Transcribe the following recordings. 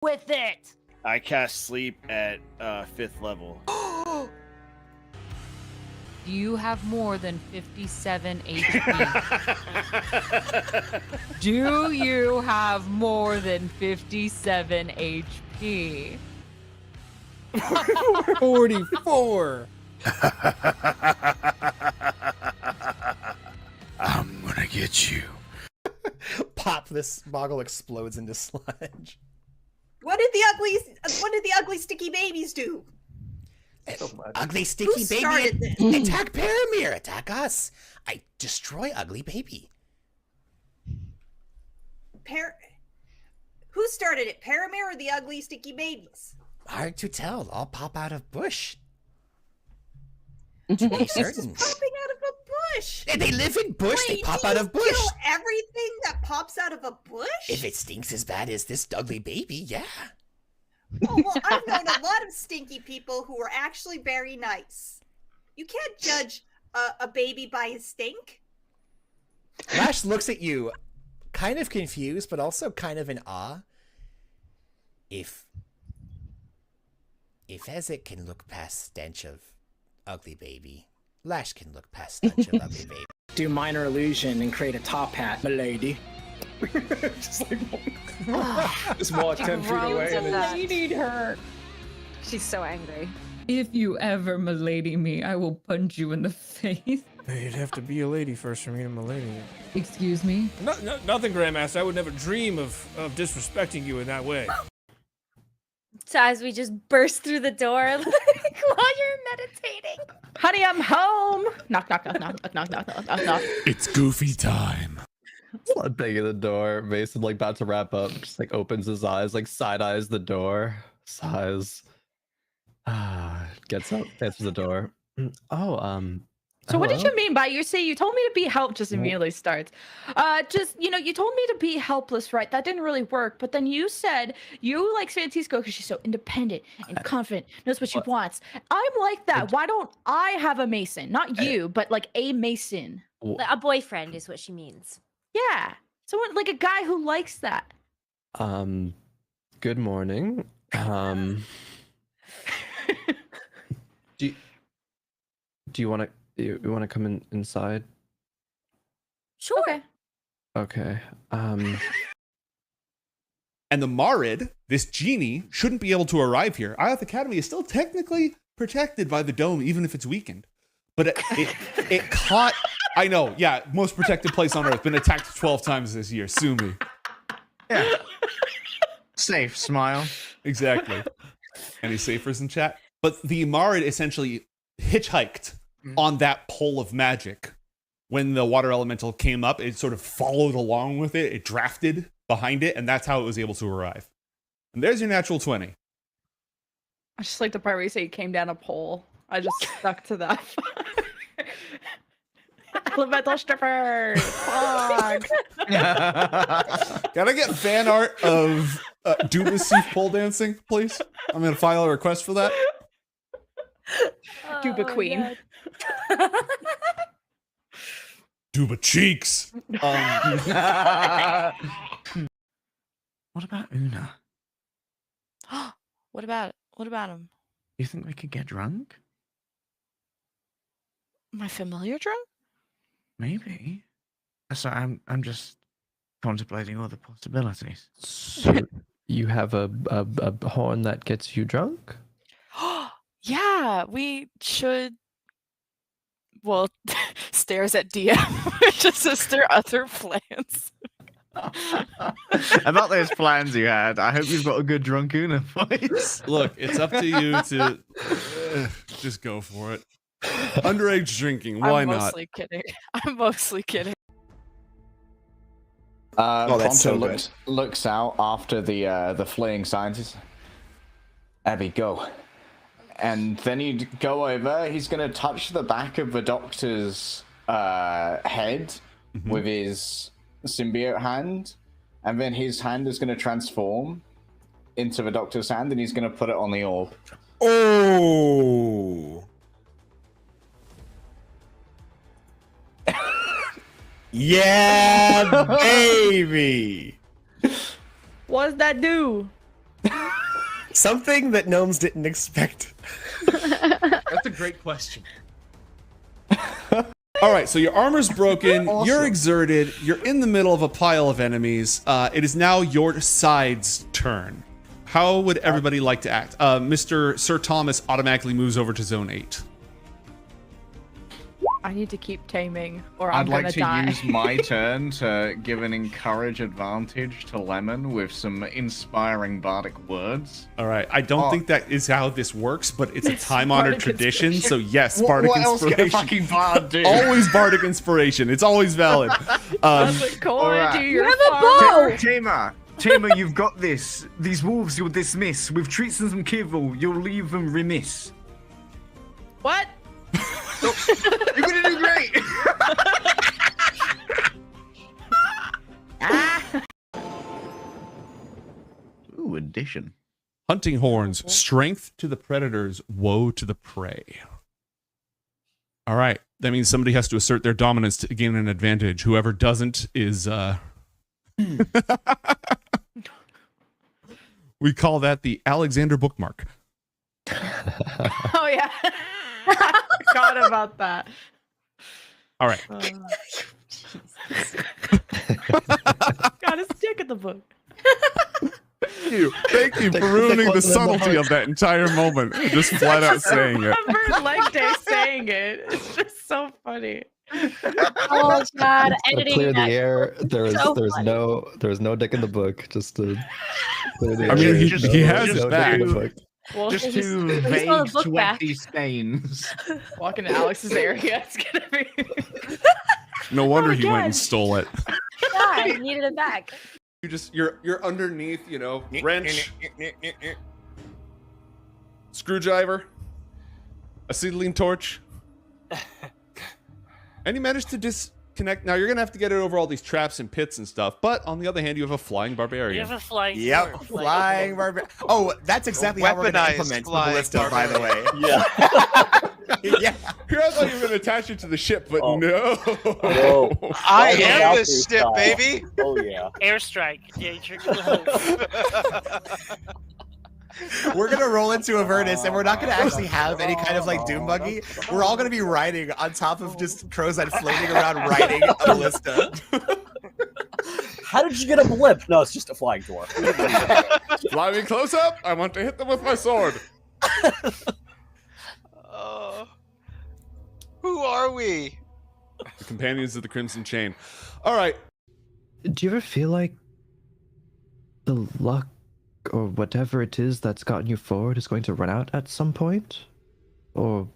with it. I cast sleep at 5th level. Do you have more than 57 HP? Do you have more than 57 HP? 44. I'm gonna get you. Pop! This boggle explodes into sludge. What did the ugly sticky babies do? Ugly sticky Who baby started this? attack Paramir, attack us. I destroy ugly baby. Who started it? Paramir or the ugly sticky babies? Hard to tell. I'll pop out of bush. It's Certain. just popping out of a bush. They live in bush. Wait, They pop do out you of bush. Kill everything that pops out of a bush? If it stinks as bad as this ugly baby, yeah. Oh, well, I've known a lot of stinky people who are actually very nice. You can't judge a baby by his stink. Lash looks at you, kind of confused, but also kind of in awe. If Ezek can look past stench of ugly baby, Lash can look past stench of ugly baby. Do minor illusion and create a top hat, milady. Just like, just walk 10 feet away and then You need her. She's so angry. If you ever milady me, I will punch you in the face. You'd have to be a lady first for me to milady you. Excuse me? Nothing, Grandmaster. I would never dream of disrespecting you in that way. So as we just burst through the door like, while you're meditating. Honey, I'm home. Knock, knock, knock, knock, knock, knock, knock, knock, knock. It's goofy time. Blood banging the door. Mason like about to wrap up, just like opens his eyes, like side eyes the door, sighs. Gets up, answers the door. Oh, So what did hello? you mean by you say you told me to be help? Just immediately starts. Just you told me to be helpless, right? That didn't really work. But then you said you like Francisco because she's so independent and confident, knows what she wants. I'm like that. Why don't I have a Mason? Not you, but like a Mason. A boyfriend is what she means. Yeah, someone like a guy who likes that. Good morning. Do you want to come inside? Sure. Okay. And the Marid, this genie, shouldn't be able to arrive here. Ioth Academy is still technically protected by the dome, even if it's weakened. But it caught... I know, yeah, most protected place on Earth. Been attacked 12 times this year. Sue me. Yeah. Safe, smile. Exactly. Any safers in chat? But the Marid essentially hitchhiked on that pole of magic. When the water elemental came up, it sort of followed along with it. It drafted behind it, and that's how it was able to arrive. And there's your natural 20. I just like the part where you say you came down a pole. I just stuck to that. Elemental strippers. Fuck. Can I get fan art of Dubasif pole dancing, please? I'm gonna file a request for that. Duba Queen. Duba cheeks. What about Una? What about him? You think we could get drunk? My familiar drunk? Maybe. So I'm just contemplating all the possibilities. So you have a horn that gets you drunk? Yeah, we should. Well, stares at DM. Just as their other plans. About those plans you had, I hope you've got a good drunk Una voice. Look, it's up to you to just go for it. Underage drinking, why not? I'm mostly kidding. I'm mostly kidding. That's so looks out after the fleeing scientist. Abby, go. And then he'd go over, he's going to touch the back of the doctor's head with his symbiote hand, and then his hand is going to transform into the doctor's hand, and he's going to put it on the orb. Oh! Yeah, baby! What does that do? Something that gnomes didn't expect. That's a great question. All right, so your armor's broken, you're exerted, you're in the middle of a pile of enemies. It is now your side's turn. How would everybody like to act? Mr. Sir Thomas automatically moves over to Zone 8. I need to keep taming, or I'm I'd gonna like to die. use my turn to give an encourage advantage to Lemon with some inspiring bardic words. All right, I don't think that is how this works, but it's a time-honored Bardic tradition, so inspiration. yes, What- bardic what else can a inspiration. fucking bard do? Always bardic inspiration. It's always valid. Alright. You have a bow! Tamer, you've got this. These wolves you'll dismiss. With treats and some kibble, you'll leave them remiss. What? You're gonna do great! Ooh, addition. Hunting horns, strength to the predators, woe to the prey. All right, that means somebody has to assert their dominance to gain an advantage. Whoever doesn't is we call that the Alexander bookmark. Oh yeah. I forgot about that. All right. Got a stick in the book. Thank you for ruining the subtlety of that entire moment. Just flat out saying it. I remember leg day saying it. It's just so funny. Oh god, To editing clear the that. air. There's So funny. there's no dick in the book. Just to clear the I mean, air. he has There's his no back. dick in the book. Well, Just he's- two he's vague, got the book back. sweaty stains. Walk into Alex's area. It's gonna be. No wonder he went God. and stole it. Yeah, I needed it back. You're underneath, wrench, screwdriver, acetylene torch, and you managed to disconnect. Now you're gonna have to get it over all these traps and pits and stuff. But on the other hand, you have a flying barbarian. You have a flying Yep, sword. flying barbarian. Oh, that's exactly how we're going to Weaponized implement the flying ballista, by the way. Yeah. Yeah. Here, I thought you were gonna attach it to the ship, but no. I am this ship, baby. Oh yeah. Airstrike. Daedric Glove. We're gonna roll into Avernus, and we're not gonna actually have any kind of like doom buggy. We're all gonna be riding on top of just Crozet floating around riding a ballista. How did you get a blip? No, it's just a flying door. Fly me close up. I want to hit them with my sword. Who are we? The companions of the Crimson Chain. All right. Do you ever feel like the luck or whatever it is that's gotten you forward is going to run out at some point? Or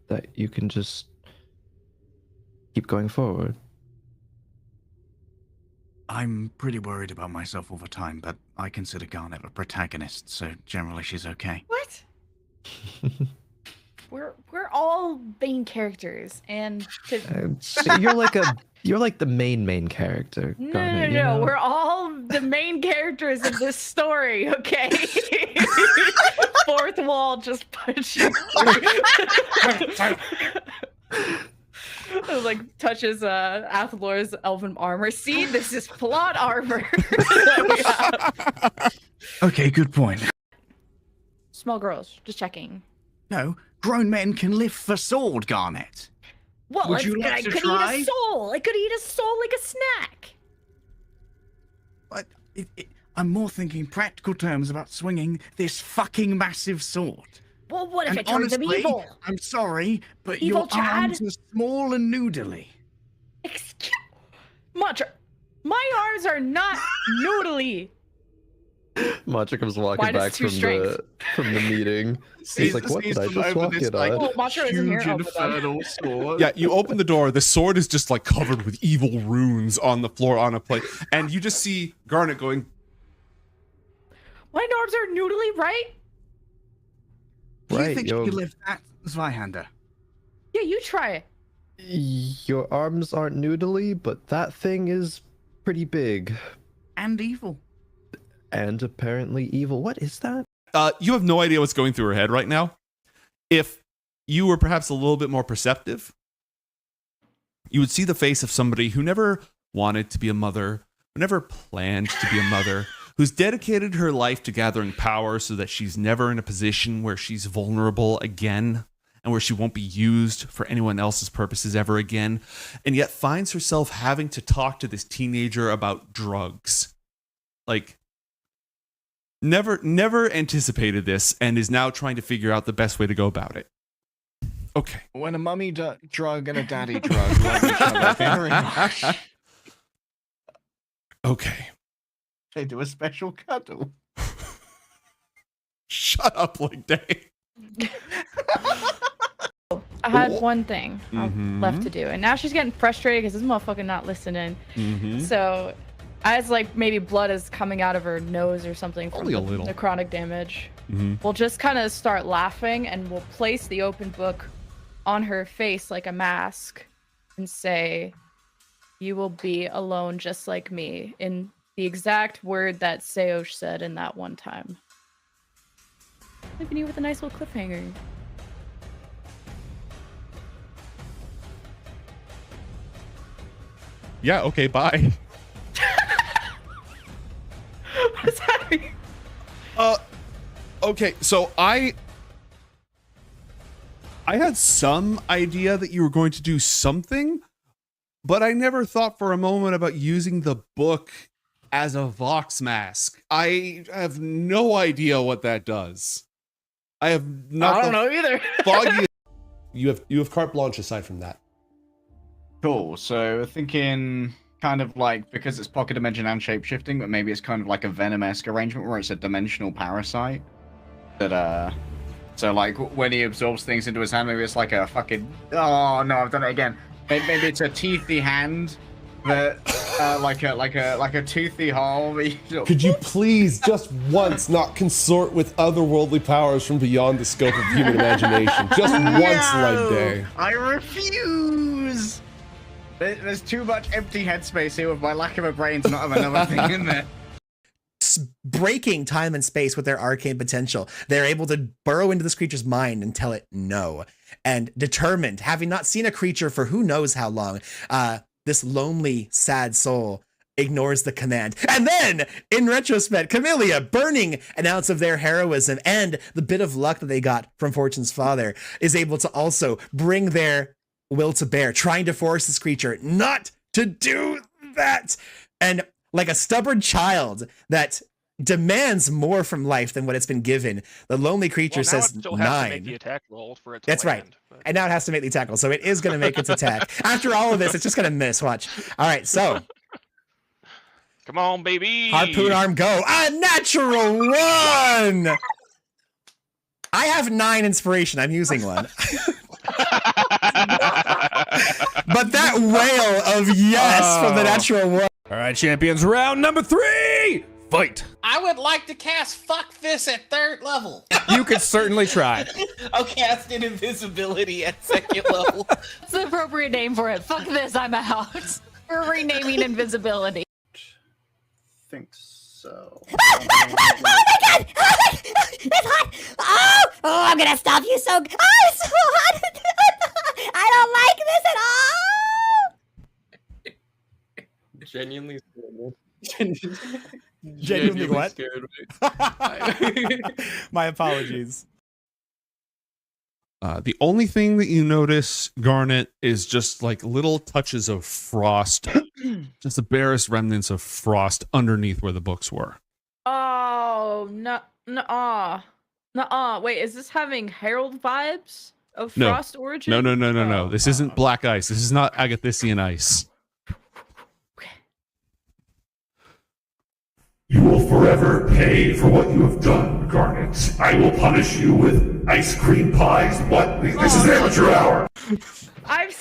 that you can just keep going forward? I'm pretty worried about myself all the time, but I consider Garnet a protagonist, so generally she's okay. What? We're all main characters, and So you're like the main character. no, Garnet, you know? we're all the main characters of this story. Okay. Fourth wall just punching. Like touches Athalor's elven armor. See, this is plot armor. Okay, good point. Small girls, just checking. No, grown men can lift the sword, Garnet. Well, Would you I like to could try? eat a soul. I could eat a soul like a snack. But I'm more thinking practical terms about swinging this fucking massive sword. Well, what if And it turns them honestly, evil? I'm sorry, but Evil your Chad? arms are small and noodly. Excuse Mantra, my arms are not noodly. Mantra comes walking Minus back 2 strength. from the meeting. He's like, what did I just walk in on? Oh, Mantra isn't here. Oh, but then- sword. Yeah, you open the door. The sword is just like covered with evil runes on the floor on a plate, and you just see Garnet going. My arms are noodly, right? Do you Right, think yo. you could lift that, Zweihander? Yeah, you try it. Your arms aren't noodly, but that thing is pretty big. And evil. And apparently evil. What is that? You have no idea what's going through her head right now. If you were perhaps a little bit more perceptive, you would see the face of somebody who never wanted to be a mother, who never planned to be a mother, who's dedicated her life to gathering power so that she's never in a position where she's vulnerable again and where she won't be used for anyone else's purposes ever again, and yet finds herself having to talk to this teenager about drugs. Like, never anticipated this and is now trying to figure out the best way to go about it. Okay. When a mummy drug and a daddy drug love each other very much. Okay. They do a special cuddle. Shut up, like day. I had one thing Mhm. left to do, and now she's getting frustrated because this motherfucker not listening. Mhm. So, as like maybe blood is coming out of her nose or something from Only a the little. necrotic damage, Mhm. we'll just kind of start laughing, and we'll place the open book on her face like a mask, and say, "You will be alone just like me," in the exact word that Seosh said in that one time. Leaving you with a nice little cliffhanger. Yeah, okay, bye. What's happening? Okay, so I had some idea that you were going to do something, but I never thought for a moment about using the book as a Vox mask. I have no idea what that does. I have not. I don't know either. Foggy. You have carte blanche aside from that. Cool. So thinking kind of like, because it's pocket dimension and shape shifting, but maybe it's kind of like a Venom-esque arrangement where it's a dimensional parasite. That so like when he absorbs things into his hand, maybe it's like a fucking, oh no, I've done it again. Maybe it's a teethy hand that like a toothy hole. Could you please just once not consort with otherworldly powers from beyond the scope of human imagination? Just once, like day. I refuse. There's too much empty headspace here with my lack of a brain to not have another thing in there. Breaking time and space with their arcane potential, they're able to burrow into this creature's mind and tell it no. And determined, having not seen a creature for who knows how long, this lonely, sad soul ignores the command. And then, in retrospect, Camellia, burning an ounce of their heroism and the bit of luck that they got from Fortune's father, is able to also bring their will to bear, trying to force this creature not to do that. And like a stubborn child that demands more from life than what it's been given, the lonely creature says it still has to make 9. the attack roll for it to That's land, right. but- And now it has to make the attack roll, so it is going to make its attack. After all of this, it's just going to miss. Watch. All right, so. Come on, baby. Harpoon arm, go. A natural 1! I have 9 inspiration. I'm using one. But that wail of yes from the natural 1. All right, champions, round number 3. Fight. I would like to cast Fuck This at 3rd level. You could certainly try. I'll cast an invisibility at 2nd level. That's the appropriate name for it. Fuck this, I'm out. We're renaming invisibility. Think so. Oh my god! It's hot! Oh, I'm gonna stop you so. Oh, it's so hot! I don't like this at all! Genuinely Genuinely what? scared me. My apologies. The only thing that you notice, Garnet, is just like little touches of frost, just the barest remnants of frost underneath where the books were. Oh, no, no, wait, is this having Herald vibes of No. Frost origin? No. This isn't black ice. This is not Agathisian ice. You will forever pay for what you have done, Garnet. I will punish you with ice cream pies. What? This is amateur hour. I'm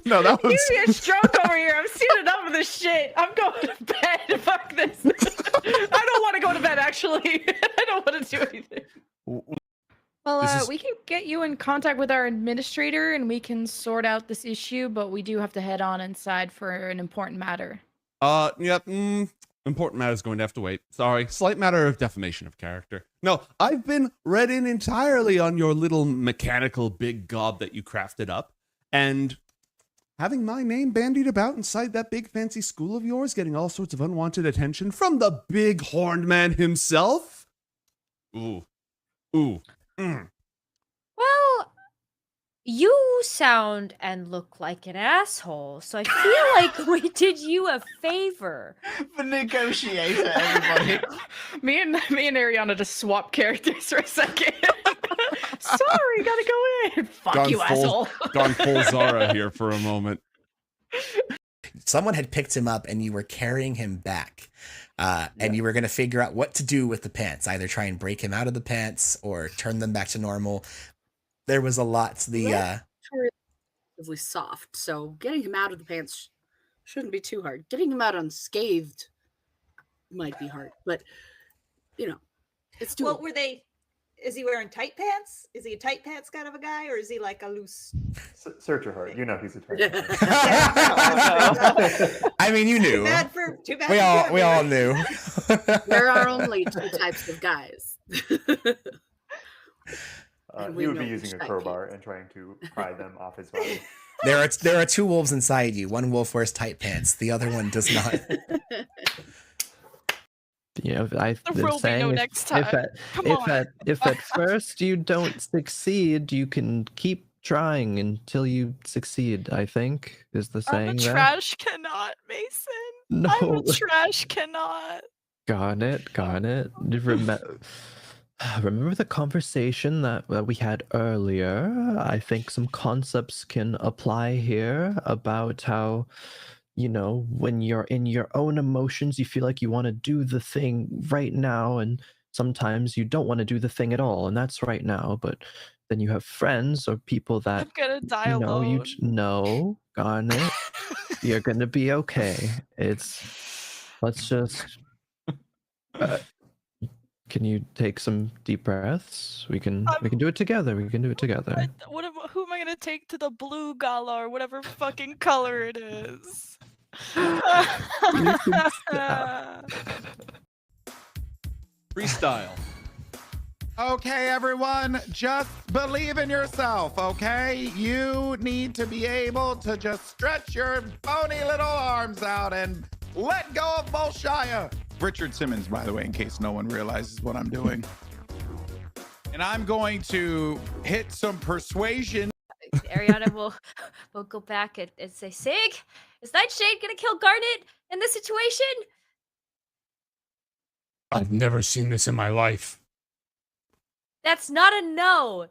No, that was. Give me a stroke over here. I'm seeing enough of this shit. I'm going to bed. Fuck this. I don't want to go to bed, actually. I don't want to do anything. Well, we can get you in contact with our administrator and we can sort out this issue, but we do have to head on inside for an important matter. Yep. Important matter is going to have to wait. Sorry. Slight matter of defamation of character. No, I've been read in entirely on your little mechanical big gob that you crafted up. And having my name bandied about inside that big fancy school of yours, getting all sorts of unwanted attention from the big horned man himself? Ooh. Ooh. Mm. Well, you sound and look like an asshole, so I feel like we did you a favor. The negotiator, everybody. Me and Ariana just swap characters for a second. Sorry, gotta go in. Fuck you, asshole. Gone full Zara here for a moment. Someone had picked him up and you were carrying him back. And you were going to figure out what to do with the pants, either try and break him out of the pants or turn them back to normal. There was a lot to the relatively soft, so getting him out of the pants shouldn't be too hard. Getting him out unscathed might be hard, but you know, it's doable. Well, is he wearing tight pants? Is he a tight pants kind of a guy, or is he like a loose? Search your heart. You know he's a tight pants. I mean, you knew. Too bad We all knew. There are only two types of guys. He would be using a crowbar and trying to pry them off his body. There are two wolves inside you. One wolf wears tight pants. The other one does not. You know, There will be no next time. If at first you don't succeed, you can keep trying until you succeed, I think, is the saying. I'm a there. trash cannot, Mason. No. I'm a trash cannot. Garnet. Remember the conversation that we had earlier? I think some concepts can apply here about how, you know, when you're in your own emotions, you feel like you want to do the thing right now, and sometimes you don't want to do the thing at all, and that's right now. But then you have friends or people that I'm gonna die alone. No, Garnet, you're gonna be okay. Let's just. Can you take some deep breaths? We can do it together. We can do it together. Who am I gonna take to the blue gala or whatever fucking color it is? Freestyle. Okay, everyone, just believe in yourself, okay? You need to be able to just stretch your bony little arms out and let go of Bolshaya. Richard Simmons, by the way, in case no one realizes what I'm doing. And I'm going to hit some persuasion. Ariana will go back and say, Sig, is Nightshade gonna kill Garnet in this situation? I've never seen this in my life. That's not a no.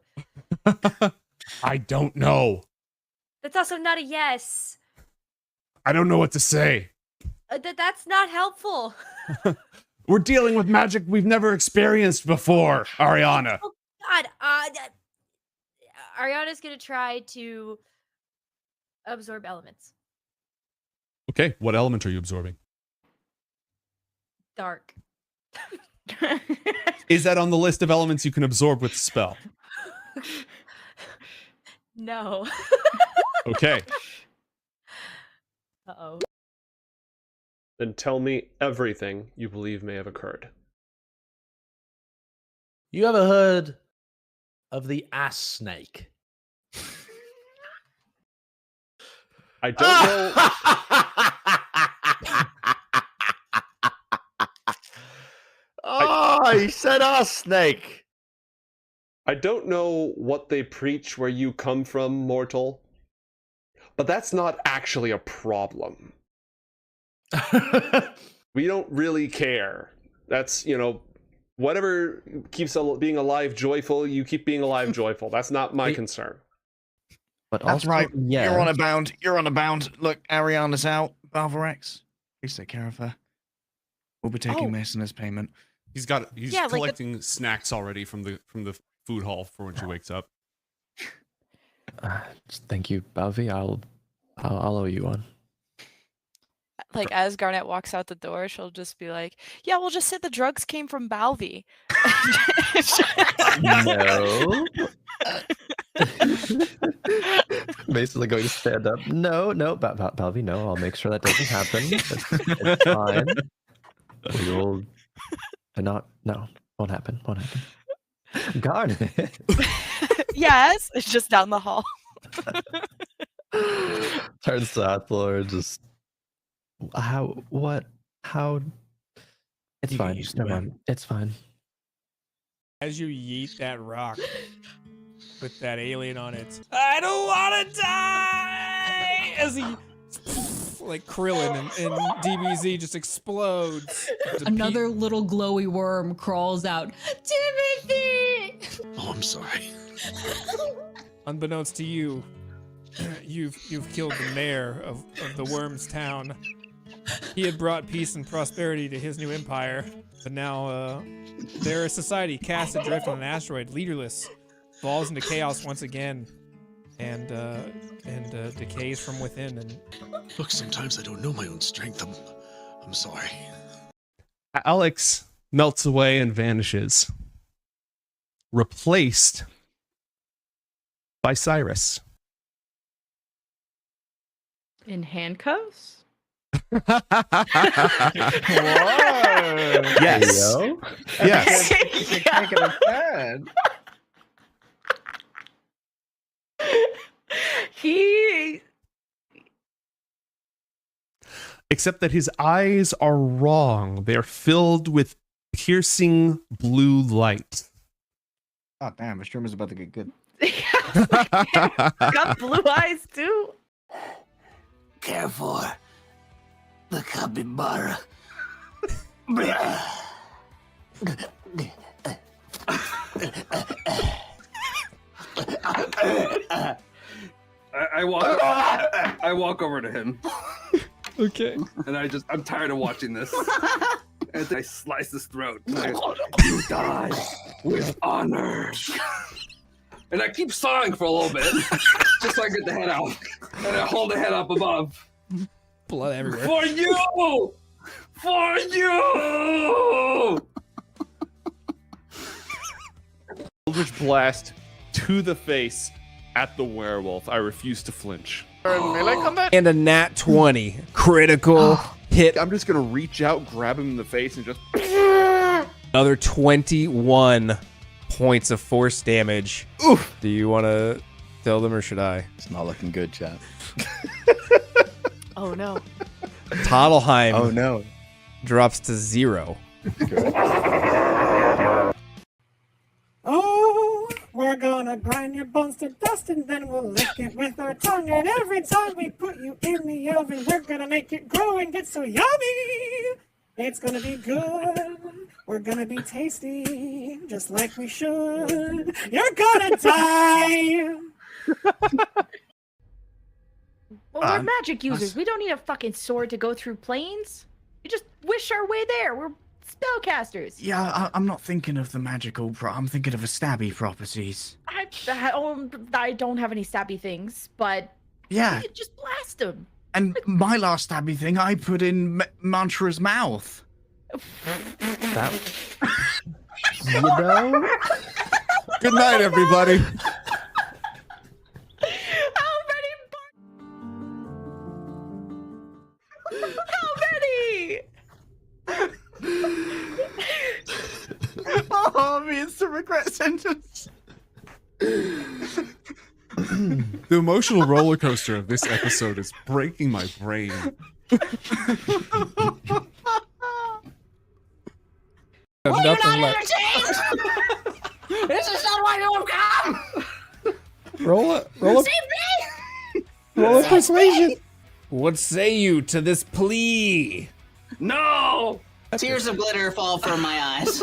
I don't know. That's also not a yes. I don't know what to say. That's not helpful. We're dealing with magic we've never experienced before, Ariana. Oh God, Ariana's gonna try to absorb elements. Okay, what element are you absorbing? Dark. Is that on the list of elements you can absorb with the spell? No. Okay. Uh-oh. Then tell me everything you believe may have occurred. You ever heard of the ass snake? I don't know. Oh, he said ass snake. I don't know what they preach where you come from, mortal, but that's not actually a problem. We don't really care. That's, you know, whatever keeps being alive joyful, you keep being alive joyful. That's not my concern. But That's also, right. yeah. You're on a bound. You're on a bound. Look, Ariana's out. Balvarex, please take care of her. We'll be taking Mason as payment. He's collecting snacks already from the food hall for when she wakes up. Thank you, Balvi. I'll owe you one. Like, as Garnet walks out the door, she'll just be like, yeah, we'll just say the drugs came from Balvi. No. Basically going to stand up. No, Balvi, no. I'll make sure that doesn't happen. It's fine. We will not. No, won't happen. Won't happen. Garnet. Yes, it's just down the hall. Turns to Athor, just how? What? How? It's You get fine. used to Never it. mind. It's fine. As you yeet that rock with that alien on it, I don't want to die! As he, like Krillin and DBZ just explodes. Another little glowy worm crawls out. Timothy! Oh, I'm sorry. Unbeknownst to you, you've killed the mayor of the Worms town. He had brought peace and prosperity to his new empire, but now they're a society cast adrift on an asteroid, leaderless, falls into chaos once again, and decays from within. And Look, sometimes I don't know my own strength. I'm sorry. Alex melts away and vanishes, replaced by Cyrus. In handcuffs? Yes. Yes. You're taking a turn. He. Except that his eyes are wrong. They're filled with piercing blue light. Oh damn, the streamer's about to get good. Got blue eyes too. Care for the capybara. I walk over to him. Okay. And I'm tired of watching this. And I slice his throat. You die with honor. And I keep sawing for a little bit, just so I get the head out. And I hold the head up above. Blood everywhere. For you! For you! Eldritch blast to the face at the werewolf. I refuse to flinch. Melee combat? And a nat 20. Critical hit. I'm just going to reach out, grab him in the face, and just... Another 21 points of force damage. Oof. Do you want to tell them or should I? It's not looking good, chat. Oh no. Toddleheim. Oh no. Drops to 0. Oh, we're gonna grind your bones to dust and then we'll lick it with our tongue. And every time we put you in the oven, we're gonna make it grow and get so yummy. It's gonna be good. We're gonna be tasty, just like we should. You're gonna die. Well, we're magic users. We don't need a fucking sword to go through planes. We just wish our way there. We're spellcasters. Yeah, I'm not thinking of the magical I'm thinking of the stabby properties. I don't have any stabby things, but Yeah. we could just blast them. And my last stabby thing, I put in Mantra's mouth. That, you know? Good night, everybody. How many? Oh, the instant regret sentence. The emotional roller coaster of this episode is breaking my brain. There's nothing left. entertained? This is not why you have come. Roll a persuasion. What say you to this plea? No! Tears of glitter fall from my eyes.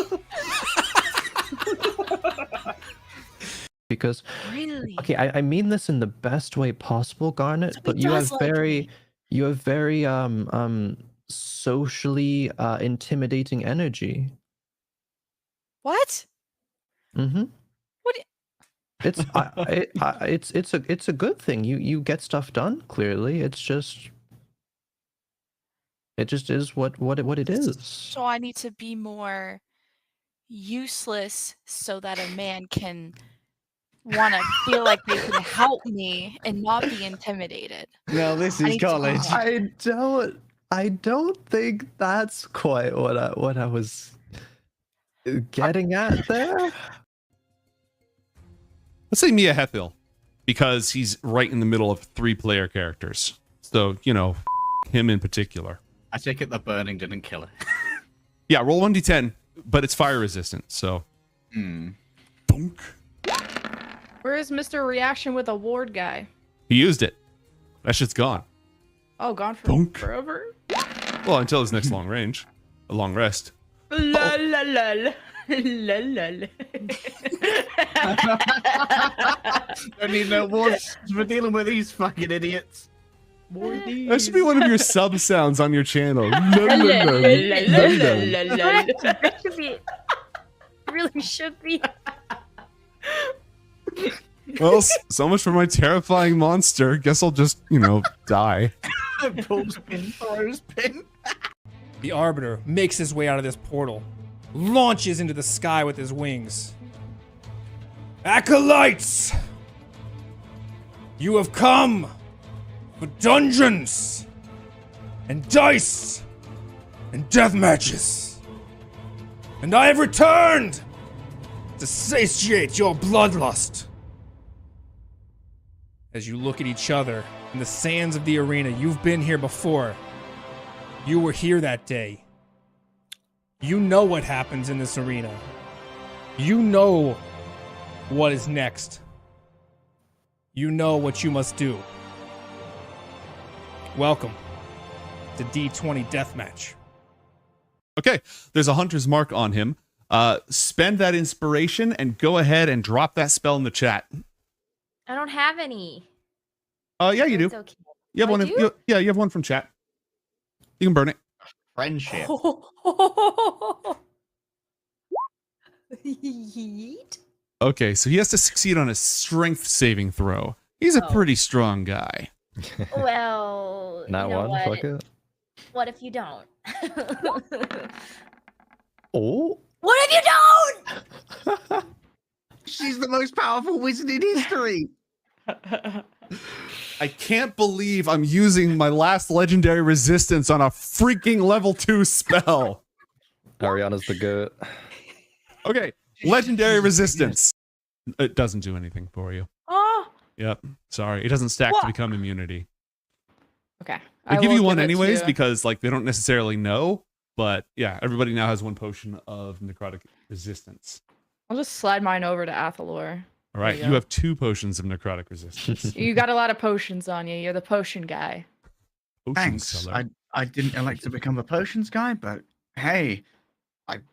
Because Really? okay, I mean this in the best way possible, Garnet, but you have does like very socially intimidating energy. What? Mm-hmm. What? It's a good thing. You get stuff done. Clearly, it just is what it is. So I need to be more useless so that a man can want to feel like they can help me and not be intimidated. No, this I is need to- college. I don't think that's quite what I was getting at there. Let's say Mia Hethil, because he's right in the middle of 3 player characters. So, you know, him in particular. I take it the burning didn't kill it. Yeah, roll 1d10, but it's fire resistant, so. Bonk. Where is Mr. Reaction with a ward guy? He used it. That shit's gone. Oh, gone for Bonk. forever? Well, until his next long range. A long rest. La la la la. La la la. Don't need no wards for dealing with these fucking idiots. That should be one of your sub sounds on your channel. That should be. Really should be. Well, so much for my terrifying monster. Guess I'll just, you know, die. Pulls pin, throws pin. The Arbiter makes his way out of this portal, launches into the sky with his wings. Acolytes! You have come for dungeons and dice and death matches. And I have returned to satiate your bloodlust. As you look at each other in the sands of the arena, you've been here before. You were here that day. You know what happens in this arena. You know what is next. You know what you must do. Welcome to D20 Deathmatch. Okay, there's a hunter's mark on him. Spend that inspiration and go ahead and drop that spell in the chat. I don't have any. Yeah, you do. It's okay. You have I one. do? Yeah, you have one from chat. You can burn it. Friendship. Yeet. Okay, so he has to succeed on a strength saving throw. He's a pretty strong guy. Well, Not you know one. what? Fuck it. What if you don't? Oh. What if you don't? She's the most powerful wizard in history. I can't believe I'm using my last legendary resistance on a freaking level 2 spell. Ariana's the goat. Okay, legendary resistance. It doesn't do anything for you. Oh. Yep, sorry. It doesn't stack What? to become immunity. Okay. They I give will you one it anyways to- because like they don't necessarily know, but yeah, everybody now has one potion of necrotic resistance. I'll just slide mine over to Athalor. All right, There you go. have 2 potions of necrotic resistance. You got a lot of potions on you. You're the potion guy. Potion Thanks. seller. I didn't elect to become a potions guy, but hey,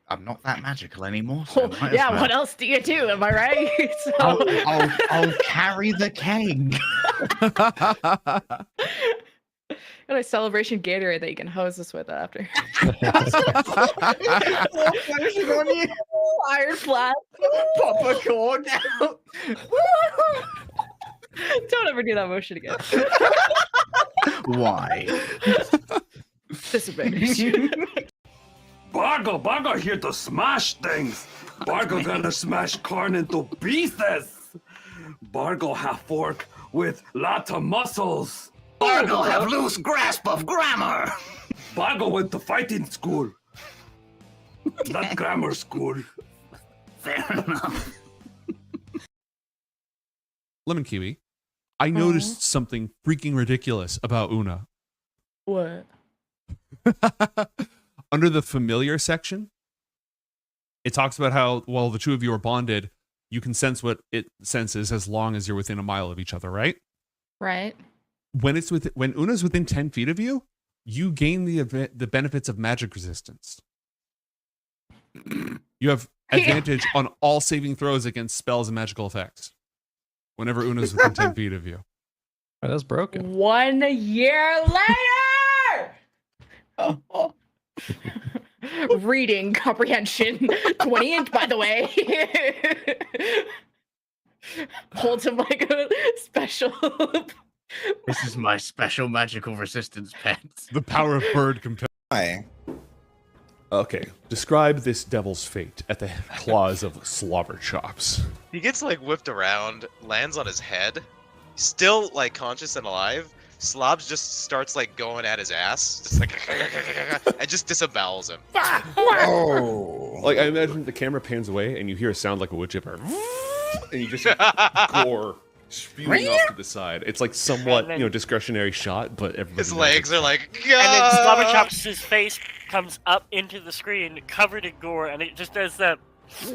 I'm not that magical anymore. So might as Yeah, well. what else do you do? Am I right? So- I'll carry the keg. Got a celebration Gatorade that you can hose us with after. Iron flask. Pop a cord out. Don't ever do that motion again. Why? Disadvantage. Bargo here to smash things. Bargo gonna smash corn into pieces. Bargo have fork with lots of muscles. Bargo have loose grasp of grammar. Bargo went to fighting school. Not grammar school. Fair enough. Lemon Kiwi, I noticed something freaking ridiculous about Una. What? Under the familiar section, it talks about how, while the two of you are bonded, you can sense what it senses as long as you're within a mile of each other, right? Right. When Una's within 10 feet of you, you gain the benefits of magic resistance. You have advantage on all saving throws against spells and magical effects whenever Una's within 10 feet of you. Oh, that's broken. 1 year later! Reading comprehension 20 inch, by the way. Holds him like a special. This is my special magical resistance pet. The power of bird compel. Okay, describe this devil's fate at the claws of Slobber Chops. He gets like whipped around, lands on his head, still like conscious and alive. Slobs just starts like going at his ass, just like and just disembowels him. Oh! Like I imagine the camera pans away and you hear a sound like a wood chipper, and you just gore spewing off to the side. It's like somewhat, And then- discretionary shot, but everybody His legs are like, And then Slobberchops' face comes up into the screen, covered in gore, and it just does the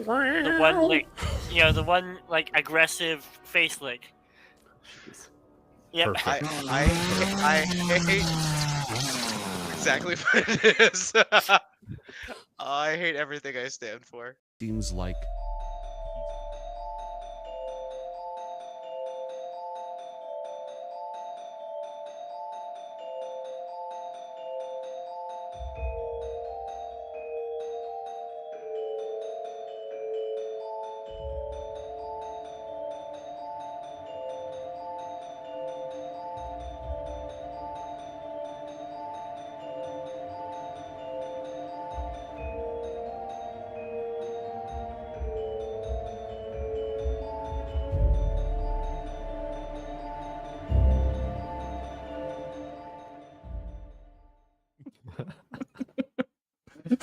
one lick, the one like aggressive face lick. Yep. I hate exactly what it is. I hate everything I stand for. Seems like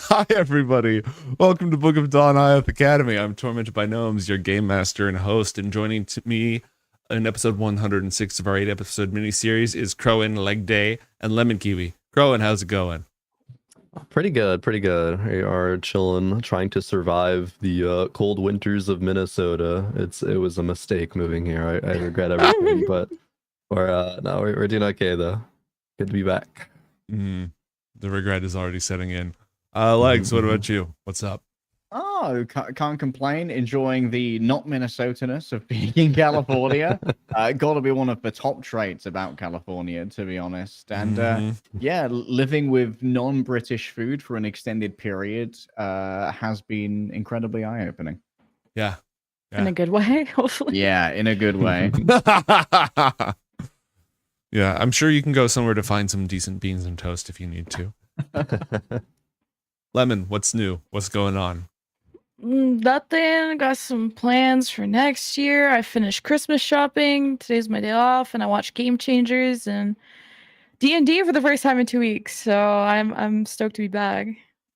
Hi, everybody. Welcome to Book of Dawn Ioth Academy. I'm Tormented by Gnomes, your game master and host, and joining me in episode 106 of our 8-episode miniseries is Crowan, Leg Day, and Lemon Kiwi. Crowan, how's it going? Pretty good, pretty good. We are chilling, trying to survive the cold winters of Minnesota. It was a mistake moving here. I regret everything, but we're doing okay though. Good to be back. The regret is already setting in. Legs, what about you? What's up? Oh, can't complain. Enjoying the not Minnesotaness of being in California. Got to be one of the top traits about California, to be honest. And yeah, living with non-British food for an extended period has been incredibly eye-opening. Yeah. In a good way, hopefully. Yeah, in a good way. Yeah, I'm sure you can go somewhere to find some decent beans and toast if you need to. Lemon, what's new? What's going on? Nothing. Got some plans for next year. I finished Christmas shopping. Today's my day off, and I watched Game Changers and D&D for the first time in 2 weeks. So I'm stoked to be back.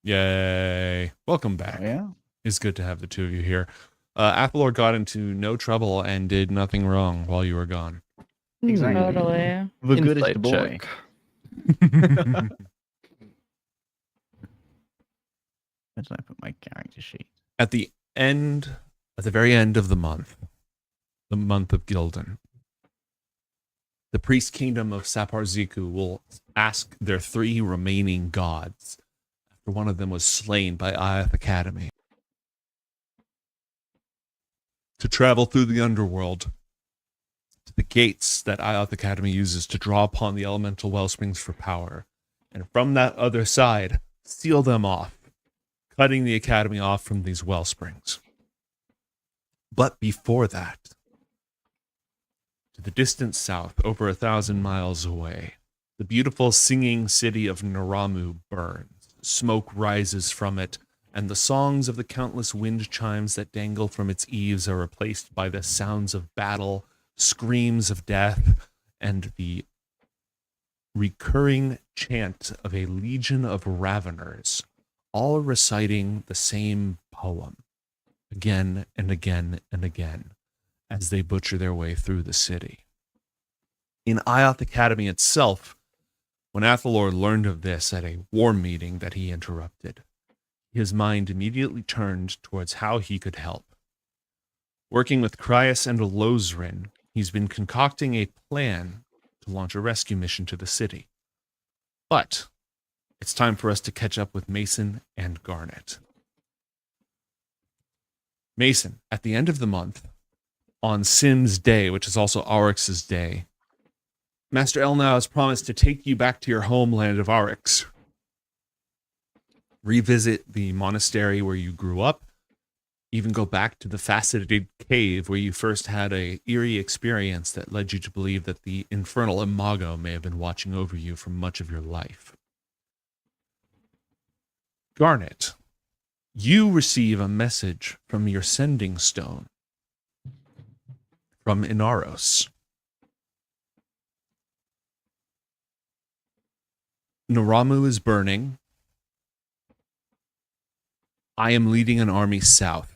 Yay! Welcome back. Yeah, it's good to have the two of you here. Appelord got into no trouble and did nothing wrong while you were gone. Exactly. Totally. The goodest Insight boy. check. Where did I put my character sheet? At the very end of the month of Gildan, the priest kingdom of Saparziku will ask their 3 remaining gods, after one of them was slain by Ioth Academy, to travel through the underworld to the gates that Ioth Academy uses to draw upon the elemental wellsprings for power, and from that other side, seal them off, cutting the Academy off from these wellsprings. But before that, to the distant south, over 1,000 miles away, the beautiful singing city of Naramu burns. Smoke rises from it, and the songs of the countless wind chimes that dangle from its eaves are replaced by the sounds of battle, screams of death, and the recurring chant of a legion of raveners, all reciting the same poem again and again and again as they butcher their way through the city. In Ioth Academy itself, when Athelor learned of this at a war meeting that he interrupted, his mind immediately turned towards how he could help. Working with Cryas and Lozrin, he's been concocting a plan to launch a rescue mission to the city. But it's time for us to catch up with Mason and Garnet. Mason, at the end of the month, on Sin's day, which is also Auryx's day, Master Elnau has promised to take you back to your homeland of Auryx. Revisit the monastery where you grew up, even go back to the faceted cave where you first had an eerie experience that led you to believe that the infernal imago may have been watching over you for much of your life. Garnet, you receive a message from your sending stone from Inaros. Naramu is burning. I am leading an army south.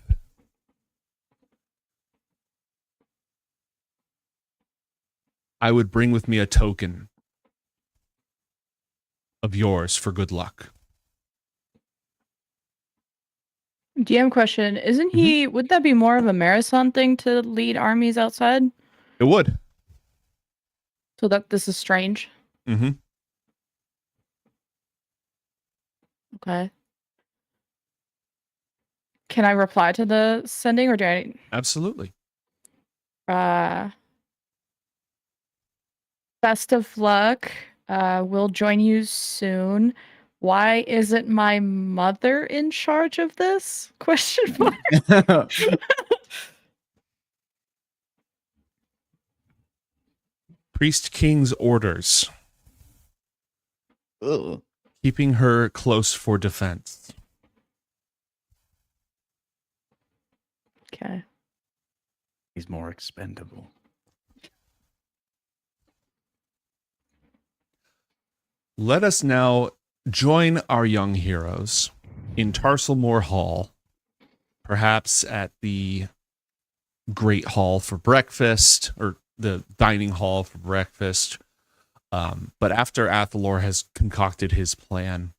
I would bring with me a token of yours for good luck. DM question: Isn't he? Would that be more of a marathon thing to lead armies outside? It would. So that this is strange. Mm-hmm. Okay. Can I reply to the sending, or do I? Absolutely. Best of luck. We'll join you soon. Why isn't my mother in charge of this? Question mark. Priest King's orders. Ugh. Keeping her close for defense. Okay. He's more expendable. Let us now join our young heroes in Tarselmore Hall, perhaps at the Great Hall for breakfast, or the dining hall for breakfast. But after Athalor has concocted his plan,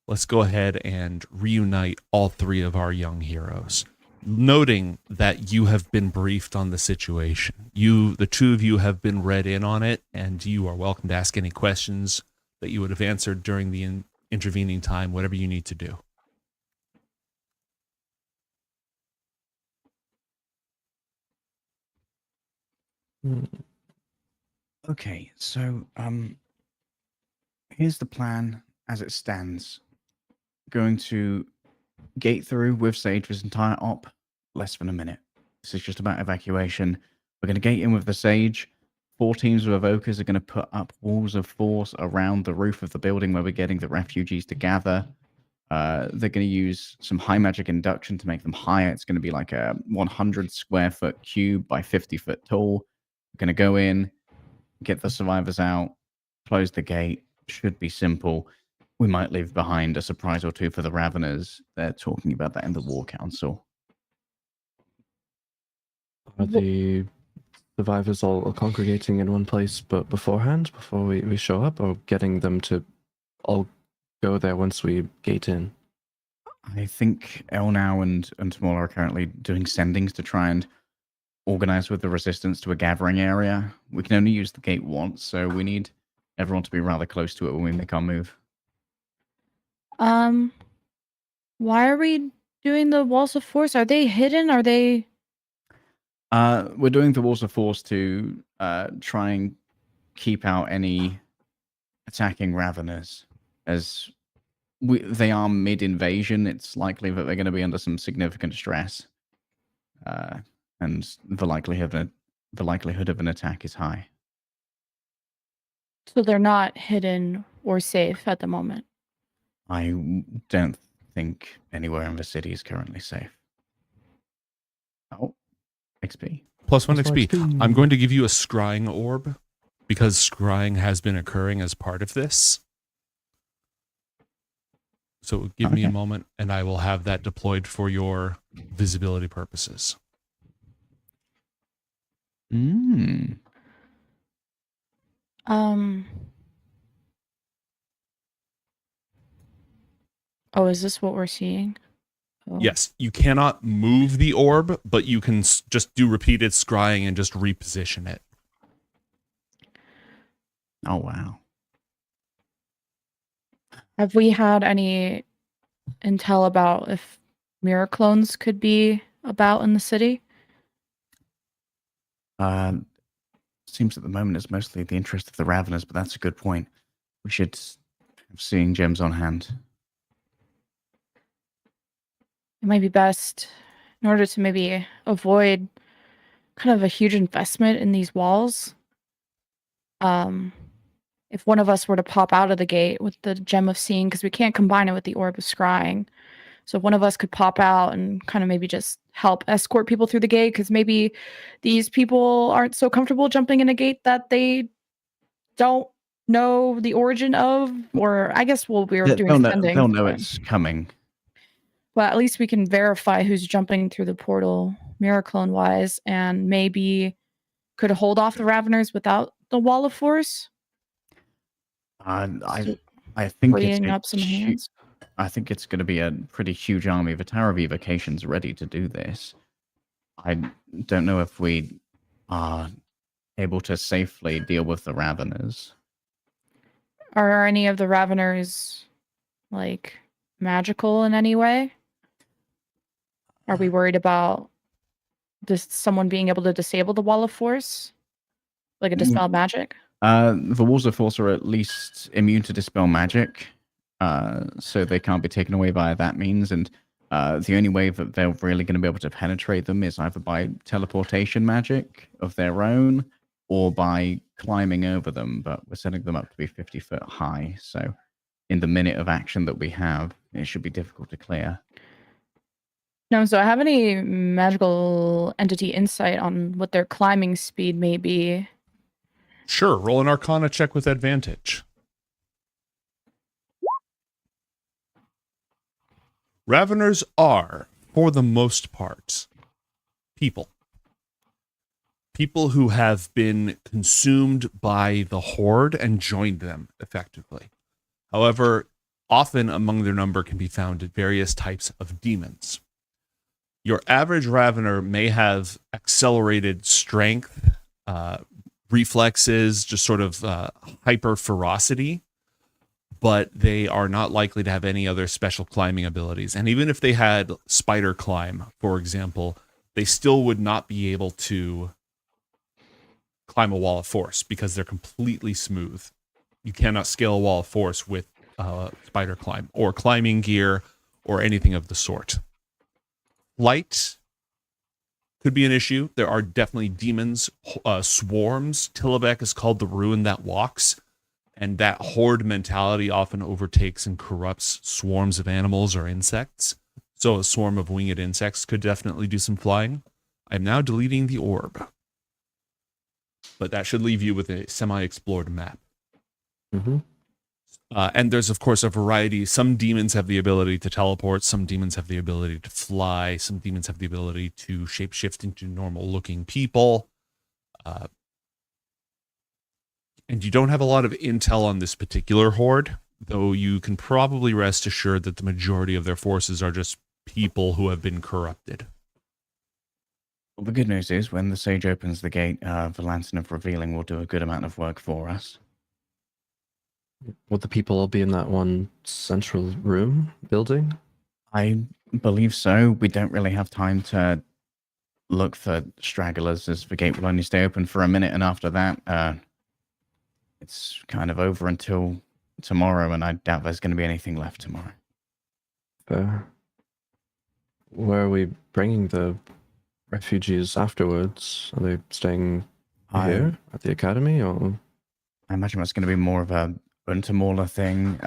let's go ahead and reunite all three of our young heroes, noting that you have been briefed on the situation. The two of you have been read in on it, and you are welcome to ask any questions that you would have answered during the intervening time, whatever you need to do. Okay, so here's the plan as it stands. Going to gate through with Sage's entire op, less than a minute. This is just about evacuation. We're going to gate in with the Sage. 4 teams of evokers are going to put up walls of force around the roof of the building where we're getting the refugees to gather. They're going to use some high magic induction to make them higher. It's going to be like a 100 square foot cube by 50 foot tall. We're going to go in, get the survivors out, close the gate. Should be simple. We might leave behind a surprise or two for the Raveners. They're talking about that in the War Council. Are the survivors all congregating in one place but beforehand, before we show up, or getting them to all go there once we gate in? I think Elnau and Tamola are currently doing sendings to try and organize with the resistance to a gathering area. We can only use the gate once, so we need everyone to be rather close to it when we make our move. Why are we doing the walls of force? Are they hidden? Are they? We're doing the walls of force to try and keep out any attacking Raveners. As they are mid-invasion, it's likely that they're going to be under some significant stress. And the likelihood of an attack is high. So they're not hidden or safe at the moment. I don't think anywhere in the city is currently safe. Oh, XP. +1 XP. I'm going to give you a scrying orb, because scrying has been occurring as part of this. So give me a moment, and I will have that deployed for your visibility purposes. Oh, is this what we're seeing? Oh. Yes, you cannot move the orb, but you can just do repeated scrying and just reposition it. Oh, wow. Have we had any intel about if mirror clones could be about in the city? Seems at the moment it's mostly the interest of the Raveners, but that's a good point. We should have seeing gems on hand. It might be best, in order to maybe avoid kind of a huge investment in these walls. If one of us were to pop out of the gate with the gem of seeing, because we can't combine it with the orb of scrying. So if one of us could pop out and kind of maybe just help escort people through the gate, because maybe these people aren't so comfortable jumping in a gate that they don't know the origin of, or I guess we're doing sending. They'll know it's coming. But at least we can verify who's jumping through the portal, mirror clone wise, and maybe could hold off the Raveners without the wall of force? I So I think it's freeing a up some hu- hands. I think it's going to be a pretty huge army. The Tower of Evocation's ready to do this. I don't know if we are able to safely deal with the Raveners. Are any of the Raveners like magical in any way? Are we worried about someone being able to disable the wall of force? Like a dispel magic? The Walls of Force are at least immune to dispel magic, so they can't be taken away by that means. And the only way that they're really going to be able to penetrate them is either by teleportation magic of their own or by climbing over them. But we're setting them up to be 50 foot high, so in the minute of action that we have, it should be difficult to clear. No, so I have any magical entity insight on what their climbing speed may be. Sure, roll an Arcana check with advantage. Raveners are, for the most part, people. People who have been consumed by the Horde and joined them, effectively. However, often among their number can be found various types of demons. Your average Ravener may have accelerated strength, reflexes, just sort of hyper ferocity, but they are not likely to have any other special climbing abilities. And even if they had spider climb, for example, they still would not be able to climb a wall of force because they're completely smooth. You cannot scale a wall of force with spider climb or climbing gear or anything of the sort. Light could be an issue. There are definitely demons, swarms. Tillabek is called the ruin that walks, and that horde mentality often overtakes and corrupts swarms of animals or insects. So a swarm of winged insects could definitely do some flying. I'm now deleting the orb, but that should leave you with a semi-explored map. Mm-hmm. And there's, of course, a variety. Some demons have the ability to teleport. Some demons have the ability to fly. Some demons have the ability to shapeshift into normal-looking people. And you don't have a lot of intel on this particular horde, though you can probably rest assured that the majority of their forces are just people who have been corrupted. Well, the good news is when the Sage opens the gate, the Lantern of Revealing will do a good amount of work for us. Would the people all be in that one central room building? I believe so. We don't really have time to look for stragglers, as the gate will only stay open for a minute, and after that, it's kind of over until tomorrow, and I doubt there's going to be anything left tomorrow. Fair. Where are we bringing the refugees afterwards? Are they staying here at the academy, or? I imagine it's going to be more of a Untermaler thing.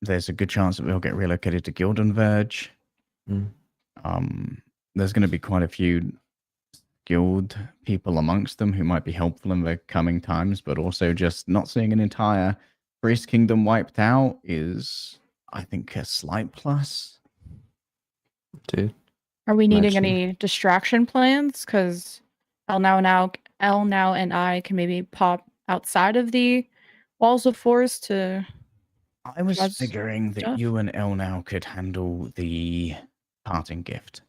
There's a good chance that we'll get relocated to Gildenverge. There's going to be quite a few guild people amongst them who might be helpful in the coming times, but also just not seeing an entire Priest Kingdom wiped out is, I think, a slight plus. Dude. Are we needing any distraction plans? Because El now and I can maybe pop outside of the walls of force to. I was figuring that you and El now could handle the parting gift.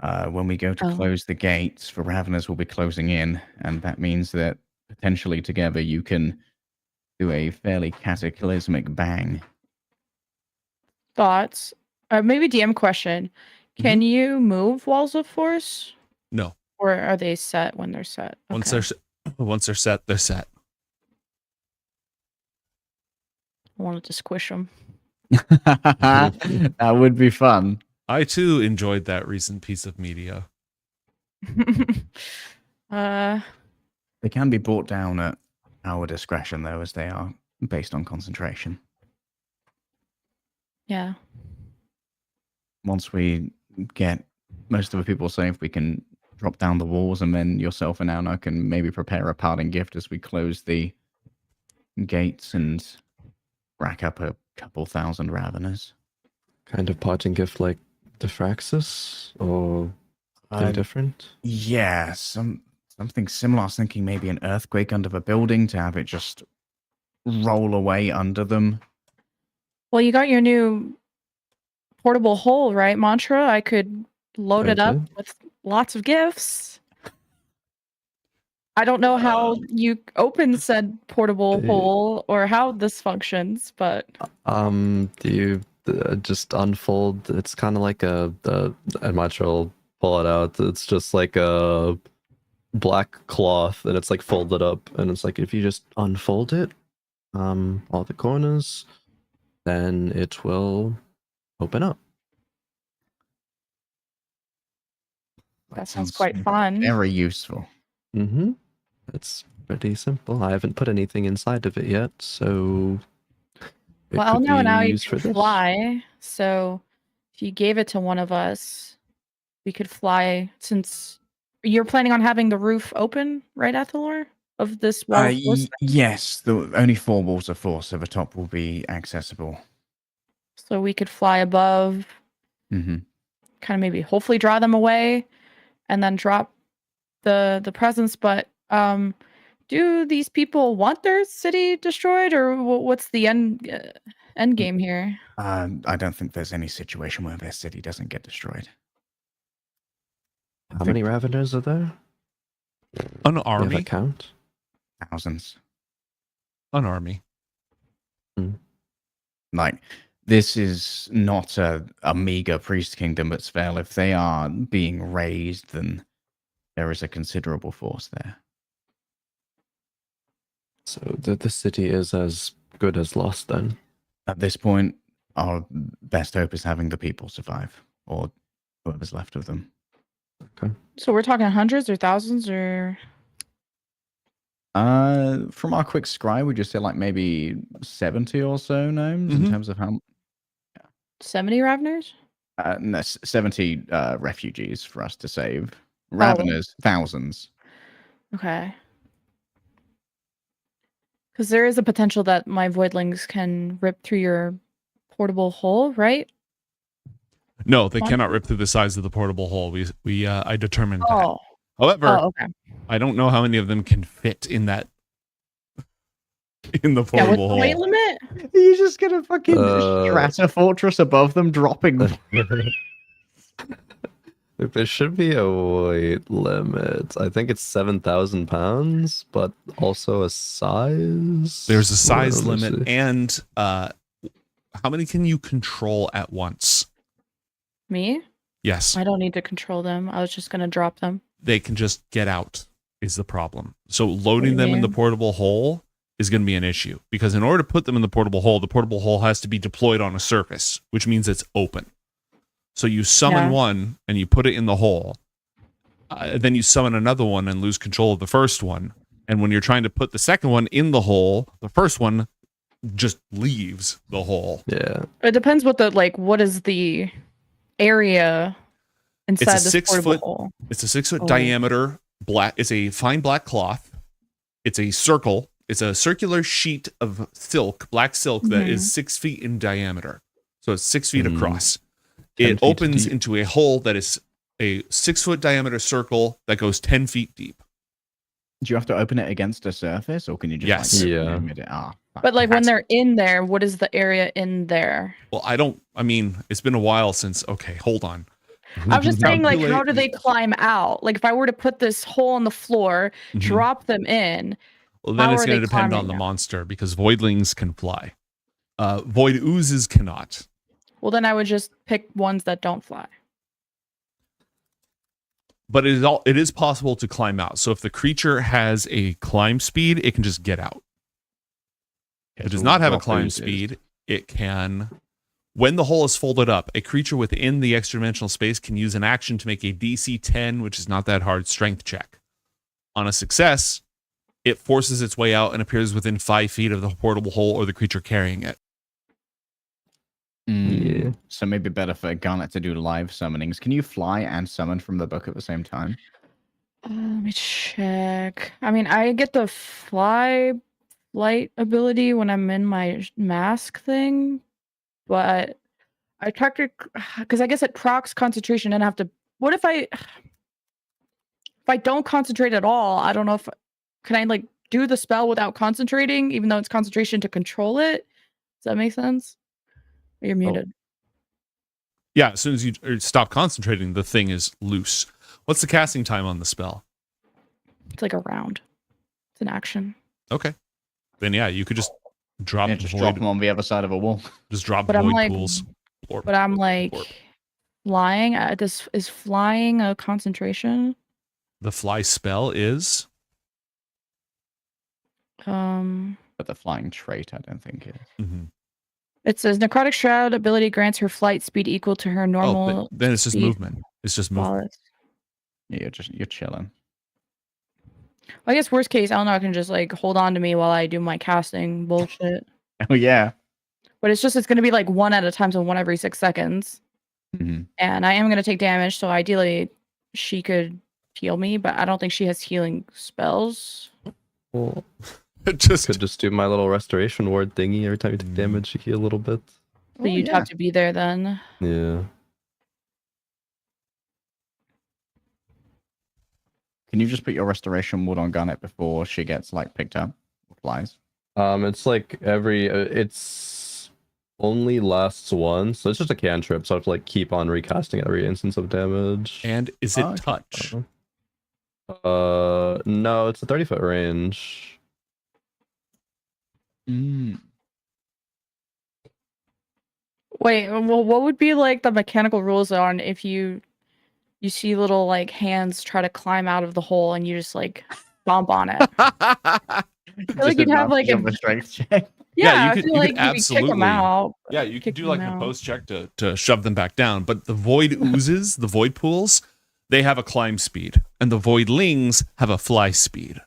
When we go to close the gates, the Raveners will be closing in, and that means that potentially together you can do a fairly cataclysmic bang. Thoughts? Maybe DM question. Can you move walls of force? No. Or are they set when they're set? Once they're set, they're set. I wanted to squish them. That would be fun. I too enjoyed that recent piece of media. They can be brought down at our discretion, though, as they are based on concentration. Yeah. Once we get most of the people safe, we can drop down the walls, and then yourself and Alna can maybe prepare a parting gift as we close the gates and rack up a couple thousand Raveners. Kind of parting gift like Diffraxis, or something different? Yeah, Something similar. I was thinking maybe an earthquake under the building to have it just roll away under them. Well, you got your new portable hole, right, Mantra? I could load I it up did. with lots of gifts. I don't know how you open said portable hole or how this functions, but Do you just unfold? It's kind of like and Mitchell pull it out. It's just like a black cloth, and it's like folded up, and it's like if you just unfold it, all the corners, then it will open up. that sounds quite fun. Very useful. Mm-hmm. It's pretty simple. I haven't put anything inside of it yet, so it Well, could now be you used for can this. fly. So if you gave it to one of us, we could fly. Since you're planning on having the roof open, right, Athalor, of this wall of force? Yes, the only 4 walls of force, so the top will be accessible. So we could fly above, Mm-hmm. kind of maybe hopefully draw them away, and then drop the presence. But do these people want their city destroyed, or what's the end game here? I don't think there's any situation where their city doesn't get destroyed. How many Raveners are there? An Do you have army. a count? Thousands. An army. Like, this is not a meager priest kingdom at Svel. If they are being raised, then there is a considerable force there. So the city is as good as lost then? At this point, our best hope is having the people survive, or whoever's left of them. Okay. So we're talking hundreds or thousands or From our quick scry, we just say like maybe 70 or so gnomes in terms of how 70 Raveners? no, 70 refugees for us to save. Raveners, thousands. Okay. Because there is a potential that my voidlings can rip through your portable hole, right? No, they What? cannot rip through the size of the portable hole. I determined Oh. that. However, okay. I don't know how many of them can fit in that in the Yeah, what's portable the weight hole. limit? Are you just gonna fucking strata fortress above them, dropping? There should be a weight limit. I think it's 7,000 pounds, but also a size. There's a size Let me limit, see. and how many can you control at once? Me? Yes, I don't need to control them. I was just gonna drop them. they can just get out. Is the problem? So What do loading you them in the mean? portable hole is going to be an issue because in order to put them in the portable hole has to be deployed on a surface, which means it's open. So you summon one and you put it in the hole. Then you summon another one and lose control of the first one. And when you're trying to put the second one in the hole, the first one just leaves the hole. Yeah. It depends what is the area inside It's a this 6 portable foot. hole. It's a 6 foot Oh. diameter black. It's a fine black cloth. It's a circle. It's a circular sheet of silk, black silk that is Mhm. 6 feet in diameter. So it's 6 feet across. 10 It feet opens deep. into a hole that is a 6 foot diameter circle that goes 10 feet deep. Do you have to open it against a surface, or can you just Yes. like Yeah. open it? But when they're in there, what is the area in there? Well, I mean, it's been a while since. Okay, hold on. I was just saying, how do Calculate- they climb out? Like, if I were to put this hole in the floor, Mhm. drop them in, Well, then how it's are going they to depend on climbing the out? monster because voidlings can fly. Void oozes cannot. Well, then I would just pick ones that don't fly. But it is possible to climb out. So if the creature has a climb speed, it can just get out. If it does not have a climb speed, it can. When the hole is folded up, a creature within the extra dimensional space can use an action to make a DC 10, which is not that hard, strength check. On a success, it forces its way out and appears within 5 feet of the portable hole or the creature carrying it. Yeah. So maybe better for Garnet to do live summonings. Can you fly and summon from the book at the same time? Let me check. I mean, I get the flight ability when I'm in my mask thing, but I checked it because I guess it procs concentration and I have to. What if I if I don't concentrate at all, I don't know if can I like do the spell without concentrating, even though it's concentration to control it. Does that make sense? You're muted. Yeah, as soon as you stop concentrating, the thing is loose. What's the casting time on the spell? It's like a round. It's an action. Okay. Then yeah, you could just drop Yeah, the just void. drop them on the other side of a wall. Just drop But I'm void like, pools. but I'm like flying. This is flying a concentration. The fly spell is But the flying trait, I don't think is. It says necrotic shroud ability grants her flight speed equal to her normal. then it's just speed. movement. It's just movement. Yeah, you're chilling. I guess worst case, Eleanor can just like hold on to me while I do my casting bullshit. Oh yeah. But it's going to be like one at a time, so one every 6 seconds. Mm-hmm. And I am going to take damage, so ideally she could heal me, but I don't think she has healing spells. Well, could just do my little restoration ward thingy. Every time you take damage, you heal a little bit. So you'd have to be there then. Yeah. Can you just put your restoration ward on Garnet before she gets like picked up or flies? It's like it's only lasts once, so it's just a cantrip. So I have to like keep on recasting every instance of damage. And is it touch? No, it's a 30-foot range. Wait, well, what would be like the mechanical rules on if you see little like hands try to climb out of the hole and you just like bump on it? I feel like you'd have like a strength check. Yeah, you I could, feel you like could you could absolutely. kick them out. Yeah, you could kick do like them a out. post check to shove them back down. But the void oozes, the void pools, they have a climb speed, and the voidlings have a fly speed.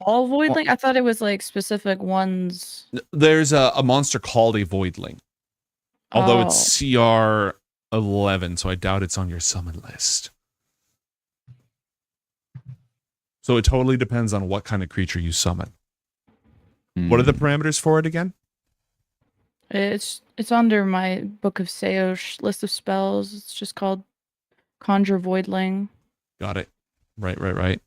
All voidling? I thought it was like specific ones. There's a monster called a voidling, although Oh. it's CR 11, so I doubt it's on your summon list. So it totally depends on what kind of creature you summon. What are the parameters for it again? It's under my Book of Seosh list of spells. It's just called Conjure Voidling. Got it. Right.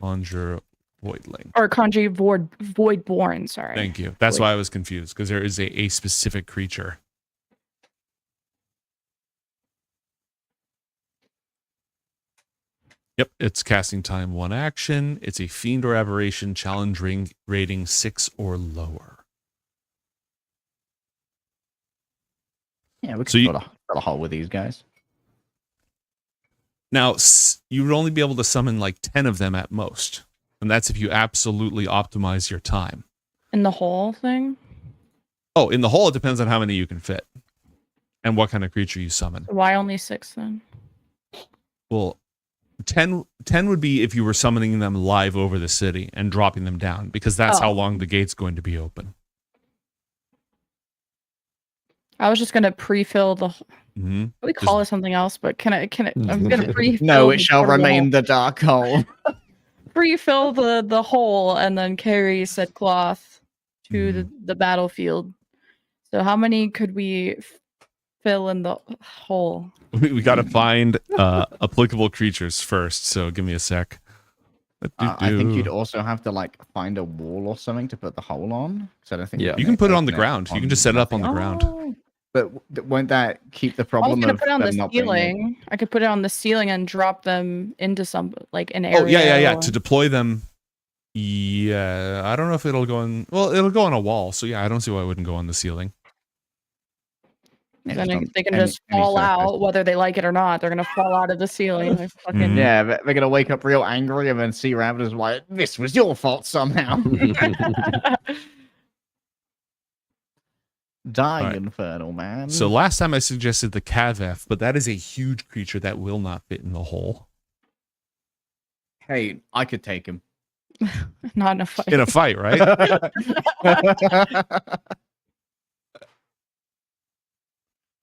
Conjure voidling. Or Conjure Voidborn, sorry. Thank you. That's why I was confused, because there is a specific creature. Yep, it's casting time 1 action. It's a fiend or aberration, challenge rating 6 or lower. Yeah, we could So you- fill a hole with these guys. Now, you would only be able to summon like 10 of them at most. And that's if you absolutely optimize your time. In the whole thing? Oh, in the hole, it depends on how many you can fit. And what kind of creature you summon. Why only 6 then? Well, 10 would be if you were summoning them live over the city and dropping them down, because that's how Oh. long the gate's going to be open. I was just gonna pre-fill the. Mm-hmm. We call it something else, but can I? I'm gonna pre-fill. No, the it shall portal remain hole. the dark hole. Pre-fill the hole and then carry said cloth to the battlefield. So how many could we fill in the hole? We got to find applicable creatures first, so give me a sec. I think you'd also have to like find a wall or something to put the hole on. So I don't think You can put it on the ground. You can just set it up on the ground. But won't that keep the I was problem gonna of put it on the them not being able- ceiling. I could put it on the ceiling and drop them into some like an Oh, area. yeah. or- To deploy them, yeah. I don't know if it'll go on... Well, it'll go on a wall, so yeah, I don't see why it wouldn't go on the ceiling. Then they can just fall out, whether they like it or not. They're gonna fall out of the ceiling. They're fucking... Yeah, but they're gonna wake up real angry and then see Ravenous like, this was your fault somehow. Die, Alright. Infernal man. So last time I suggested the Kavef, but that is a huge creature that will not fit in the hole. Hey, I could take him. Not in a fight. In a fight, right?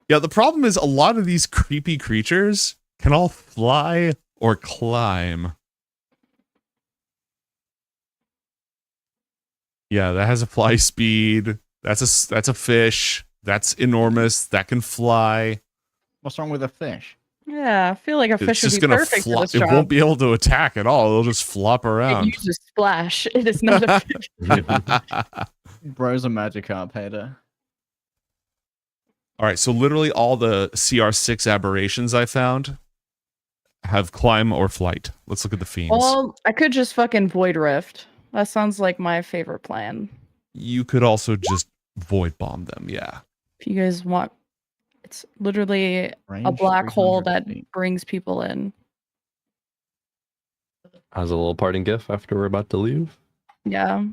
Yeah, the problem is a lot of these creepy creatures can all fly or climb. Yeah, that has a fly speed. That's a fish. That's enormous. That can fly. What's wrong with a fish? Yeah, I feel like a It's fish would just be gonna perfect for flop. this It job. won't be able to attack at all. It'll just flop It around. uses splash. It is not a fish. Bro's a Magikarp hater. All right, so literally all the CR6 aberrations I found have climb or flight. Let's look at the fiends. Well, I could just fucking Void Rift. That sounds like my favorite plan. You could also just void bomb them, yeah. If you guys want, it's literally a Range black hole 300 that brings people in. As a little parting gift after we're about to leave. Yeah,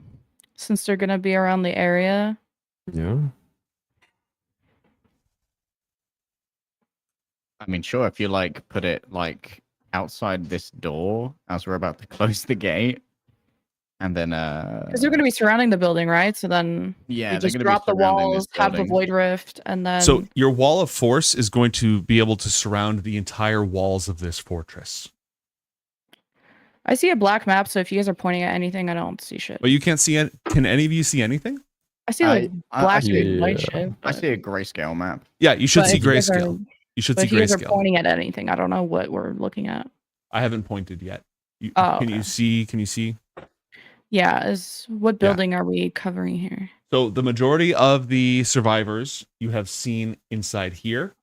since they're gonna be around the area. Yeah. I mean, sure, if you like put it like outside this door as we're about to close the gate, and then Because they're gonna be surrounding the building, right? So then Yeah, you they're just gonna be drop the surrounding this walls, have the building. Void Rift, and then So your wall of force is going to be able to surround the entire walls of this fortress. I see a black map. So if you guys are pointing at anything, I don't see shit. But you can't see it. Can any of you see anything? I see like black and white shit. I but- see a grayscale map. Yeah, you should but see if you guys are- grayscale. You should but see if you guys are grayscale. pointing at anything, I don't know what we're looking at. I haven't pointed yet. Oh, Can you see? Can you see? Yeah, what building are we covering here? So the majority of the survivors you have seen inside here.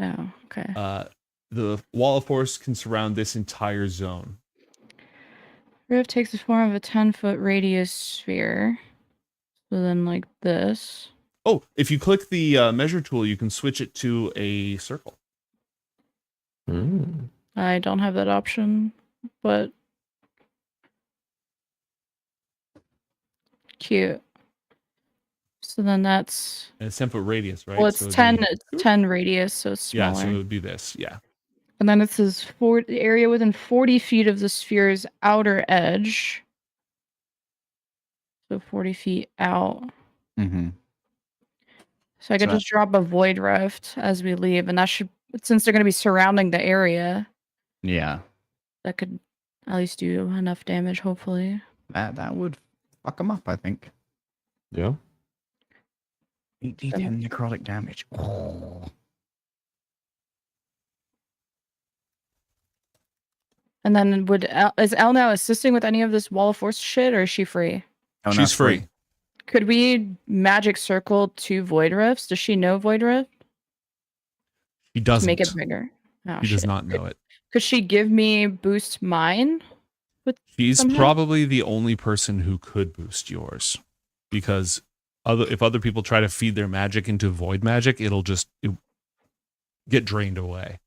Oh, okay. The wall of force can surround this entire zone. Rift takes the form of a 10-foot radius sphere. So then, like this. Oh, if you click the measure tool, you can switch it to a circle. I don't have that option, but cute. So then that's And it's 10-foot radius, right? well, it's So it'd 10. be- It's 10 radius, so it's Yeah, smaller. so it would be this. Yeah. And then it says the area within 40 feet of the sphere's outer edge. So 40 feet out. Mm-hmm. So I could So- just drop a void rift as we leave, and that should, since they're going to be surrounding the area, Yeah, that could at least do enough damage, hopefully. that would fuck them up, I think. Yeah. 8d10 necrotic damage. Oh. And then is Elle now assisting with any of this wall of force shit, or is she free? Oh, no, She's it's free. free. Could we magic circle 2 void rifts? Does she know void rift? He To doesn't. make it bigger. Oh, He does shit. not know it. Could she give me boost mine? She's somehow? probably the only person who could boost yours, because if other people try to feed their magic into void magic, it'll get drained away.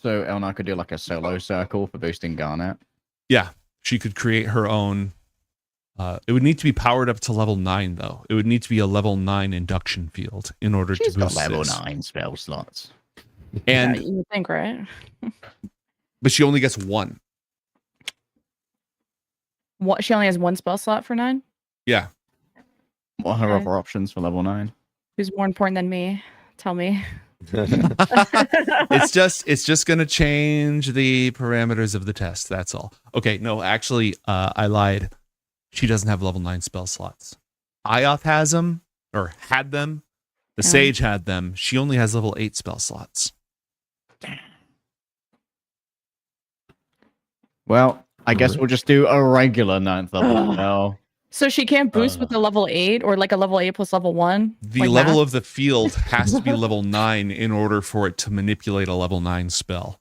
So Elna could do like a solo circle for boosting Garnet. Yeah, she could create her own. It would need to be powered up to level 9, though. It would need to be a level 9 induction field in order She's to got boost level this. 9 spell slots. And Yeah, you would think, right? but she only gets 1. What? She only has 1 spell slot for 9? Yeah. What are her Okay. other options for level 9? Who's more important than me? Tell me. it's just gonna change the parameters of the test. That's all. Okay, no, actually, I lied. She doesn't have level 9 spell slots. Ioth has them, or had them. The Yeah. Sage had them. She only has level 8 spell slots. Well, I guess we'll just do a regular 9th level spell. So she can't boost with the level 8 or like a level 8 plus level 1? The like level math? of the field has to be level 9 in order for it to manipulate a level 9 spell.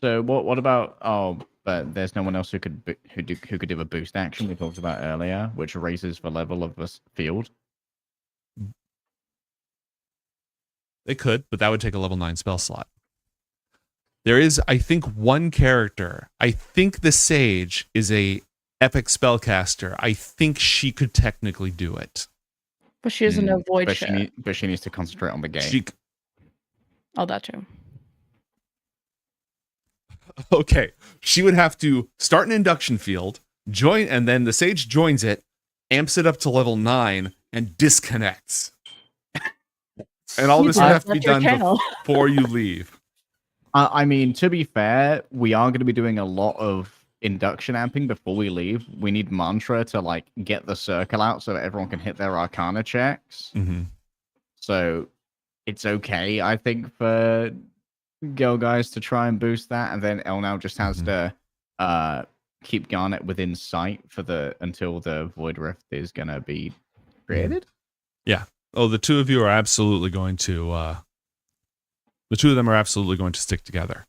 So what about but there's no one else who could who could do a boost action we talked about earlier, which raises the level of this field. They could, but that would take a level 9 spell slot. There is, I think, one character. I think the Sage is a epic spellcaster. I think she could technically do it. But she doesn't know void But shit. but she needs to concentrate on the game. She, Oh, that too. okay, she would have to start an induction field, join, and then the Sage joins it, amps it up to level 9, and disconnects. And all this would have to be done before you leave. I mean, to be fair, we are going to be doing a lot of induction amping before we leave. We need mantra to like get the circle out so that everyone can hit their arcana checks. Mm-hmm. So it's okay, I think, for Girl Guys to try and boost that, and then Elnau just has to keep Garnet within sight for until the Void Rift is gonna be created. Yeah. Oh, the two of you are absolutely going to. The two of them are absolutely going to stick together.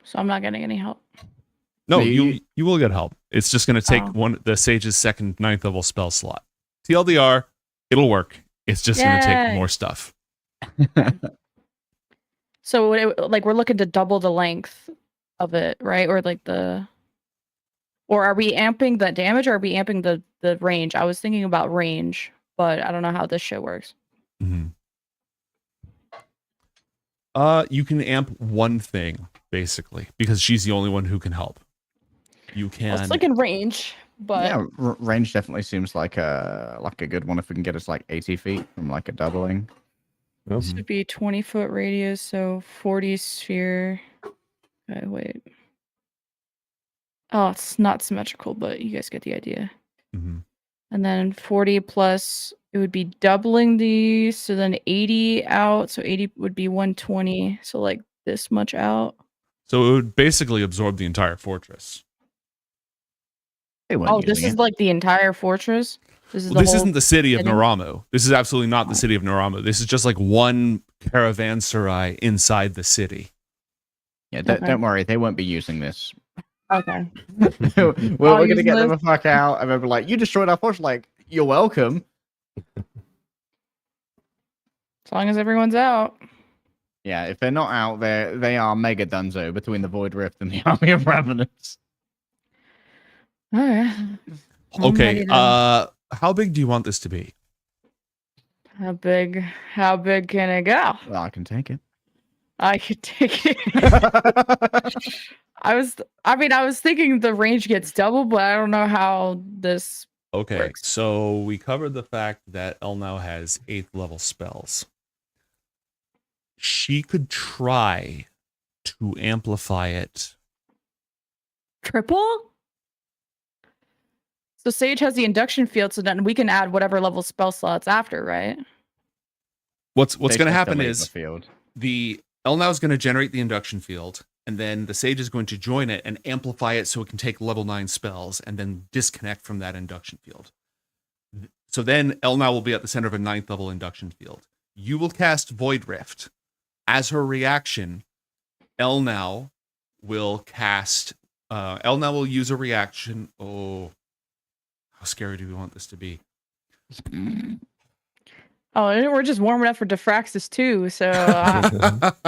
So I'm not getting any help. No, you will get help. It's just going to take Oh. the Sage's second 9th level spell slot. TLDR, it'll work. It's just going to take Yay. more stuff. So like we're looking to double the length of it, right? Or like or are we amping the damage or are we amping the range? I was thinking about range, but I don't know how this shit works. Mm-hmm. You can amp one thing basically because she's the only one who can help. You can. I was thinking range, but Yeah, range definitely seems like a good one if we can get us like 80 feet from like a doubling. this would be 20-foot radius, so 40 sphere. Okay, wait. Oh, it's not symmetrical, but you guys get the idea. Mm-hmm. And then 40 plus, it would be doubling these. So then 80 out. So 80 would be 120. So like this much out. So it would basically absorb the entire fortress. Oh, this is like the entire fortress? This is Well, this isn't the city of Naramu. This is absolutely not Oh. the city of Naramu. This is just like one caravanserai inside the city. Yeah, Okay. don't worry, they won't be using this. Okay. we're I'll gonna use get them this. the fuck out, and they'll be like, "You destroyed our fortress." Like, you're welcome. As long as everyone's out. Yeah, if they're not out, they are mega dunzo between the Void Rift and the Army of Ravenous. All right. Okay. How big do you want this to be? How big can it go? Well, I can take it. I could take it. I was thinking the range gets double, but I don't know how this Okay, so we covered the fact that Elnau has 8th level spells. She could try to amplify it. triple. So Sage has the induction field, so then we can add whatever level spell slots after, right? What's going to Basically, happen delete is the field. the Elnau is going to generate the induction field, and then the Sage is going to join it and amplify it so it can take level 9 spells and then disconnect from that induction field. So then Elnau will be at the center of a 9th level induction field. You will cast Void Rift. As her reaction, Elnau will cast. Elnau will use a reaction. Oh, how scary do we want this to be? Oh, and we're just warming up for Diffraxis too. So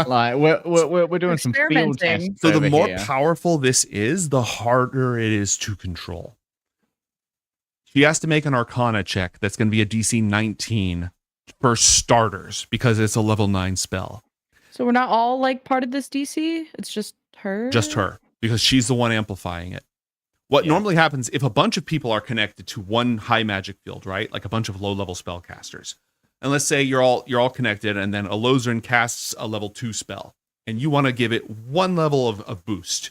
like we're doing some field experimenting. tests. So the over more here. powerful this is, the harder it is to control. She has to make an Arcana check that's going to be a DC 19 for starters because it's a level 9 spell. So we're not all like part of this DC. It's just her. Just her, because she's the one amplifying it. What normally happens if a bunch of people are connected to one high magic field, right? Like a bunch of low-level spellcasters. And let's say you're all connected, and then a Lozern casts a level 2 spell, and you want to give it one level of boost.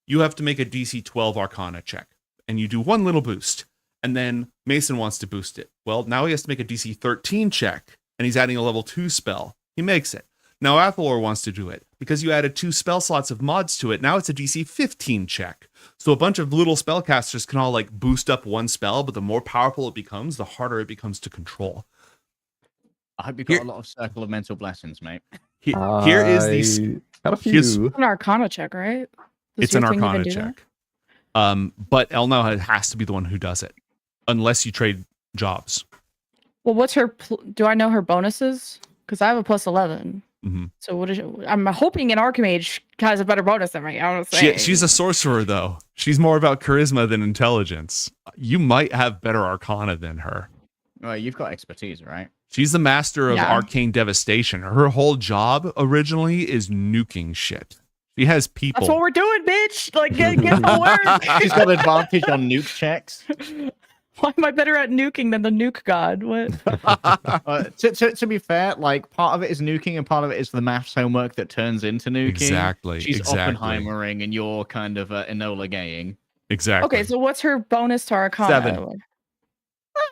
You have to make a DC 12 Arcana check, and you do one little boost. And then Mason wants to boost it. Well, now he has to make a DC 13 check, and he's adding a level 2 spell. He makes it. Now Athalor wants to do it. Because you added 2 spell slots of mods to it, now it's a DC 15 check. So a bunch of little spellcasters can all like boost up one spell, but the more powerful it becomes, the harder it becomes to control. I hope you got a lot of Circle of Mental Blessings, mate. Here is the got a here's- few. It's an Arcana check, right? Does It's an your thing even Arcana do that? check. But Elnau has to be the one who does it, unless you trade jobs. Well, what's her? Do I know her bonuses? Because I have a plus 11. Mm-hmm. So what is? I'm hoping an Archmage has a better bonus than me. I don't say. She's a sorcerer, though. She's more about charisma than intelligence. You might have better Arcana than her. Well, you've got expertise, right? She's the master of Yeah. arcane devastation. Her whole job originally is nuking shit. She has people. That's what we're doing, bitch. Like get the work. She's got advantage on nuke checks. Why am I better at nuking than the nuke god? What? To be fair, like part of it is nuking and part of it is the maths homework that turns into nuking. Exactly, She's exactly. Oppenheimering and you're kind of Enola Gaying. Exactly. Okay, so what's her bonus to Arcana? 7.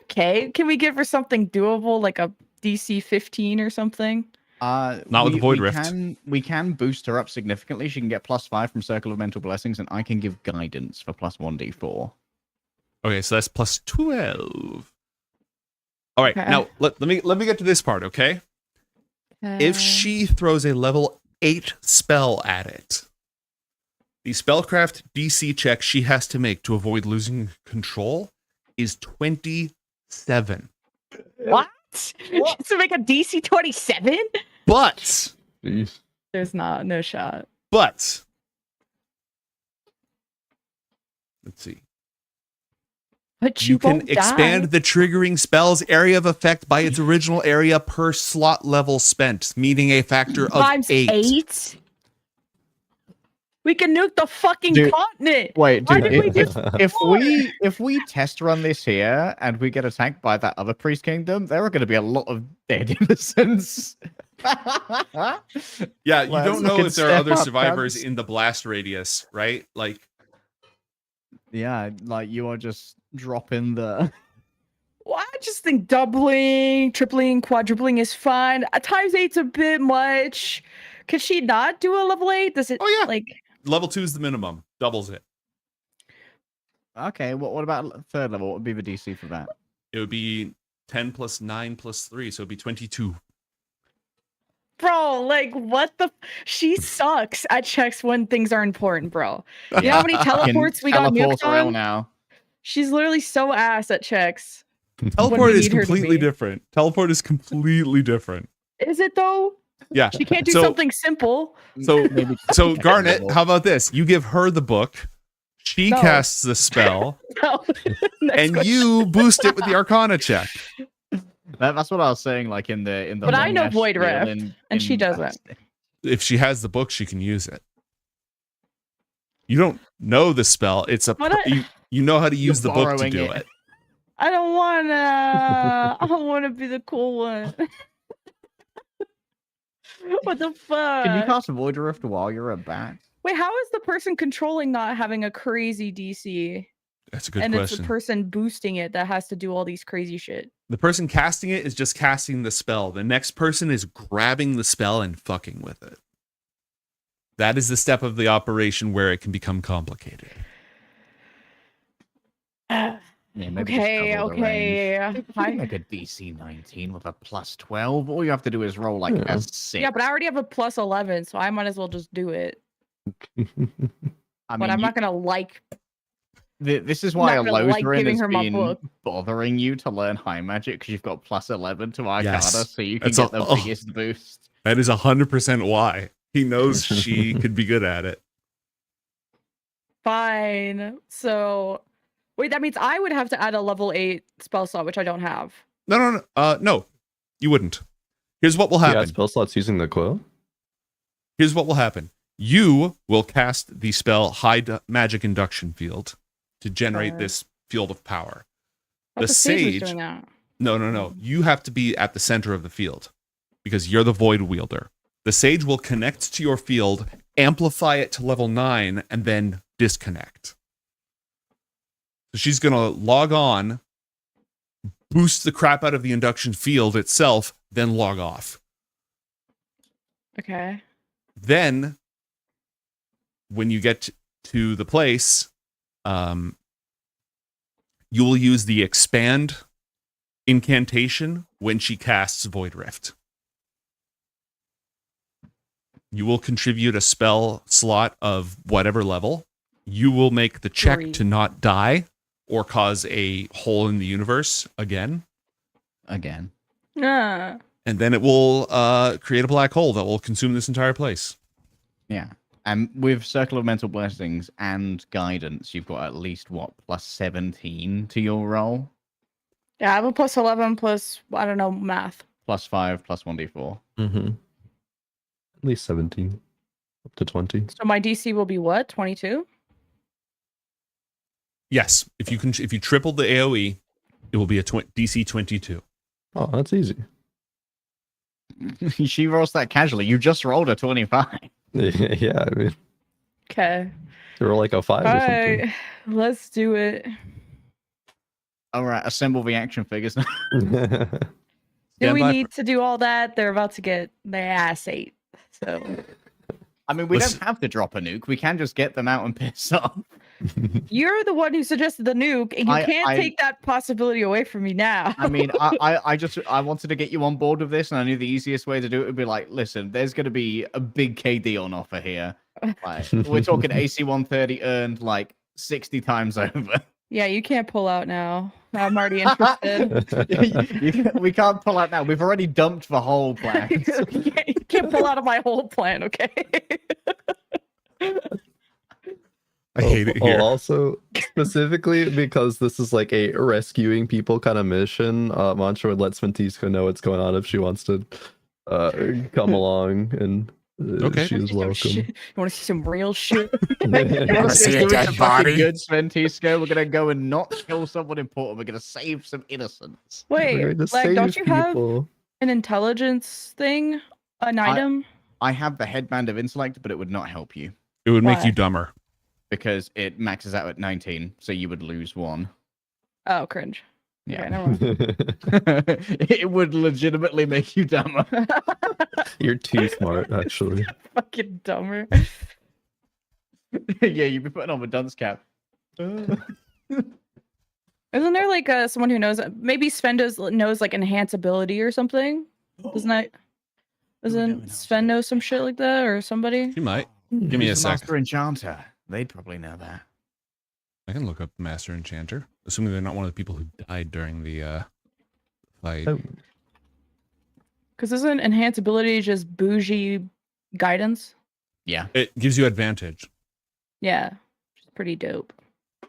Okay, can we give her something doable, like a DC 15 or something? Not with the Void Rift. We can boost her up significantly. She can get +5 from Circle of Mental Blessings, and I can give guidance for +1d4. Okay, so that's plus 12. All right, Okay. now let me get to this part, okay? If she throws a level 8 spell at it, the spellcraft DC check she has to make to avoid losing control is 27. What? To make a DC 27? But There's no shot. But let's see. But you can won't expand die. the triggering spell's area of effect by its original area per slot level spent, meaning a factor of Times 8. We can nuke the fucking Dude, continent. Wait, Why dude, did we do if we test run this here and we get attacked by that other priest kingdom, there are going to be a lot of dead innocents. Yeah, you Let's don't know fucking if there are step other up, survivors cunts. in the blast radius, right? Like, Yeah, like you are just dropping the. Well, I just think doubling, tripling, quadrupling is fine. Times 8's a bit much. Could she not do a level 8? Does it? Oh yeah, like level 2 is the minimum, doubles it. Okay, what about third level? What would be the DC for that? It would be 10 plus 9 plus 3, so it'd be 22. Bro, like what the? She sucks at checks when things are important, bro. You know how many teleports we got Teleport nuked rail on? now. She's literally so ass at checks. Teleport we is need her to completely be. different. Teleport is completely different. Is it though? Yeah. She can't do So- something simple. So, so Garnet, how about this? You give her the book, she No. casts the spell, No. and you boost it with the Arcana check. That's what I was saying, like in the But I know long-ass Void spiel Rift, and she doesn't. If she has the book, she can use it. You don't know the spell. It's a But you know how to use the book to borrowing do it. it. I don't wanna. I don't wanna be the cool one. What the fuck? Can you cast Void Rift while you're a bat? Wait, how is the person controlling not having a crazy DC? That's a good and it's question. the person boosting it that has to do all these crazy shit. The person casting it is just casting the spell. The next person is grabbing the spell and fucking with it. That is the step of the operation where it can become complicated. Yeah, maybe just Okay, double the okay. range. You can make a DC 19 with a +12. All you have to do is roll like a 6. Yeah, but I already have a +11, so I might as well just do it. I But I'm not gonna like. This is why not gonna like Alothrin giving has her my been book. bothering you to learn high magic because you've got +11 to Arcana, Yes. so you can That's get a- the biggest boost. That is 100% why. He knows she could be good at it. Fine. So, wait, that means I would have to add a level 8 spell slot, which I don't have. No. No, you wouldn't. Here's what will Yeah, happen. spell slots using the quill. Here's what will happen. You will cast the spell Magic Induction Field to generate Alright. this field of power. But The the sage was sage. doing that. No. You have to be at the center of the field because you're the void wielder. The sage will connect to your field, amplify it to level 9, and then disconnect. So she's going to log on, boost the crap out of the induction field itself, then log off. Okay. Then, when you get to the place, you will use the expand incantation when she casts Void Rift. You will contribute a spell slot of whatever level. You will make the check 3. to not die or cause a hole in the universe again. Yeah. And then it will create a black hole that will consume this entire place. Yeah. And with Circle of Mental Blessings and Guidance, you've got at least, what, +17 to your roll? Yeah, I have a +11 plus, I don't know, math. +5 +1d4. Mm-hmm. At least 17. Up to 20. So my DC will be what? 22? Yes, if you triple the AoE, it will be a DC 22. Oh, that's easy. She rolls that casually. You just rolled a 25. Yeah, I mean, Okay. they were like a 5 or something. Alright, let's do it. All right, assemble the action figures. Do Stand we by need to do all that? They're about to get their ass ate. So I mean, we Listen. don't have to drop a nuke. We can just get them out and piss off. you're the one who suggested the nuke, and you can't take that possibility away from me now. I mean, I wanted to get you on board with this, and I knew the easiest way to do it would be like, listen, there's going to be a big KD on offer here. Like, we're talking AC 130 earned like 60 times over. Yeah, you can't pull out now. I'm already interested. We can't pull out now. We've already dumped the whole plan. You can't pull out of my whole plan, okay? I hate it here. Also, specifically because this is like a rescuing people kind of mission, Mantra would let Sventisco know what's going on if she wants to come along, and she is welcome. You want to see some real shit? You want to see a dead body? Good, Sventisco. We're gonna go and not kill someone important. We're gonna save some innocents. Wait, like, don't you have an intelligence thing? An item? I have the headband of intellect, but it would not help you. It would make you dumber. Because it maxes out at 19, so you would lose 1. Oh, cringe. Yeah. Okay, never mind. It would legitimately make you dumber. You're too smart, actually. Fucking dumber. Yeah, you'd be putting on a dunce cap. Isn't there like someone who knows? Maybe Sven knows like enhance ability or something. Doesn't Sven know some shit like that or somebody? He might. Give me a sec. Master Enchanter. They'd probably know that. I can look up Master Enchanter, assuming they're not one of the people who died during the fight. Because isn't enhance ability just bougie guidance? Yeah. It gives you advantage. Yeah, which is pretty dope.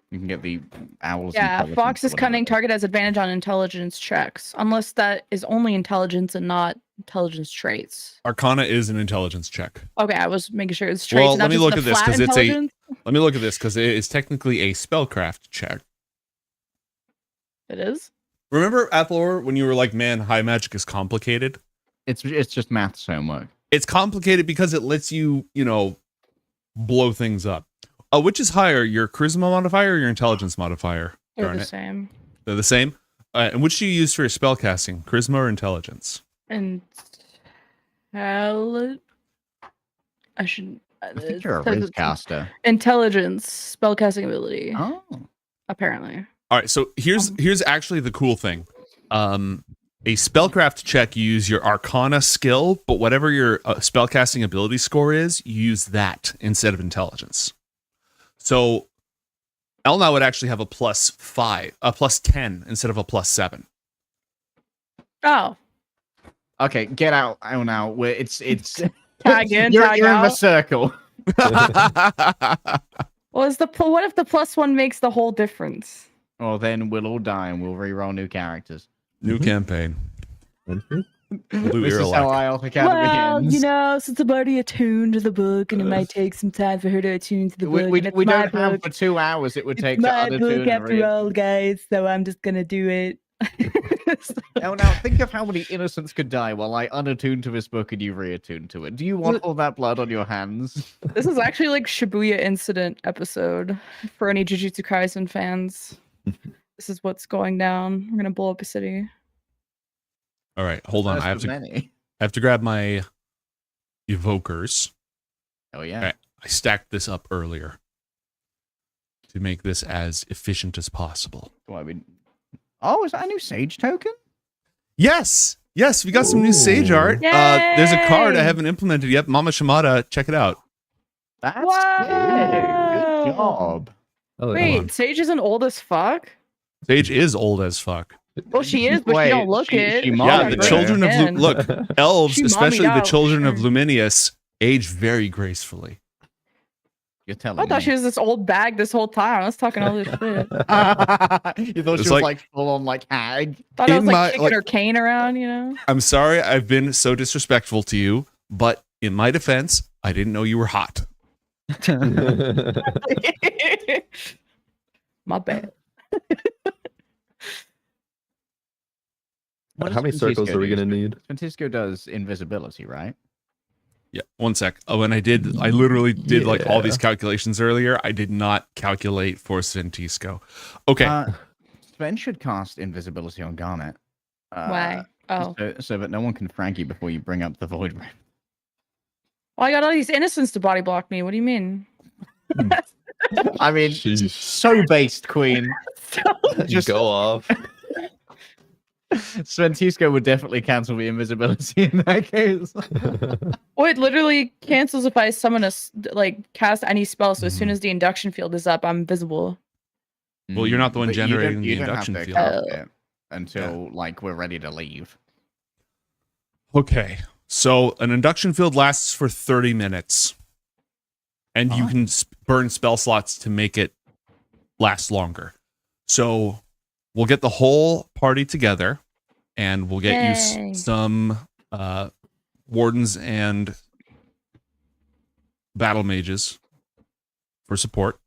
You can get the owls. Yeah, Fox's cunning target has advantage on intelligence checks, unless that is only intelligence and not intelligence traits. Arcana is an intelligence check. Okay, I was making sure it's traits. Well, and not let me just look the at this flat because it's a. intelligence. Let me look at this because it is technically a spellcraft check. It is. Remember, Athlor, when you were like, "Man, high magic is complicated." It's just maths homework. It's complicated because it lets you, blow things up. Which is higher, your charisma modifier or your intelligence modifier? They're the same. They're the same. And which do you use for your spellcasting? Charisma or intelligence? I should. I think you're a Riz caster. Intelligence spellcasting ability. Oh. Apparently. All right, so here's actually the cool thing. A spellcraft check, you use your Arcana skill, but whatever your spellcasting ability score is, you use that instead of intelligence. So Elna would actually have a +10 instead of a +7. Oh. Okay, get out now. Where it's tag in, you're tag in out. the circle. What if the +1 makes the whole difference? Well, then we'll all die and we'll reroll new characters. New campaign. This is how Ioth Academy ends. Since I'm already attuned to the book, and it might take some time for her to attune to the book. We and it's don't my have book. for 2 hours it would take It's to my book unattune after all, guys. So I'm just gonna do it. Now think of how many innocents could die while I unattune to this book and you reattune to it. Do you want all that blood on your hands? This is actually like Shibuya incident episode for any Jujutsu Kaisen fans. This is what's going down. We're gonna blow up a city. All right, hold on. I have to grab my evokers. Oh yeah. All right, I stacked this up earlier to make this as efficient as possible. Oh, is that a new Sage token? Yes, we got some new Sage art. There's a card I haven't implemented yet. Mama Shimada, check it out. That's good job. Wait, Sage isn't old as fuck? Sage is old as fuck. Well, she is, but she don't look it. Yeah, the children of look, elves, She especially mommied the out, children of Luminius, age very gracefully. You're telling I thought she was this old bag this whole time. I was talking all this shit. You thought she was like- like full on like hag? Thought I was In like my- kicking like- her cane around, you know? I'm sorry I've been so disrespectful to you, but in my defense, I didn't know you were hot. My bad. How many circles are we gonna need? Francisco does invisibility, right? Yeah, one sec. Oh, and I literally did like all these calculations earlier. I did not calculate for Sventisco. Okay. Sven should cast invisibility on Garnet. Why? Oh. So that no one can frag you before you bring up the void rift. Well, I got all these innocents to body block me. What do you mean? I mean, so based, Queen. Just go off. Sventisco would definitely cancel the invisibility in that case. Oh, it literally cancels if I summon cast any spell. So as Mm-hmm. soon as the induction field is up, I'm visible. Well, you're not the one But generating the you don't induction have to field. cast it until like we're ready to leave. Okay, so an induction field lasts for 30 minutes, and you can burn spell slots to make it last longer. So we'll get the whole party together, and we'll get Yay. you some wardens and battle mages for support.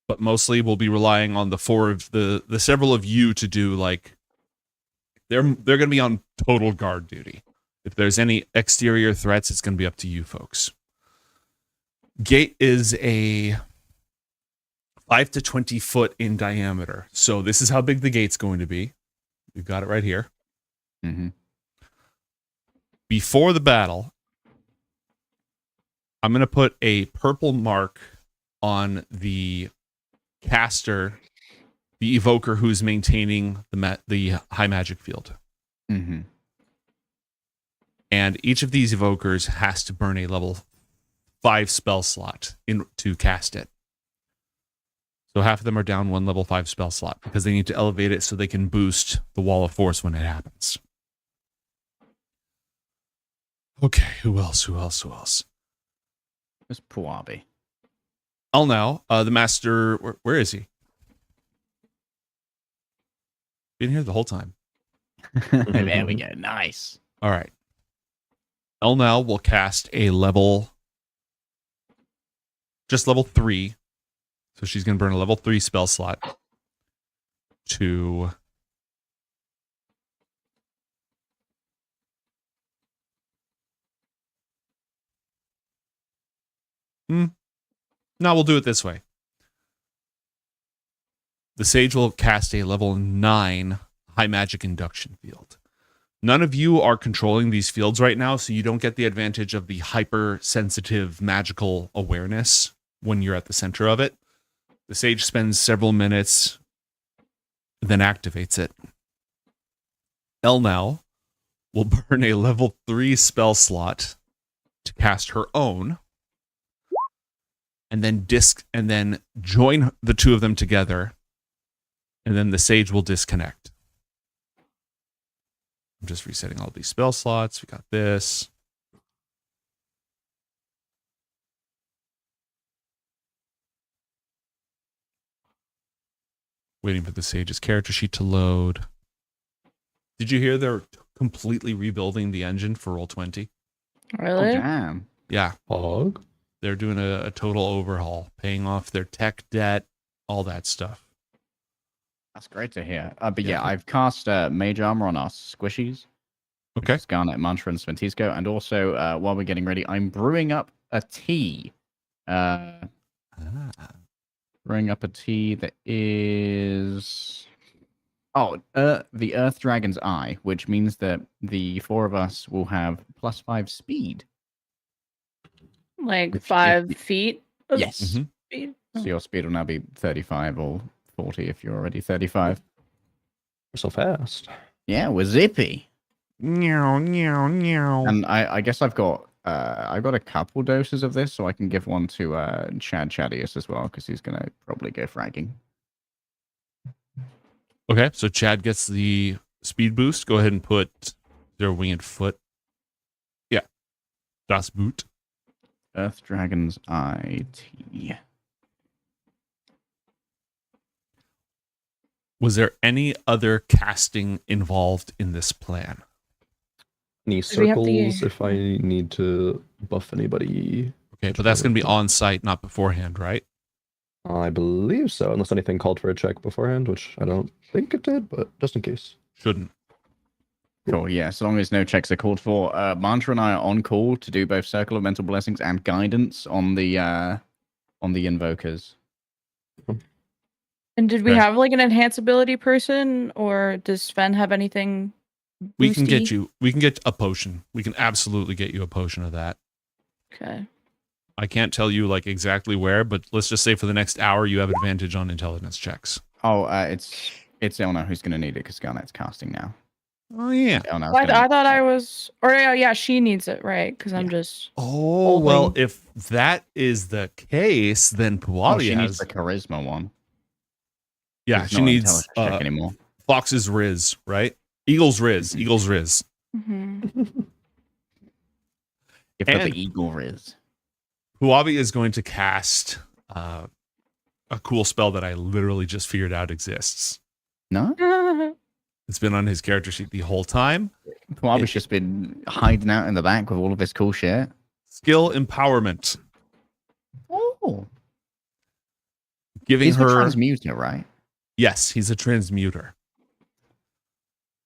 But mostly we'll be relying on the several of you to do like they're going to be on total guard duty. If there's any exterior threats, it's going to be up to you folks. Gate is a 5 to 20 foot in diameter. So this is how big the gate's going to be. We've got it right here. Mm-hmm. Before the battle, I'm going to put a purple mark on the caster, the evoker who's maintaining the high magic field. Mm-hmm. And each of these evokers has to burn a level 5 spell slot to cast it. So half of them are down 1 level 5 spell slot because they need to elevate it so they can boost the wall of force when it happens. Okay, who else? It's Puabi. I'll now, the master, where is he? Been here the whole time. There we go. Nice. All right. Elnal will cast a level 3. So she's going to burn a level 3 spell slot to No, we'll do it this way. The sage will cast a level 9 high magic induction field. None of you are controlling these fields right now, so you don't get the advantage of the hypersensitive magical awareness when you're at the center of it. The sage spends several minutes, then activates it. Elnal will burn a level 3 spell slot to cast her own, and then join the two of them together, and then the sage will disconnect. I'm just resetting all these spell slots. We got this. Waiting for the sage's character sheet to load. Did you hear they're completely rebuilding the engine for Roll20? Really? Oh, damn. Yeah. They're doing a total overhaul, paying off their tech debt, all that stuff. That's great to hear. But yeah, I've cast Mage Armor on our squishies. Okay. Garnet, Mantra, and Sventisco. And also, while we're getting ready, I'm brewing up a tea. Brewing up a tea that is... Oh, the Earth Dragon's Eye, which means that the 4 of us will have +5 speed. Like 5 feet? Of Yes. speed? So your speed will now be 35 or 40 if you're already 35. We're so fast. Yeah, we're zippy. Meow, meow, meow. And I guess I've got a couple doses of this, so I can give one to Chad Chadius as well, because he's gonna probably go fragging. Okay, so Chad gets the speed boost. Go ahead and put their winged foot. Yeah. Das Boot. Earth Dragon's Eye tea. Was there any other casting involved in this plan? Any circles if I need to buff anybody. Okay, but that's going to be on site, not beforehand, right? I believe so, unless anything called for a check beforehand, which I don't think it did, but just in case. Shouldn't. Cool, yeah, as long as no checks are called for. Mantra and I are on call to do both Circle of Mental Blessings and Guidance on the invokers. And did we Okay. have like an enhanceability person, or does Sven have anything? We can get boosty? we can get a potion. We can absolutely get you a potion of that. Okay. I can't tell you like exactly where, but let's just say for the next hour you have advantage on intelligence checks. Oh, it's Ilna who's gonna need it because Garnet's casting now. Oh yeah. Ilna's Well, gonna I thought I was, or yeah, she needs it, right? Because I'm just. Oh well, holding- if that is the case, then Oh, Puali she has. needs the charisma one. Yeah, It's she not an needs intelligence check anymore. Fox's Riz, right? Eagle's Riz. Eagle's Riz. Mhm. Give her And- the eagle riz. Puabi is going to cast a cool spell that I literally just figured out exists. No? It's been on his character sheet the whole time. Puabi's just been hiding out in the back with all of his cool shit. Skill empowerment. Oh. Giving He's her a transmuter, right? Yes, he's a transmuter.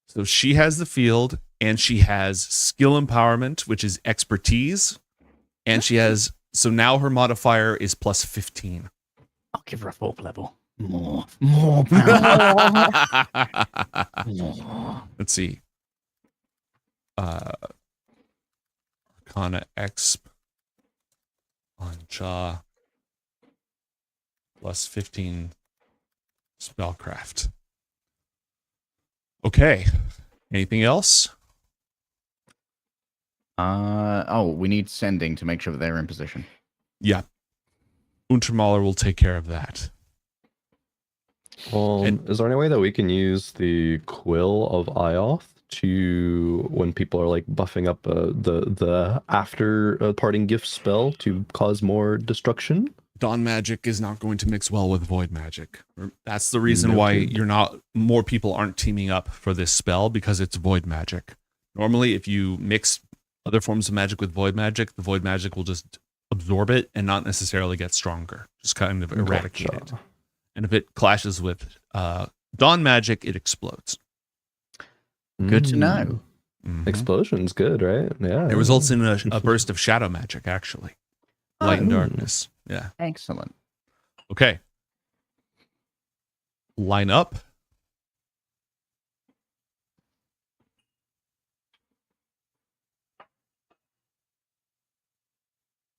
So she has the field and she has skill empowerment, which is expertise. And she has, so now her modifier is plus 15. I'll give her a 4th level. More power. More. Let's see. Arcana Exp on Jaw plus 15 spellcraft. Okay. Anything else? Oh, we need sending to make sure that they're in position. Yeah. Untermaler will take care of that. Is there any way that we can use the quill of Ioth to, when people are like buffing up the after parting gift spell, to cause more destruction? Dawn magic is not going to mix well with void magic. That's the reason why more people aren't teaming up for this spell, because it's void magic. Normally, if you mix other forms of magic with void magic, the void magic will just absorb it and not necessarily get stronger, just kind of eradicate it. And if it clashes with dawn magic, it explodes. Good to know. Explosion's good, right? Yeah. It results in a burst of shadow magic, actually. Light and darkness. Yeah. Excellent. Okay. Line up.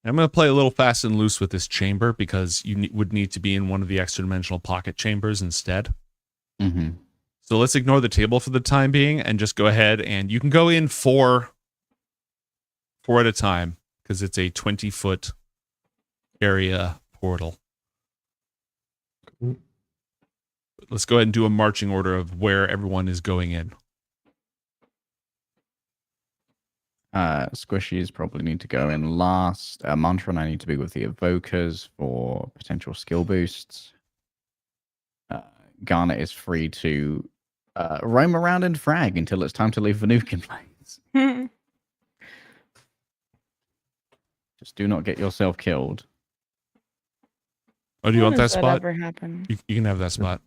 I'm going to play a little fast and loose with this chamber because you would need to be in one of the extra dimensional pocket chambers instead. Mm-hmm. So let's ignore the table for the time being and just go ahead, and you can go in four at a time because it's a 20-foot area portal. Let's go ahead and do a marching order of where everyone is going in. Squishies probably need to go in last. Mantra and I need to be with the evokers for potential skill boosts. Garnet is free to roam around and frag until it's time to leave Vanook in place. Just do not get yourself killed. Oh, do you want that spot? Ever happen? You can have that spot.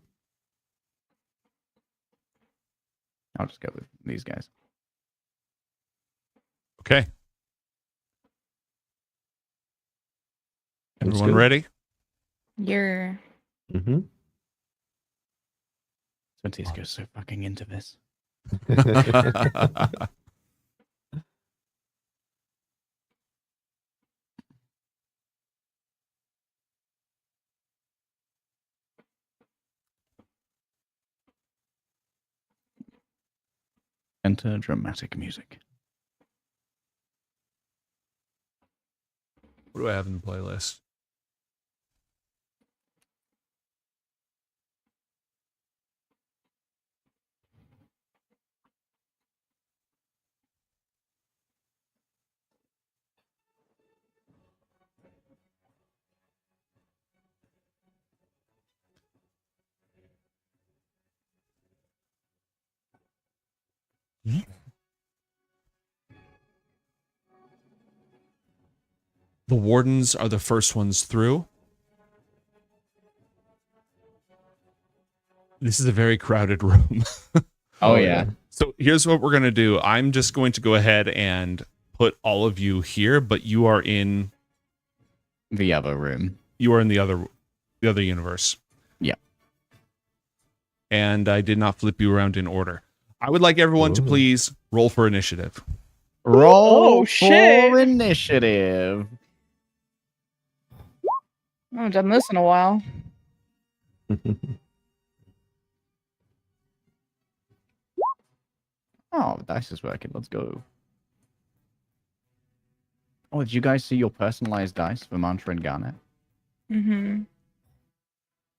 I'll just go with these guys. Okay. Everyone good. ready? You're. Mm-hmm. Sventisco's so fucking into this. Enter dramatic music. What do I have in the playlist? The wardens are the first ones through. This is a very crowded room. Oh, yeah. So here's what we're going to do. I'm just going to go ahead and put all of you here, but you are in the other room. You are in the other universe. Yeah. and I did not flip you around in order. I would like everyone to please roll for initiative. Oh, Roll shit. for initiative. I haven't done this in a while. Oh, the dice is working. Let's go. Oh, did you guys see your personalized dice for Mantra and Garnet? Mm-hmm.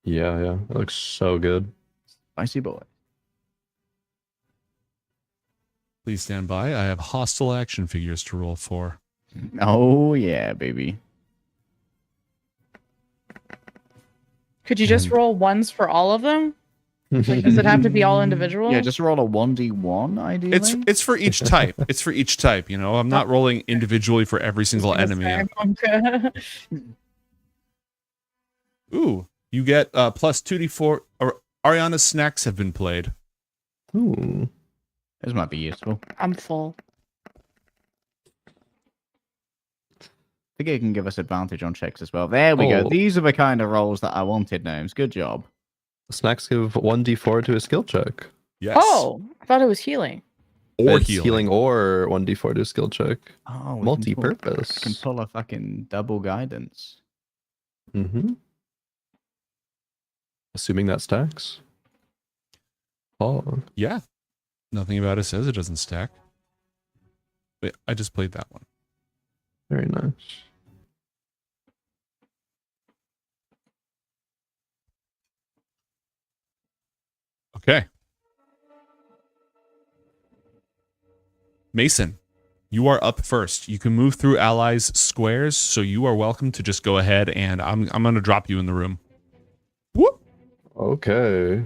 Yeah. It looks so good. Spicy boy. Please stand by. I have hostile action figures to roll for. Oh, yeah, baby. Could you just roll ones for all of them? Like, does it have to be all individual? Yeah, just roll a 1d1, ideally. It's for each type. It's for each type, you know. I'm not rolling individually for every single enemy. Ooh, you get plus 2d4. Ariana's snacks have been played. Ooh. This might be useful. I'm full. I think it can give us advantage on checks as well. There we go. These are the kind of rolls that I wanted, Gnomes. Good job. Snacks give 1d4 to a skill check. Yes. Oh, I thought it was healing. Or It's healing or 1d4 to a skill check. Oh, multi-purpose. Can pull a fucking double guidance. Mm-hmm. Assuming that stacks. Oh. Yeah. Nothing about it says it doesn't stack. Wait, I just played that one. Very nice. Okay. Mason, you are up first. You can move through allies' squares, so you are welcome to just go ahead, and I'm going to drop you in the room. Whoop. Okay.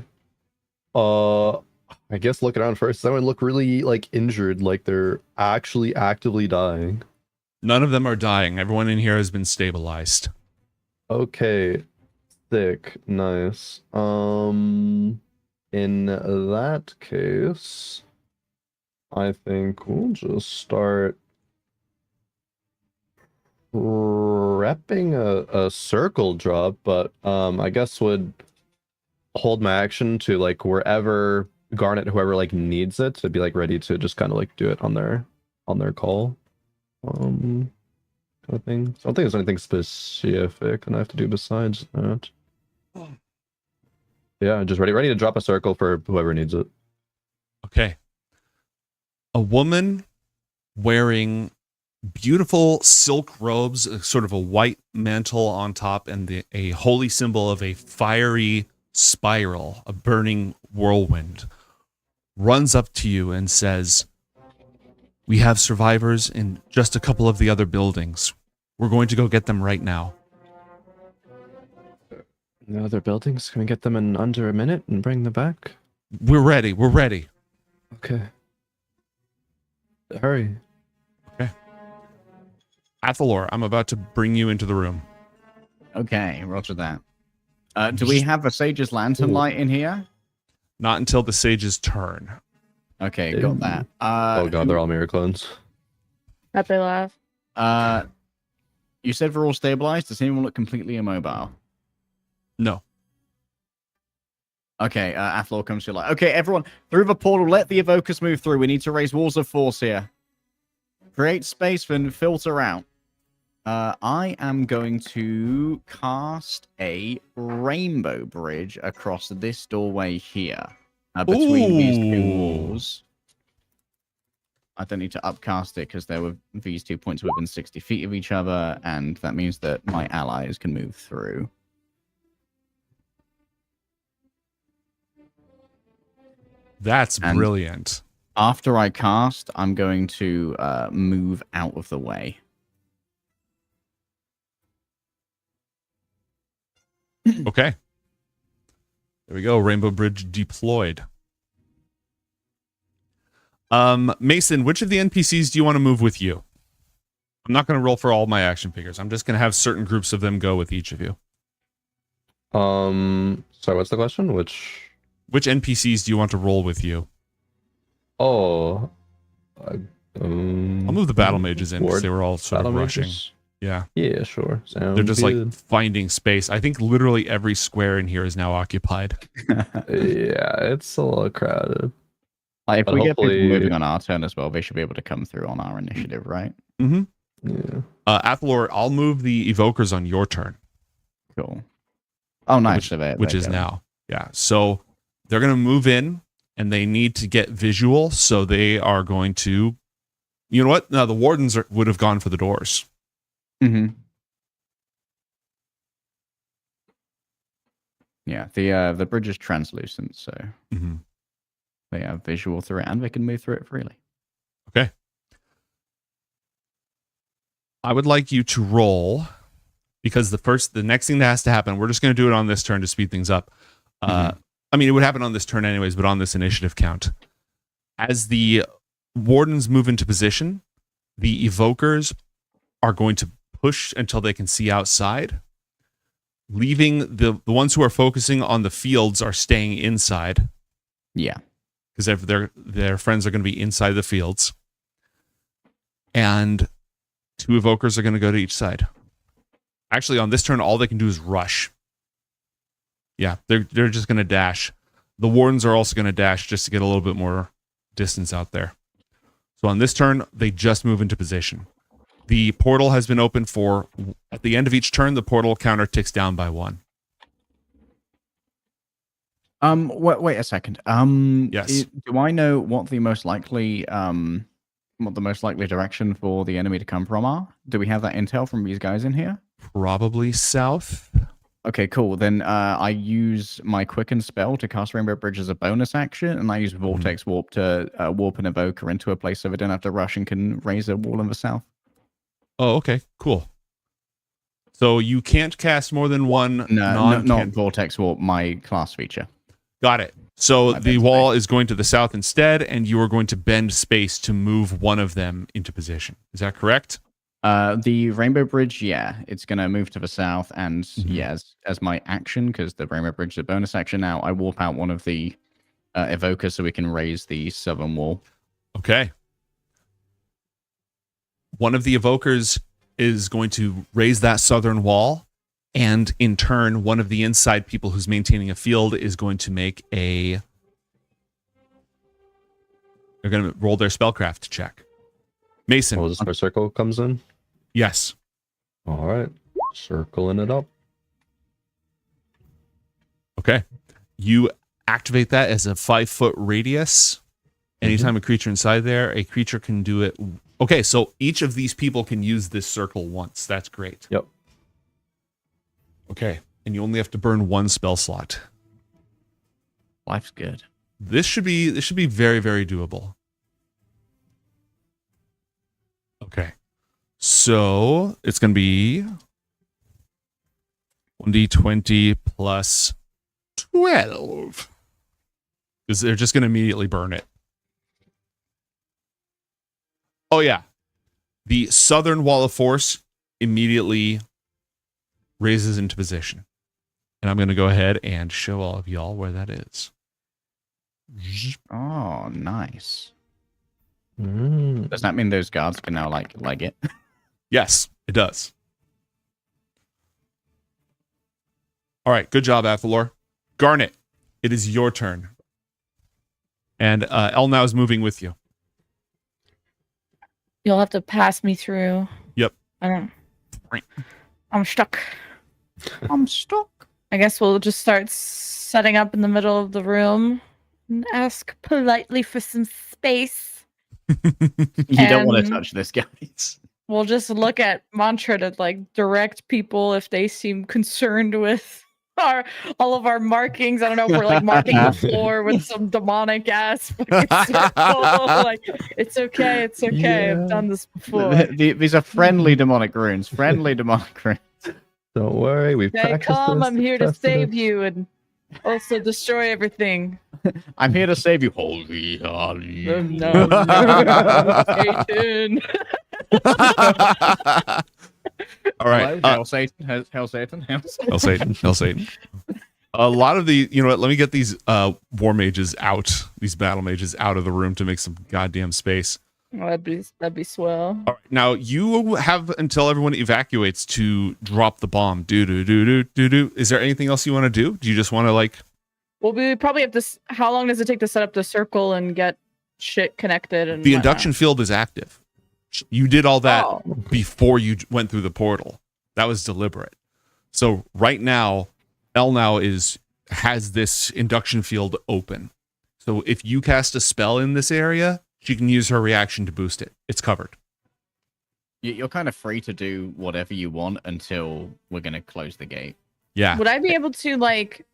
I guess look around first. Someone look really like injured, like they're actually actively dying. None of them are dying. Everyone in here has been stabilized. Okay. Sick. Nice. In that case, I think we'll just start prepping a circle drop, but I guess would hold my action to like wherever Garnet, whoever like needs it, to be like ready to just kind of like do it on their call. Kind of thing. So I don't think there's anything specific that I have to do besides that. Yeah, just ready to drop a circle for whoever needs it. Okay. A woman wearing beautiful silk robes, sort of a white mantle on top, and a holy symbol of a fiery spiral, a burning whirlwind, runs up to you and says, "We have survivors in just a couple of the other buildings. We're going to go get them right now." The other buildings? Can we get them in under a minute and bring them back? We're ready. We're ready. Okay. Hurry. Okay. Athalor, I'm about to bring you into the room. Okay, roger that. Do we have a Sage's Lantern light in here? Not until the sage's turn. Okay, got that. Oh god, they're all mirror clones. Bet they laugh. You said we're all stabilized. Does anyone look completely immobile? No. Okay, Athlor comes to you like, okay, everyone, through the portal, let the evokers move through. We need to raise walls of force here. Create space and filter out. I am going to cast a rainbow bridge across this doorway here. Between these two walls. I don't need to upcast it because there were these 2 points within 60 feet of each other, and that means that my allies can move through. That's brilliant. After I cast, I'm going to move out of the way. Okay. There we go. Rainbow Bridge deployed. Mason, which of the NPCs do you want to move with you? I'm not going to roll for all my action figures. I'm just going to have certain groups of them go with each of you. Sorry, what's the question? Which NPCs do you want to roll with you? Oh. I'll move the battle mages in because they were all sort of rushing. Yeah. Yeah, sure. Sounds They're just like good. finding space. I think literally every square in here is now occupied. Yeah, it's a little crowded. Like, if But we get people hopefully- moving on our turn as well, they should be able to come through on our initiative, right? Mm-hmm. Yeah. Athalor, I'll move the evokers on your turn. Cool. Oh, nice. Which, So they're which is going. now. Yeah. So they're going to move in and they need to get visual. So they are going to, you know what? No, the wardens would have gone for the doors. Mm-hmm. Yeah, the bridge is translucent, so they have visual through it, and they can move through it freely. Okay. I would like you to roll, because the next thing that has to happen, we're just going to do it on this turn to speed things up. I mean, it would happen on this turn anyways, but on this initiative count. As the wardens move into position, the evokers are going to push until they can see outside. Leaving the ones who are focusing on the fields are staying inside. Yeah. Because their friends are going to be inside the fields. And 2 evokers are going to go to each side. Actually, on this turn, all they can do is rush. Yeah, they're just going to dash. The wardens are also going to dash just to get a little bit more distance out there. So on this turn, they just move into position. The portal has been opened for, at the end of each turn, the portal counter ticks down by 1. Wait a second. Yes. Do I know what the most likely direction for the enemy to come from are? Do we have that intel from these guys in here? Probably south. Okay, cool. Then I use my Quicken spell to cast Rainbow Bridge as a bonus action, and I use Vortex Warp to warp an evoker into a place so they don't have to rush and can raise a wall in the south. Oh, okay, cool. So you can't cast more than one No, not Vortex Warp, my class feature. Got it. So the wall is going to the south instead, and you are going to bend space to move one of them into position. Is that correct? The Rainbow Bridge, yeah, it's going to move to the south, and as my action, because the Rainbow Bridge is a bonus action now, I warp out one of the evokers so we can raise the southern wall. Okay. One of the evokers is going to raise that southern wall, and in turn, one of the inside people who's maintaining a field is going to make they're going to roll their spellcraft check. Mason. Oh, this is where circle comes in? Yes. All right. Circling it up. Okay. You activate that as a 5-foot radius. Anytime a creature inside there, a creature can do it. Okay, so each of these people can use this circle once. That's great. Yep. Okay, and you only have to burn 1 spell slot. Life's good. This should be very, very doable. Okay. So it's going to be 1d20 plus 12. Because they're just going to immediately burn it. Oh, yeah. The southern wall of force immediately raises into position. And I'm going to go ahead and show all of y'all where that is. Oh, nice. Does that mean those guards can now leg it? Yes, it does. All right, good job, Athalor. Garnet, it is your turn. And Elnow is moving with you. You'll have to pass me through. Yep. I'm stuck. I'm stuck. I guess we'll just start setting up in the middle of the room and ask politely for some space. You don't want to touch this, guys. We'll just look at Mantra to direct people if they seem concerned with all of our markings. I don't know if we're marking the floor with some demonic ass circle. It's okay. It's okay. I've done this before. These are friendly demonic runes. Friendly demonic runes. Don't worry, we've Hey, come! I'm here to save you and also destroy everything. I'm here to save you. Holy, holy. No, Satan. All right. Hail Satan. Hail Satan. Hail Satan. Hail Satan. Hail Satan. A lot of the, you know what, let me get these war mages out, these battle mages out of the room to make some goddamn space. Oh, that'd be swell. All right, now you have until everyone evacuates to drop the bomb. Do. Is there anything else you want to do? Do you just want to like? Well, we probably have to. How long does it take to set up the circle and get shit connected? And The whatnot? induction field is active. You did all that Oh. before you went through the portal. That was deliberate. So right now, Elnow has this induction field open. So if you cast a spell in this area, she can use her reaction to boost it. It's covered. You're kind of free to do whatever you want until we're going to close the gate. Yeah. Would I be able to like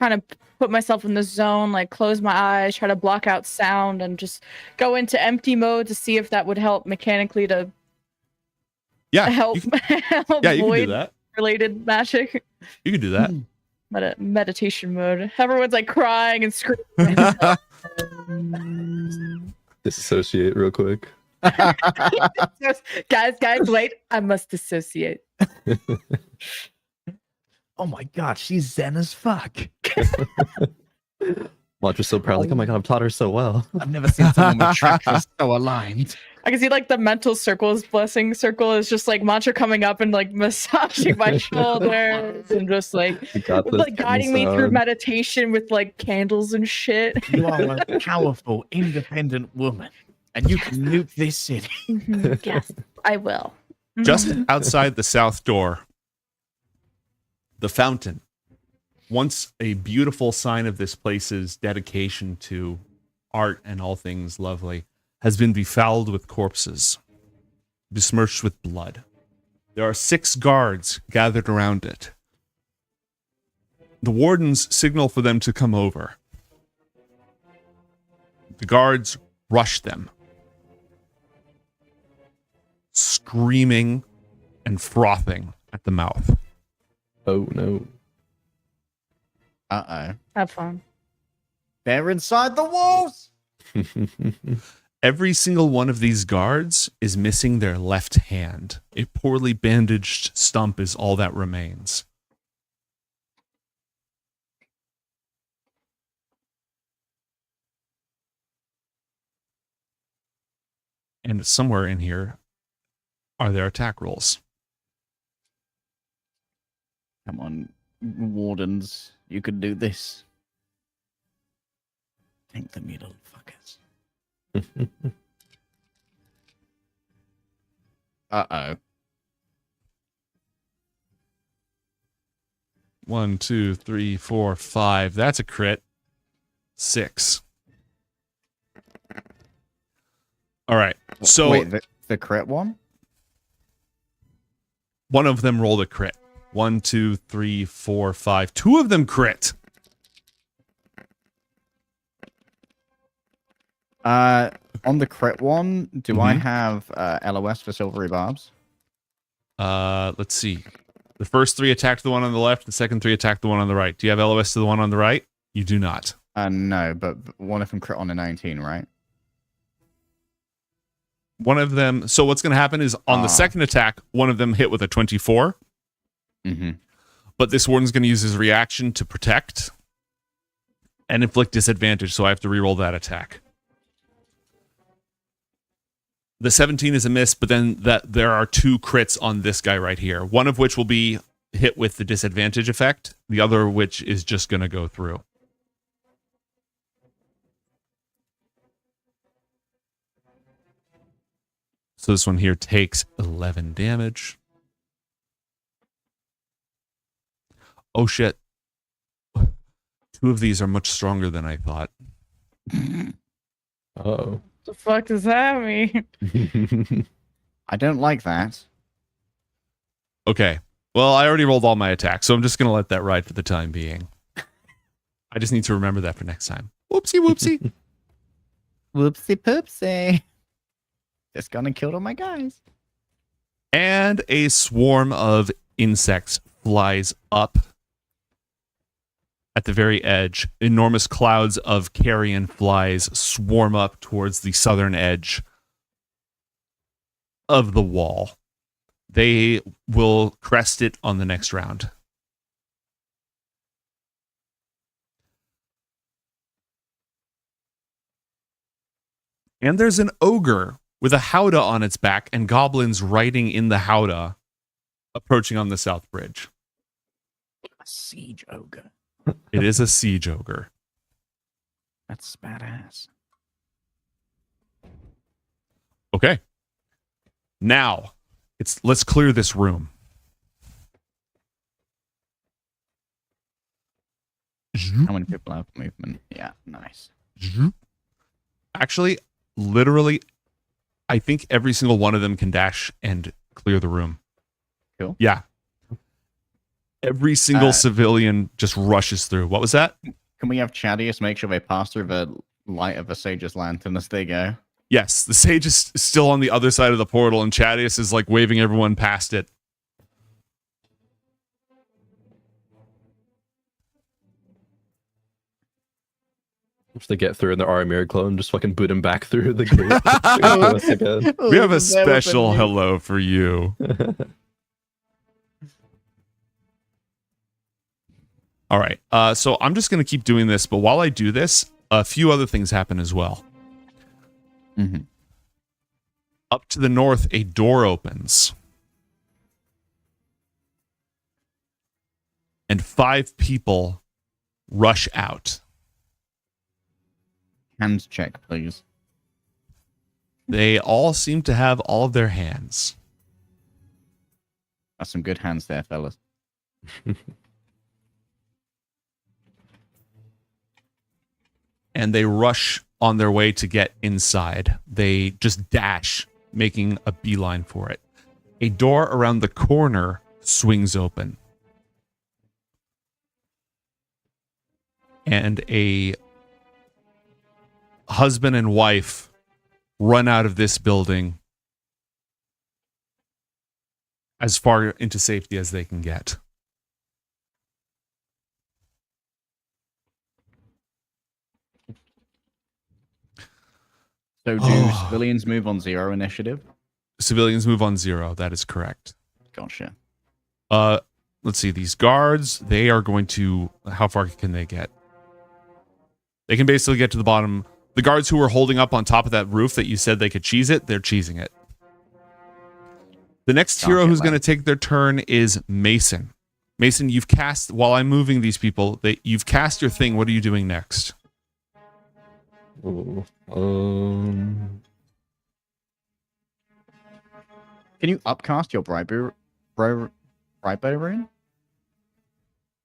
kind of put myself in the zone, like close my eyes, try to block out sound, and just go into empty mode to see if that would help mechanically to help, help yeah, you can do void that. related magic? You can do that. Meditation mode. Everyone's like crying and screaming. Disassociate real quick. guys, wait! I must dissociate. Oh my god, she's zen as fuck. Mantra's so proud, like, oh my god, I've taught her so well. I've never seen someone with chakras so aligned. I can see like the mental circles, blessing circle is just like mantra coming up and like massaging my shoulders and just like guiding me through meditation with like candles and shit. You are a powerful, independent woman, and you can nuke this city. Yes, I will. Just outside the south door, the fountain, once a beautiful sign of this place's dedication to art and all things lovely, has been befouled with corpses, besmirched with blood. There are 6 guards gathered around it. The wardens signal for them to come over. The guards rush them, screaming and frothing at the mouth. Oh no. Uh-oh. Have fun. They're inside the walls! Every single one of these guards is missing their left hand. A poorly bandaged stump is all that remains. And somewhere in here are their attack rolls. Come on, wardens. You could do this. Take them, you little fuckers. Uh-oh. 1, 2, 3, 4, 5. That's a crit. 6. All right. So wait, the crit one? One of them rolled a crit. 1, 2, 3, 4, 5. 2 of them crit. On the crit one, do I have LOS for silvery barbs? Let's see. The first 3 attacked the one on the left. The second 3 attacked the one on the right. Do you have LOS to the one on the right? You do not. No, but one of them crit on a 19, right? One of them. So what's going to happen is on the second attack, one of them hit with a 24. Mm-hmm. But this warden's going to use his reaction to protect and inflict disadvantage. So I have to reroll that attack. The 17 is a miss, but then there are 2 crits on this guy right here. One of which will be hit with the disadvantage effect. The other which is just going to go through. So this one here takes 11 damage. Oh shit. 2 of these are much stronger than I thought. Oh. The fuck does that mean? I don't like that. Okay. Well, I already rolled all my attacks, so I'm just going to let that ride for the time being. I just need to remember that for next time. Whoopsie whoopsie. Whoopsie poopsie. Just gonna kill all my guys. And a swarm of insects flies up at the very edge. Enormous clouds of carrion flies swarm up towards the southern edge of the wall. They will crest it on the next round. And there's an ogre with a howdah on its back and goblins riding in the howdah approaching on the south bridge. A siege ogre. It is a siege ogre. That's badass. Okay. Now, let's clear this room. How many people have movement? Yeah, nice. Actually, literally, I think every single one of them can dash and clear the room. Cool. Yeah. Every single civilian just rushes through. What was that? Can we have Chadius make sure they pass through the light of the sage's lantern as they go? Yes, the sage is still on the other side of the portal, and Chadius is like waving everyone past it. If they get through in their armor clone, just fucking boot him back through the gate. We have a special hello for you. All right, so I'm just going to keep doing this, but while I do this, a few other things happen as well. Mm-hmm. Up to the north, a door opens. And 5 people rush out. Hands check, please. They all seem to have all of their hands. That's some good hands there, fellas. And they rush on their way to get inside. They just dash, making a beeline for it. A door around the corner swings open. And a husband and wife run out of this building as far into safety as they can get. So do civilians move on 0 initiative? Civilians move on 0. That is correct. Gotcha. Let's see. These guards, they are going to... How far can they get? They can basically get to the bottom. The guards who were holding up on top of that roof that you said they could cheese it, they're cheesing it. The next hero who's going to take their turn is Mason. Mason, you've cast... While I'm moving these people, you've cast your thing. What are you doing next? Ooh, Can you upcast your briberian?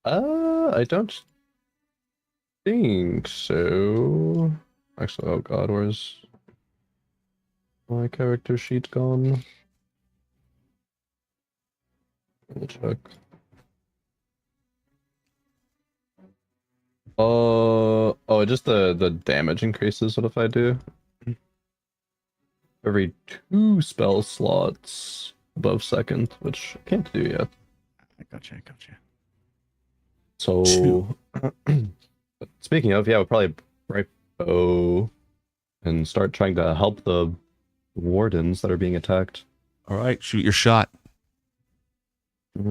I don't think so. Actually, oh god, where's my character sheet gone? Let me check. Oh, just the damage increases. What if I do? Every 2 spell slots above second, which I can't do yet. Gotcha. So, speaking of, yeah, we'll probably right bow and start trying to help the wardens that are being attacked. All right, shoot your shot. Yeah,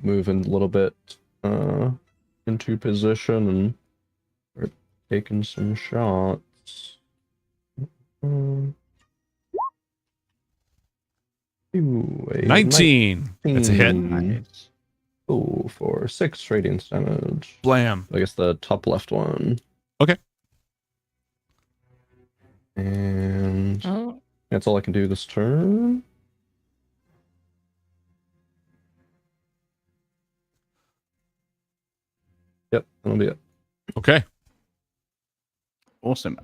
moving a little bit into position and start taking some shots. Ooh, a 19. That's a hit. Nice. Oh, for 6 radiant damage. Blam. I guess the top left one. Okay. And that's all I can do this turn. Yep, that'll be it. Okay. Awesome.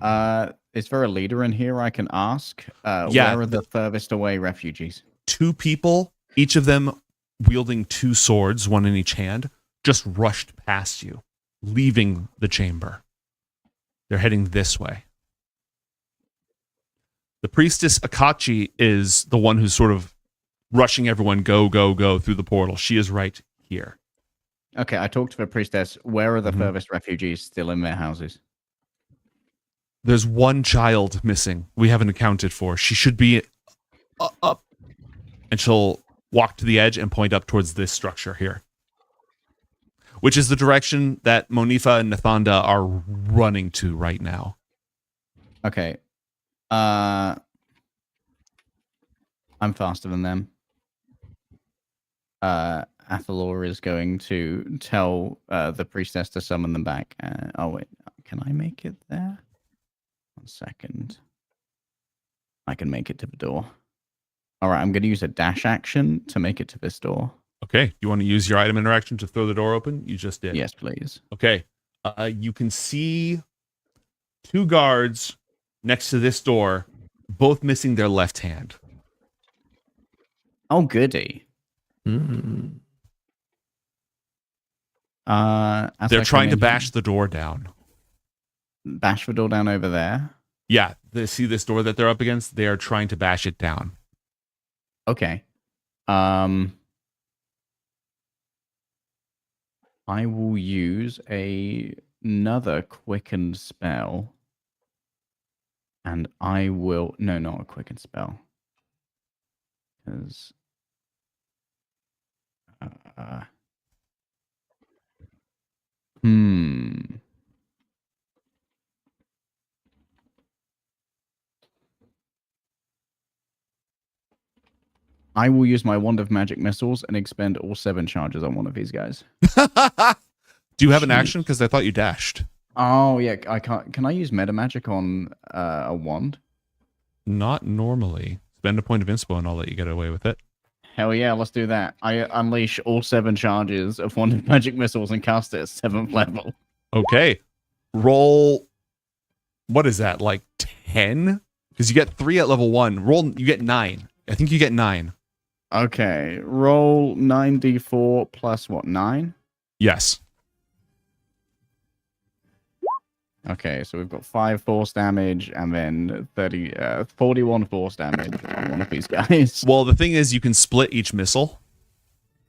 Is there a leader in here I can ask? Yeah, Where are the furthest away refugees? 2 people, each of them wielding 2 swords, one in each hand, just rushed past you, leaving the chamber. They're heading this way. The priestess Akachi is the one who's sort of rushing everyone, go, go, go through the portal. She is right here. Okay, I talked to the priestess. Where are the furthest refugees still in their houses? There's 1 child missing we haven't accounted for. She should be up. And she'll walk to the edge and point up towards this structure here. which is the direction that Monifa and Nathanda are running to right now. Okay. I'm faster than them. Athalor is going to tell the priestess to summon them back. Oh wait, can I make it there? 1 second. I can make it to the door. All right, I'm going to use a dash action to make it to this door. Okay, you want to use your item interaction to throw the door open? You just did. Yes, please. Okay, you can see 2 guards next to this door, both missing their left hand. Oh, goody. Mm. They're trying to bash the door down. Bash the door down over there? Yeah, see this door that they're up against? They are trying to bash it down. Okay. I will use another quickened spell. And I will... No, not a quickened spell. Because... I will use my Wand of Magic Missiles and expend all 7 charges on one of these guys. Do you have an action? Because I thought you dashed. Oh, yeah. I can't. Can I use Meta Magic on a wand? Not normally. Spend a point of inspo and I'll let you get away with it. Hell yeah, let's do that. I unleash all 7 charges of Wand of Magic Missiles and cast it at 7th level. Okay. Roll... What is that? Like 10? Because you get 3 at level 1. You get 9. I think you get 9. Okay. Roll 9d4 plus what? 9? Yes. Okay, so we've got 5 force damage and then 41 force damage on one of these guys. Well, the thing is, you can split each missile.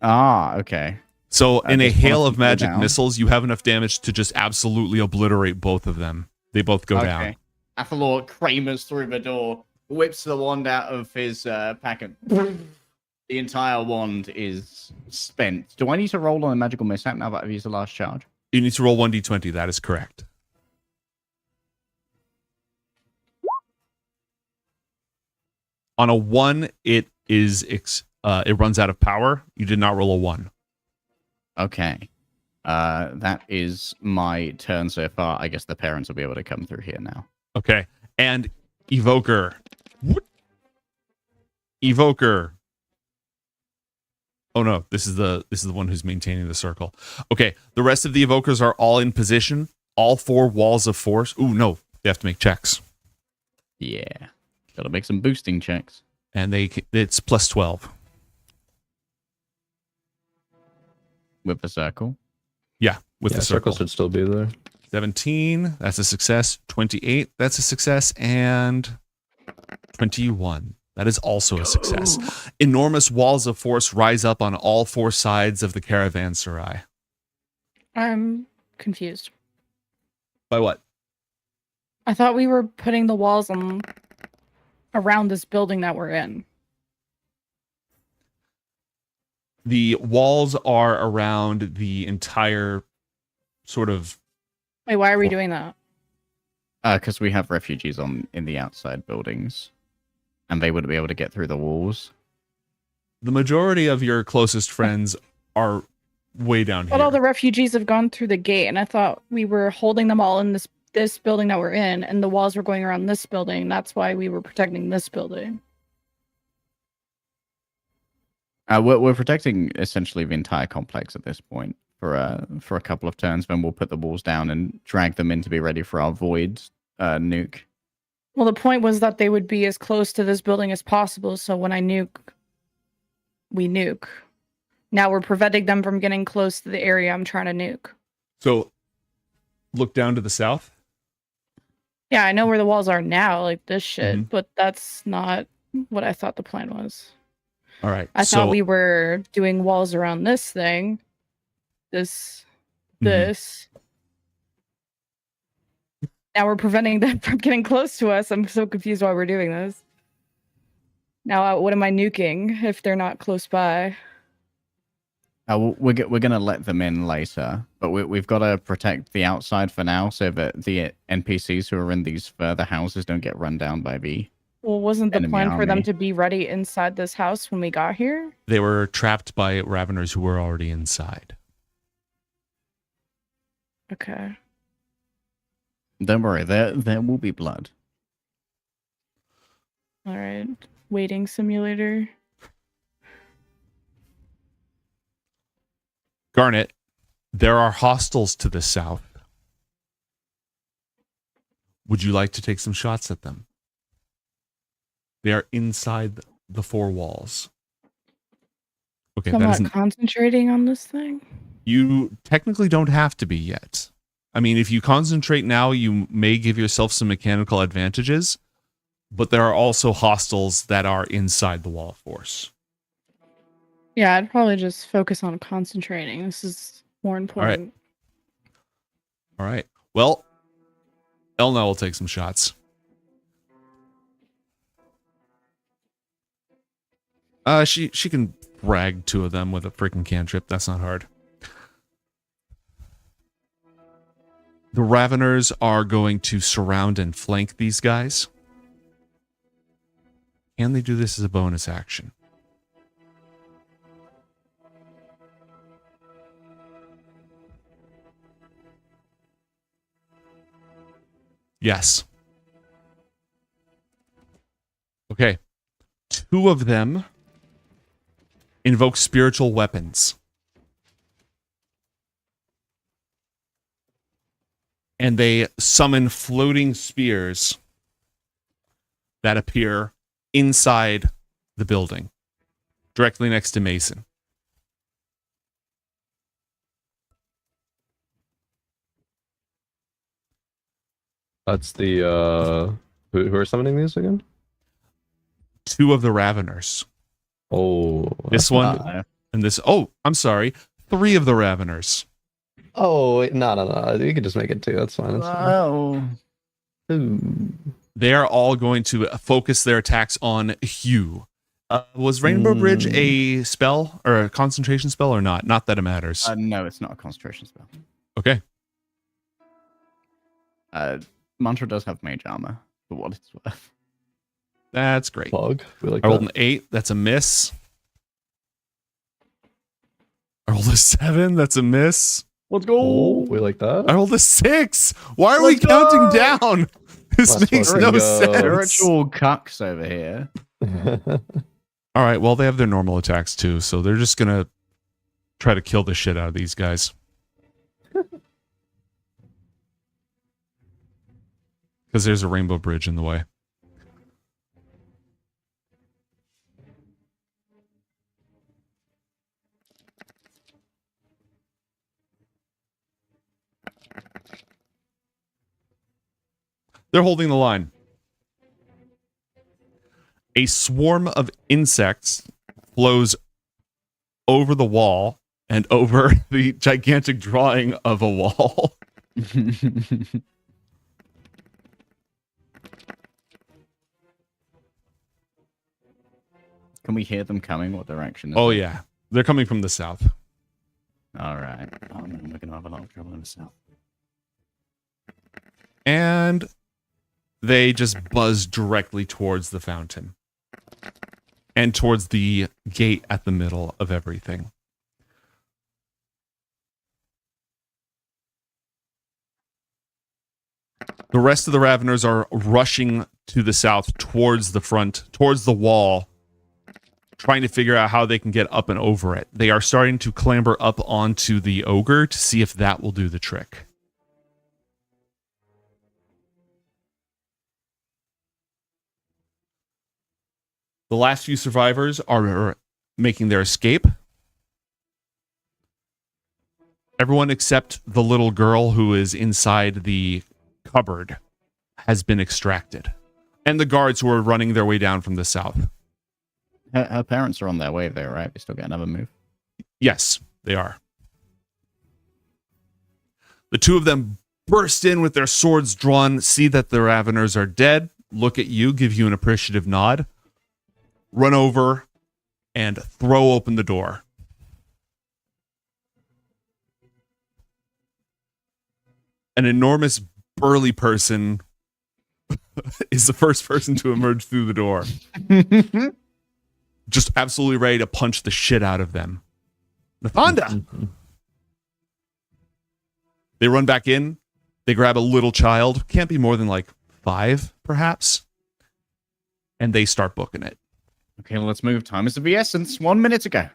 Ah, okay. So in a just hail wanna of keep it magic down. missiles, you have enough damage to just absolutely obliterate both of them. They both go down. Athalor Kramers through the door, whips the wand out of his packet. The entire wand is spent. Do I need to roll on a magical mishap now that I've used the last charge? You need to roll 1d20. That is correct. On a 1, it runs out of power. You did not roll a 1. Okay. That is my turn so far. I guess the parents will be able to come through here now. Okay. And Evoker. Evoker. Oh no, this is the one who's maintaining the circle. Okay, the rest of the evokers are all in position. All 4 walls of force. Ooh, no, they have to make checks. Yeah. Gotta make some boosting checks. And it's plus 12. With the circle? Yeah, with the circle. Should still be there. 17, that's a success. 28, that's a success. And 21, that is also a success. Enormous walls of force rise up on all 4 sides of the caravanserai. I'm confused. By what? I thought we were putting the walls on around this building that we're in. The walls are around the entire sort of... Wait, why are we doing that? Because we have refugees in the outside buildings. And they wouldn't be able to get through the walls. The majority of your closest friends are way down But here. all the refugees have gone through the gate, and I thought we were holding them all in this building that we're in, and the walls were going around this building. That's why we were protecting this building. We're protecting essentially the entire complex at this point for a couple of turns. Then we'll put the walls down and drag them in to be ready for our void nuke. Well, the point was that they would be as close to this building as possible, so when I nuke, we nuke. Now we're preventing them from getting close to the area I'm trying to nuke. So, look down to the south. Yeah, I know where the walls are now, like this shit, but that's not what I thought the plan was. All right. I thought we were doing walls around this thing. This. Now we're preventing them from getting close to us. I'm so confused why we're doing this. Now, what am I nuking if they're not close by? We're gonna let them in later, but we've got to protect the outside for now, so that the NPCs who are in these further houses don't get run down by the. Well, wasn't the enemy plan for them army. to be ready inside this house when we got here? They were trapped by Raveners who were already inside. Okay. Don't worry, there will be blood. All right. Waiting simulator. Garnet, there are hostiles to the south. Would you like to take some shots at them? They are inside the four walls. Okay, So I'm that not isn't. concentrating on this thing. You technically don't have to be yet. I mean, if you concentrate now, you may give yourself some mechanical advantages, but there are also hostiles that are inside the wall of force. Yeah, I'd probably just focus on concentrating. This is more All right. important. All right. Well, Elna will take some shots. She can brag two of them with a freaking cantrip. That's not hard. The Raveners are going to surround and flank these guys. Can they do this as a bonus action? Yes. Okay. Two of them invoke spiritual weapons. And they summon floating spears that appear inside the building, directly next to Mason. That's the who are summoning these again? Two of the Raveners. Oh, This one and this. Oh, I'm sorry. Three of the Raveners. Oh, wait, no. You can just make it two. That's fine. That's fine. Ooh. They are all going to focus their attacks on Hugh. Was Rainbow Bridge a spell or a concentration spell or not? Not that it matters. No, it's not a concentration spell. Okay. Mantra does have mage armor, for what it's worth. That's great. Bug. We like I rolled that. an 8. That's a miss. I rolled a 7. That's a miss. Let's go. Oh, we like that. I rolled a 6. Why are Let's we counting down? This Let's makes fucking no go. sense. Spiritual cucks over here. All right, well, they have their normal attacks too, so they're just going to try to kill the shit out of these guys. Because there's a rainbow bridge in the way. They're holding the line. A swarm of insects flows over the wall and over the gigantic drawing of a wall. Can we hear them coming? What direction? Is Oh, it? yeah. They're coming from the south. All right. Oh, man, we're going to have a lot of trouble in the south. And they just buzz directly towards the fountain and towards the gate at the middle of everything. The rest of the Raveners are rushing to the south towards the front, towards the wall, trying to figure out how they can get up and over it. They are starting to clamber up onto the ogre to see if that will do the trick. The last few survivors are making their escape. Everyone except the little girl who is inside the cupboard has been extracted. And the guards who are running their way down from the south. Her parents are on their way there, right? They still get another move. Yes, they are. The two of them burst in with their swords drawn, see that the Raveners are dead, look at you, give you an appreciative nod, run over, and throw open the door. an enormous burly person is the first person to emerge through the door. Just absolutely ready to punch the shit out of them. Nathanda! They run back in. They grab a little child. Can't be more than like 5, perhaps. And they start booking it. Okay, let's move. Time is of the essence. 1 minute to go.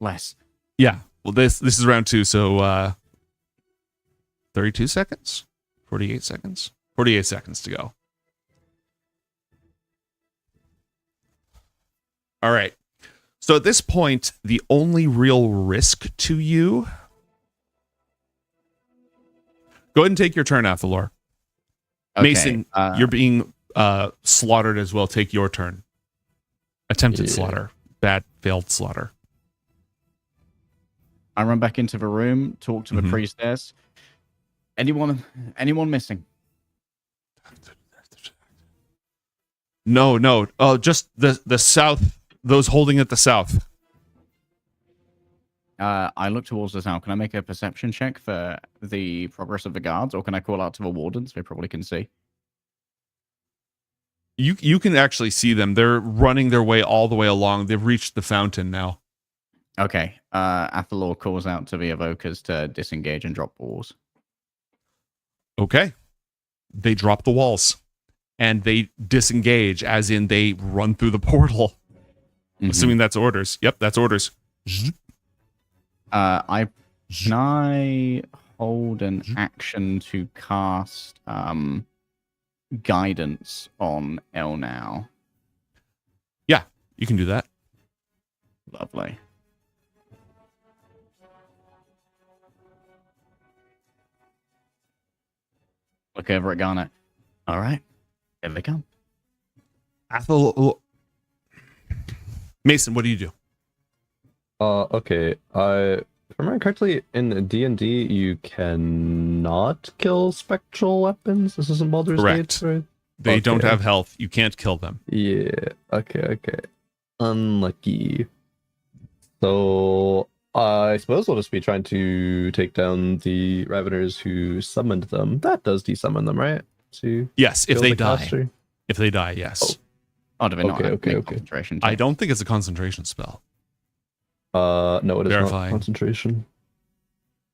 Less. Yeah. Well, this is round 2, so 32 seconds? 48 seconds? 48 seconds to go. All right. So at this point, the only real risk to you... Go ahead and take your turn, Athalor. Okay, Mason, you're being slaughtered as well. Take your turn. Attempted slaughter. Bad, failed slaughter. I run back into the room, talk to the priestess. Anyone missing? No. Oh, just the south. Those holding at the south. I look towards the south. Can I make a perception check for the progress of the guards, or can I call out to the wardens? They probably can see. You can actually see them. They're running their way all the way along. They've reached the fountain now. Okay. Athalor calls out to the evokers to disengage and drop walls. Okay. They drop the walls. And they disengage, as in they run through the portal. Assuming that's orders. Yep, that's orders. Can I hold an action to cast guidance on El now? Yeah, you can do that. Lovely. Look over at Garnet. All right, here they come. Mason, what do you do? Okay. If I remember correctly, in D&D, you cannot kill spectral weapons. This isn't Baldur's Correct. Gate, right? They don't have health. You can't kill them. Yeah. Okay. Unlucky. So I suppose we'll just be trying to take down the Raveners who summoned them. That does desummon them, right? Yes, if kill they the die. caster? If they die, yes. Oh, do they not have Okay. concentration? I don't think it's a concentration spell. No, it is Verifying. not concentration.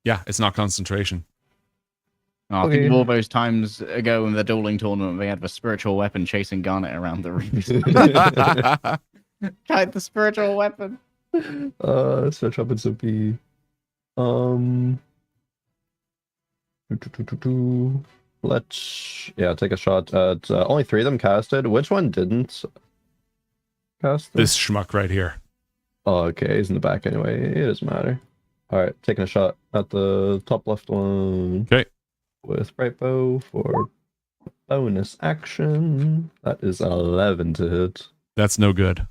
Yeah, it's not concentration. Oh, I think of all those times ago in the dueling tournament, they had the spiritual weapon chasing Garnet around the ring. Hide the spiritual weapon. Search weapons would be let's take a shot at only 3 of them casted. Which one didn't cast them? This schmuck right here. Oh, okay, he's in the back anyway. It doesn't matter. All right, taking a shot at the top left one. Okay. With Bright Bow for bonus action. That is 11 to hit. That's no good.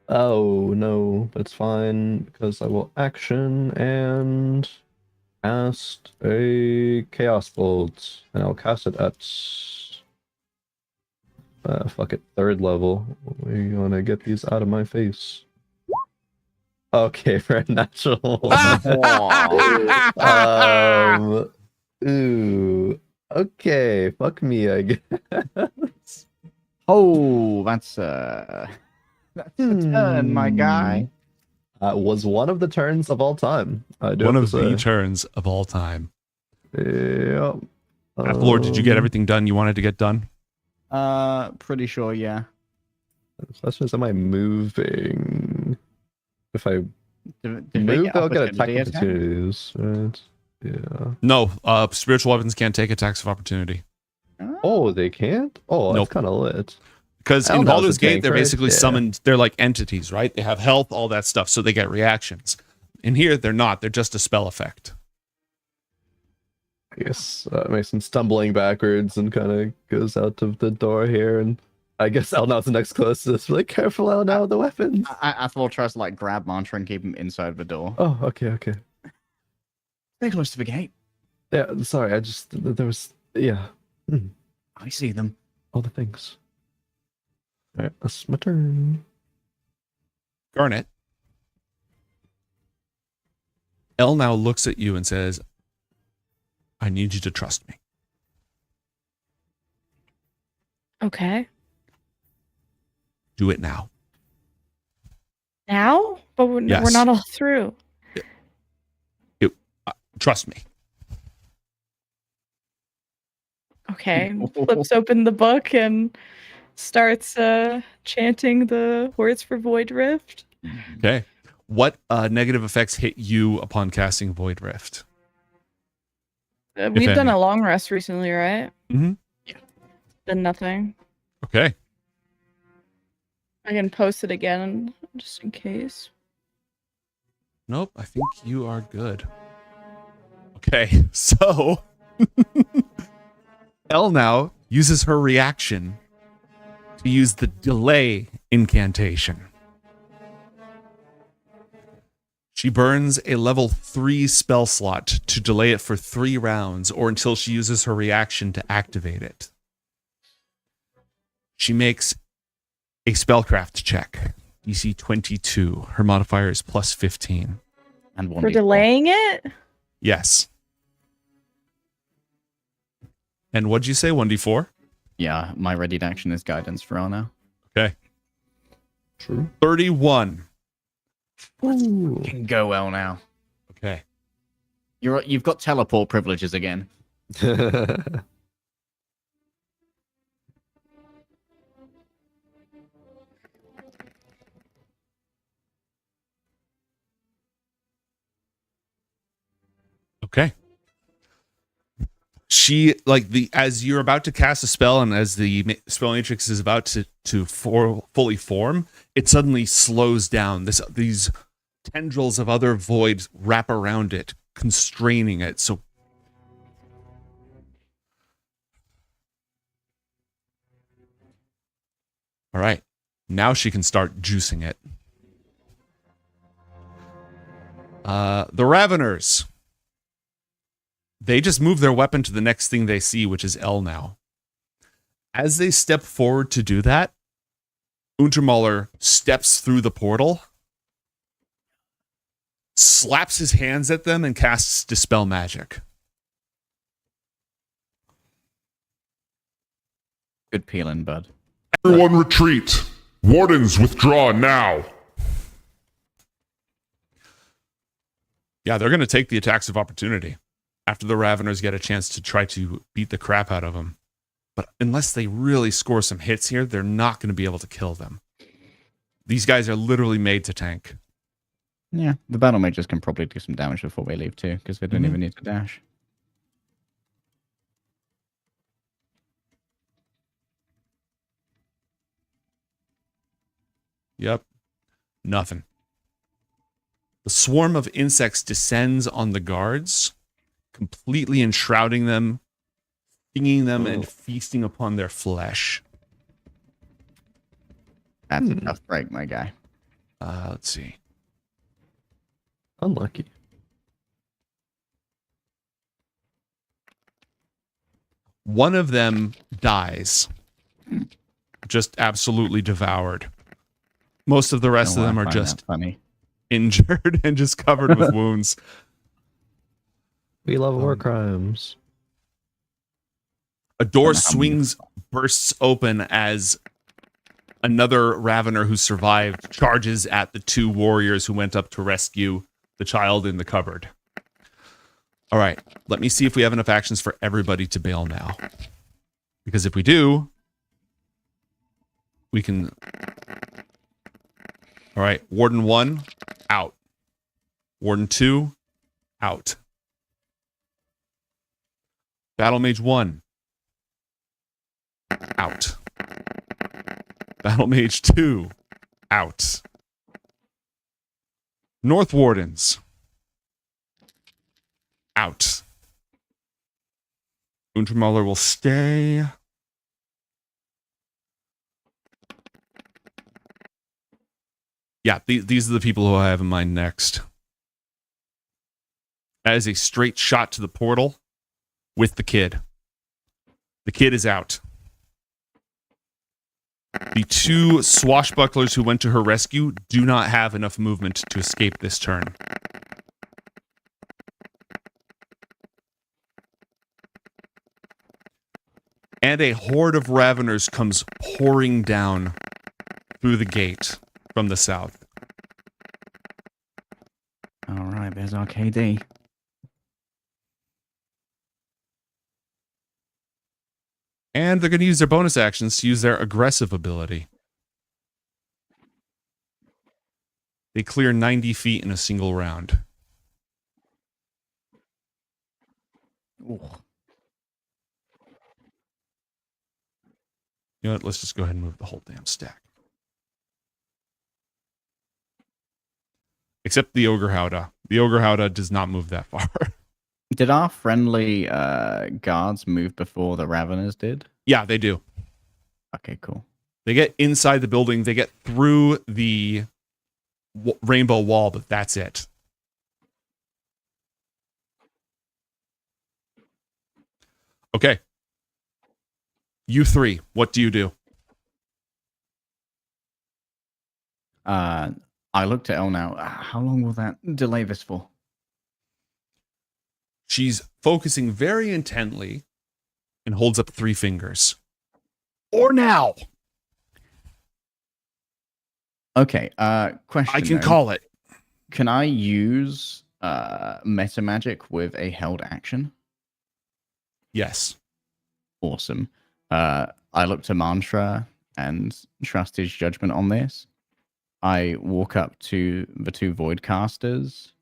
Oh, no, that's fine, because I will action and cast a Chaos Bolt, and I'll cast it at, fuck it, 3rd level. We're gonna get these out of my face. Okay, for a natural. Ooh, okay, fuck me, I guess. Oh, that's a turn, my guy. Was one of the turns of all time. One of the turns of all time. Yeah. Lord, did you get everything done you wanted to get done? Pretty sure, yeah. The question is, am I moving? If I Did they move, get I'll get attack opportunity attack? opportunities. Right? Yeah. No, spiritual weapons can't take attacks of opportunity. Oh, they can't? Oh, Nope. that's kind of lit. Because I in don't know, Baldur's it's a Gate, tank, they're right? basically Yeah. summoned. They're like entities, right? They have health, all that stuff, so they get reactions. In here, they're not. They're just a spell effect. I guess Mason stumbling backwards and kind of goes out of the door here, and I guess Elnau's the next closest. Like, careful, Elnau, the weapons. Athol tries to like grab Mantra and keep him inside the door. Oh, okay. Stay close to the gate. Yeah, sorry, I just, there was, yeah. I see them. All the things. Alright, that's my turn. Garnet. Elle now looks at you and says, I need you to trust me. Okay. Do it now. Now? But we're Yes. not all through. Trust me. Okay. Flips open the book and starts chanting the words for Void Rift. Okay. What negative effects hit you upon casting Void Rift? We've done a long rest recently, right? Mm-hmm. Yeah. Then nothing. Okay. I can post it again just in case. Nope, I think you are good. Okay, so Elle now uses her reaction to use the delay incantation. She burns a level 3 spell slot to delay it for 3 rounds or until she uses her reaction to activate it. She makes a spellcraft check. DC 22. Her modifier is plus 15. And For delaying it? Yes. And what'd you say? 1d4? Yeah, my readied action is guidance for all now. Okay. True. 31. Can go well now. Okay. You've got teleport privileges again. Okay. She as you're about to cast a spell and as the spell matrix is about to fully form, it suddenly slows down. These tendrils of other voids wrap around it, constraining it. So all right. Now she can start juicing it. The Raveners. They just move their weapon to the next thing they see, which is L now. As they step forward to do that, Untermaler steps through the portal, slaps his hands at them, and casts Dispel Magic. Good peeling, bud. Everyone retreat. Wardens withdraw now. Yeah, they're going to take the attacks of opportunity after the Raveners get a chance to try to beat the crap out of them. But unless they really score some hits here, they're not going to be able to kill them. These guys are literally made to tank. Yeah, the battle mages can probably do some damage before we leave too, because they don't even need to dash. Yep. Nothing. The swarm of insects descends on the guards, completely enshrouding them, stinging them, and feasting upon their flesh. That's a tough break, my guy. Let's see. Unlucky. One of them dies. Just absolutely devoured. Most of the rest of them are just injured and just covered with wounds. We love war crimes. A door bursts open as another Ravener who survived charges at the 2 warriors who went up to rescue the child in the cupboard. All right, let me see if we have enough actions for everybody to bail now. Because if we do, we can... All right, Warden 1, out. Warden 2, out. Battle Mage 1, out. Battle Mage 2, out. North Wardens, out. Untermaler will stay. Yeah, these are the people who I have in mind next. That is a straight shot to the portal with the kid. The kid is out. The 2 swashbucklers who went to her rescue do not have enough movement to escape this turn. and a horde of Raveners comes pouring down through the gate from the south. All right, there's our KD. And they're going to use their bonus actions to use their aggressive ability. They clear 90 feet in a single round. Ooh. You know what? Let's just go ahead and move the whole damn stack. Except the Ogre Howdah. The Ogre Howdah does not move that far. Did our friendly guards move before the Raveners did? Yeah, they do. Okay, cool. They get inside the building. They get through the rainbow wall, but that's it. Okay. You three, what do you do? I looked at Elle now. How long will that delay this for? She's focusing very intently and holds up 3 fingers. Or now. Okay, question. I can though. call it. Can I use meta magic with a held action? Yes. Awesome. I look to Mantra and trust his judgment on this. I walk up to the 2 void casters,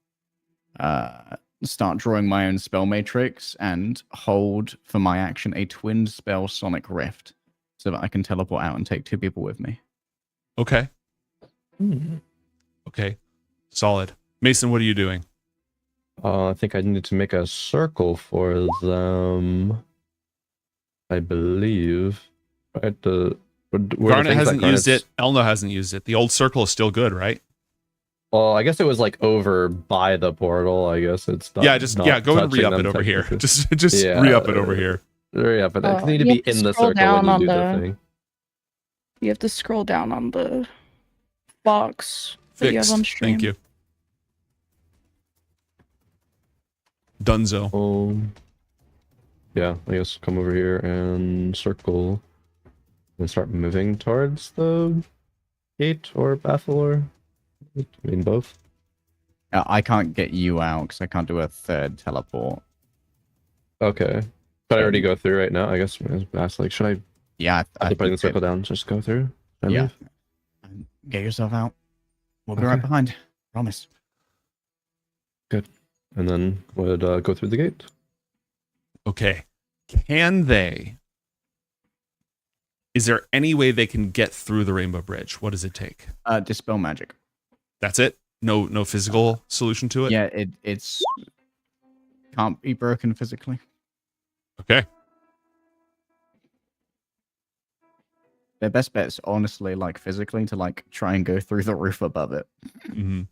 start drawing my own spell matrix, and hold for my action a twinned spell Sonic Rift so that I can teleport out and take 2 people with me. Okay. Okay. Solid. Mason, what are you doing? I think I need to make a circle for them. I believe. Right? Garnet hasn't used it. Elno hasn't used it. The old circle is still good, right? Well, I guess it was like over by the portal. I guess it's not. Yeah, just go and re-up it over here. Just re-up it over here. Re-up it. They need to be in the circle when you do the thing. You have to scroll down on the box that you have on stream. Thank you. Dunzo. Yeah, I guess come over here and circle and start moving towards the gate or Bathlor. I mean, both. I can't get you out because I can't do a 3rd teleport. Okay. But I already go through right now. I guess that's like, should I? Yeah, after putting the circle down, just go through. Yeah. Get yourself out. We'll be right behind. Promise. Good. And then would go through the gate. Okay. Can they? Is there any way they can get through the Rainbow Bridge? What does it take? Dispel magic. That's it? No physical solution to it? Yeah, it's can't be broken physically. Okay. Their best bet is honestly like physically to like try and go through the roof above it. Mm-hmm.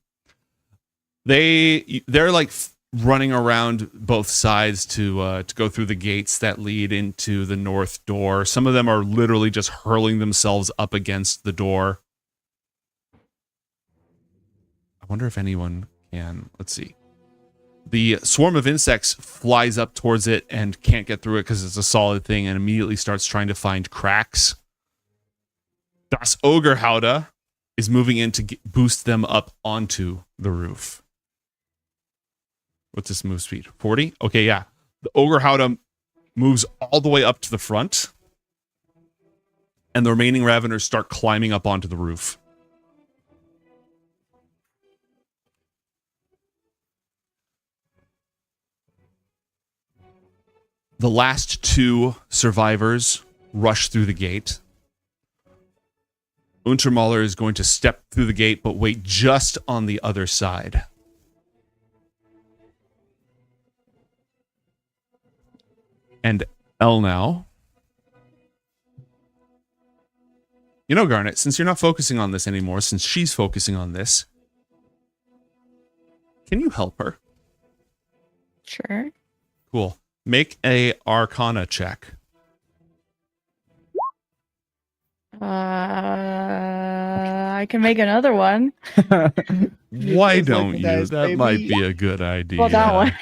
They're like running around both sides to go through the gates that lead into the north door. Some of them are literally just hurling themselves up against the door. I wonder if anyone can. Let's see. The swarm of insects flies up towards it and can't get through it because it's a solid thing and immediately starts trying to find cracks. Das Ogre Howdah is moving in to boost them up onto the roof. What's this move speed? 40? Okay, yeah. The Ogre Howdah moves all the way up to the front. And the remaining Raveners start climbing up onto the roof. The last 2 survivors rush through the gate. Untermaler is going to step through the gate, but wait just on the other side. And Elnow. You know, Garnet, since you're not focusing on this anymore, since she's focusing on this, can you help her? Sure. Cool. Make a Arcana check. I I can make another one. Why Just don't like you? this, That might baby. be a good idea. Well, that one.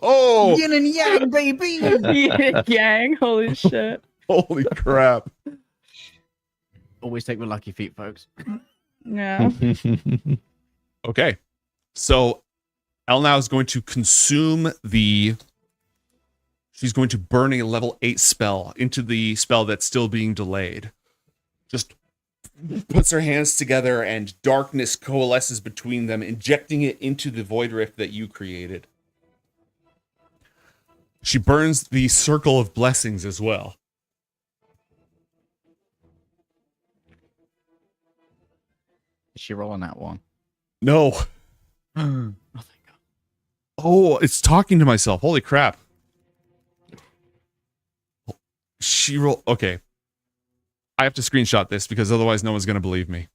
Oh, Yin and yang, baby. Yin and yang. Holy shit. holy crap. Always take the lucky feet, folks. Yeah. Okay. So Elnau is going to consume the. She's going to burn a level 8 spell into the spell that's still being delayed. Just puts her hands together and darkness coalesces between them, injecting it into the void rift that you created. She burns the circle of blessings as well. Is she rolling that one? No. Oh, it's talking to myself. Holy crap. She rolled. Okay. I have to screenshot this because otherwise no one's going to believe me.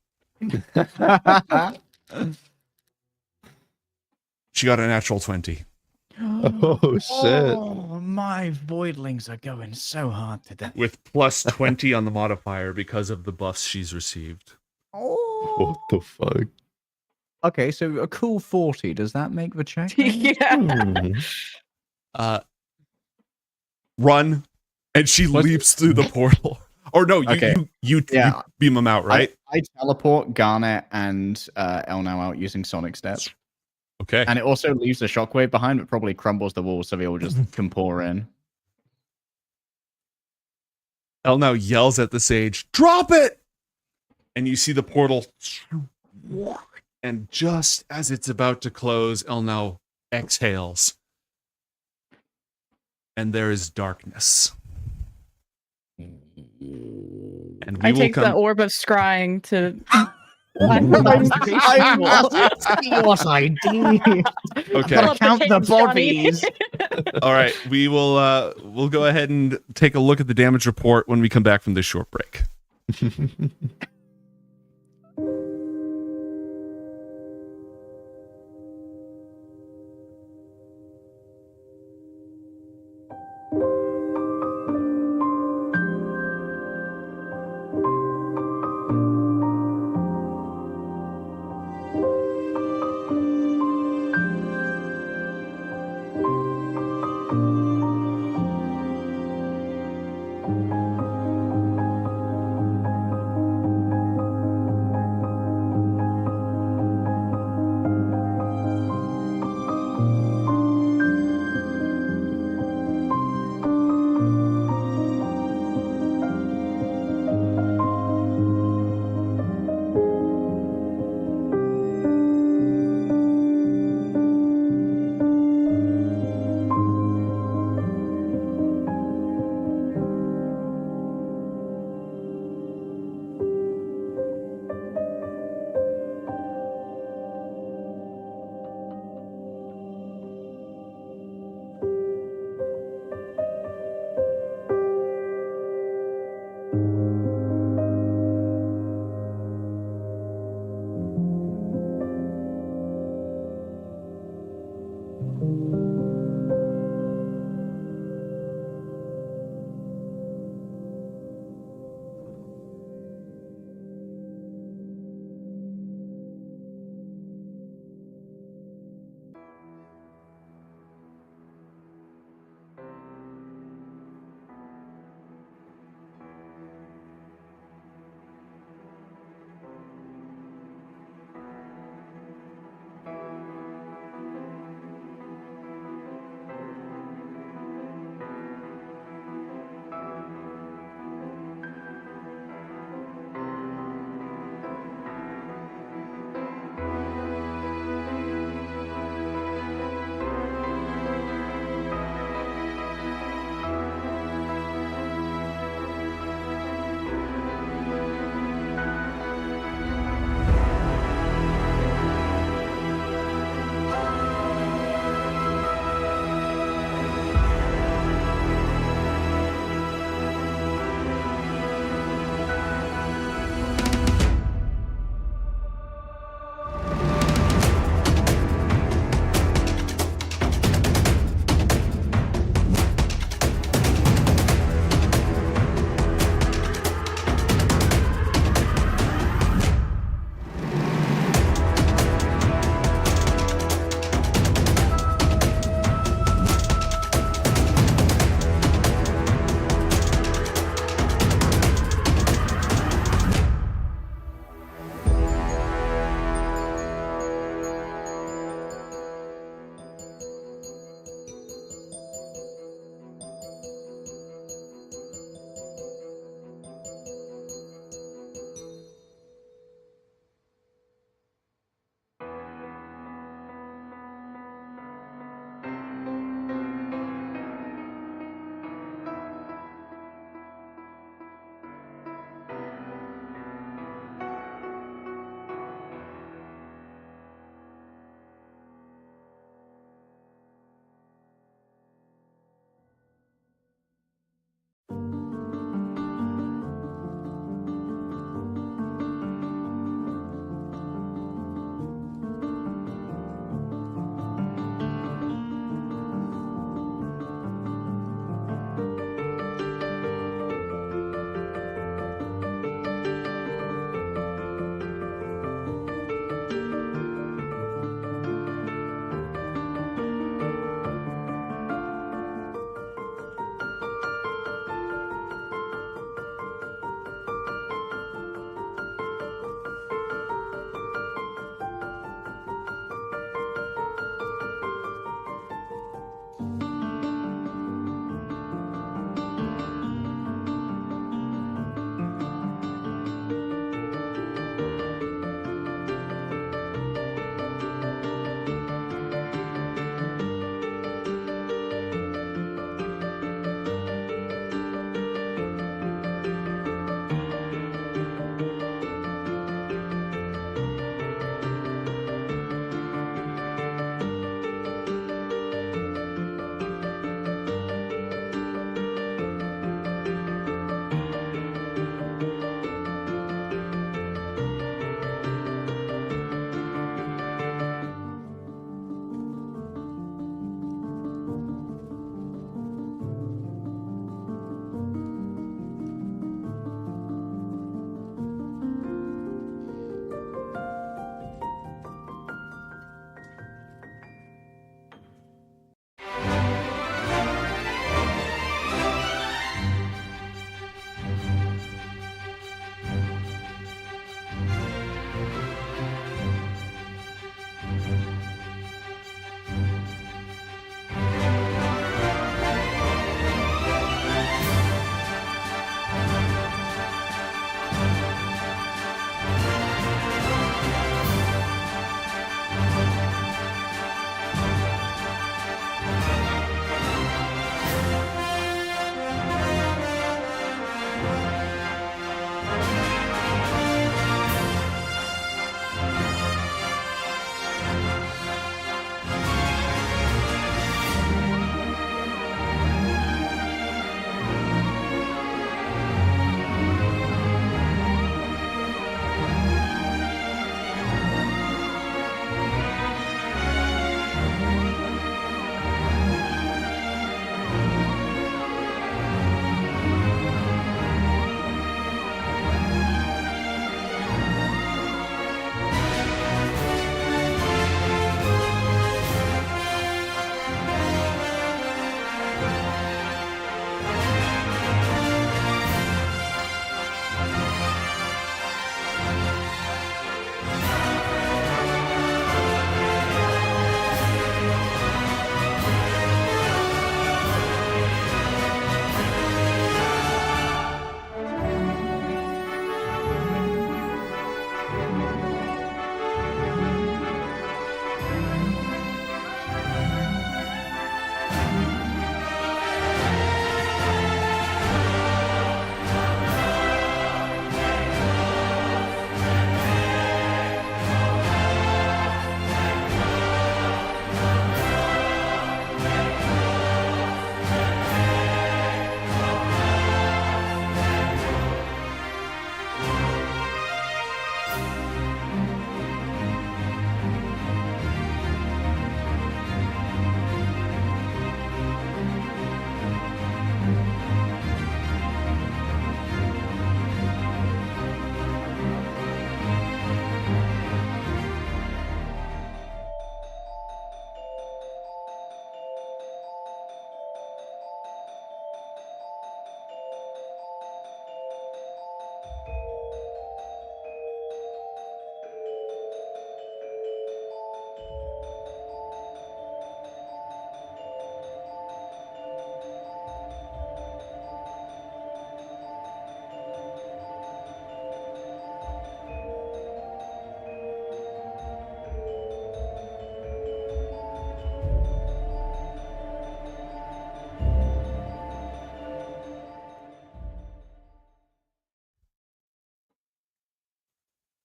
She got a natural 20. Oh, shit. Oh, my voidlings are going so hard today. With plus 20 on the modifier because of the buffs she's received. Oh. What the fuck? Okay, so a cool 40. Does that make the check? Run, and she leaps through the portal. Or no, you beam them out, right? I teleport Garnet and Elnau out using Sonic Step. Okay. And it also leaves a shockwave behind, but probably crumbles the walls so they all just can pour in. Elnau yells at the sage, "Drop it!" And you see the portal. And just as it's about to close, Elnau exhales. And there is darkness. And we I will take come. the orb of scrying to. What I do? Okay. Gotta count the bodies. All right, we will we'll go ahead and take a look at the damage report when we come back from this short break.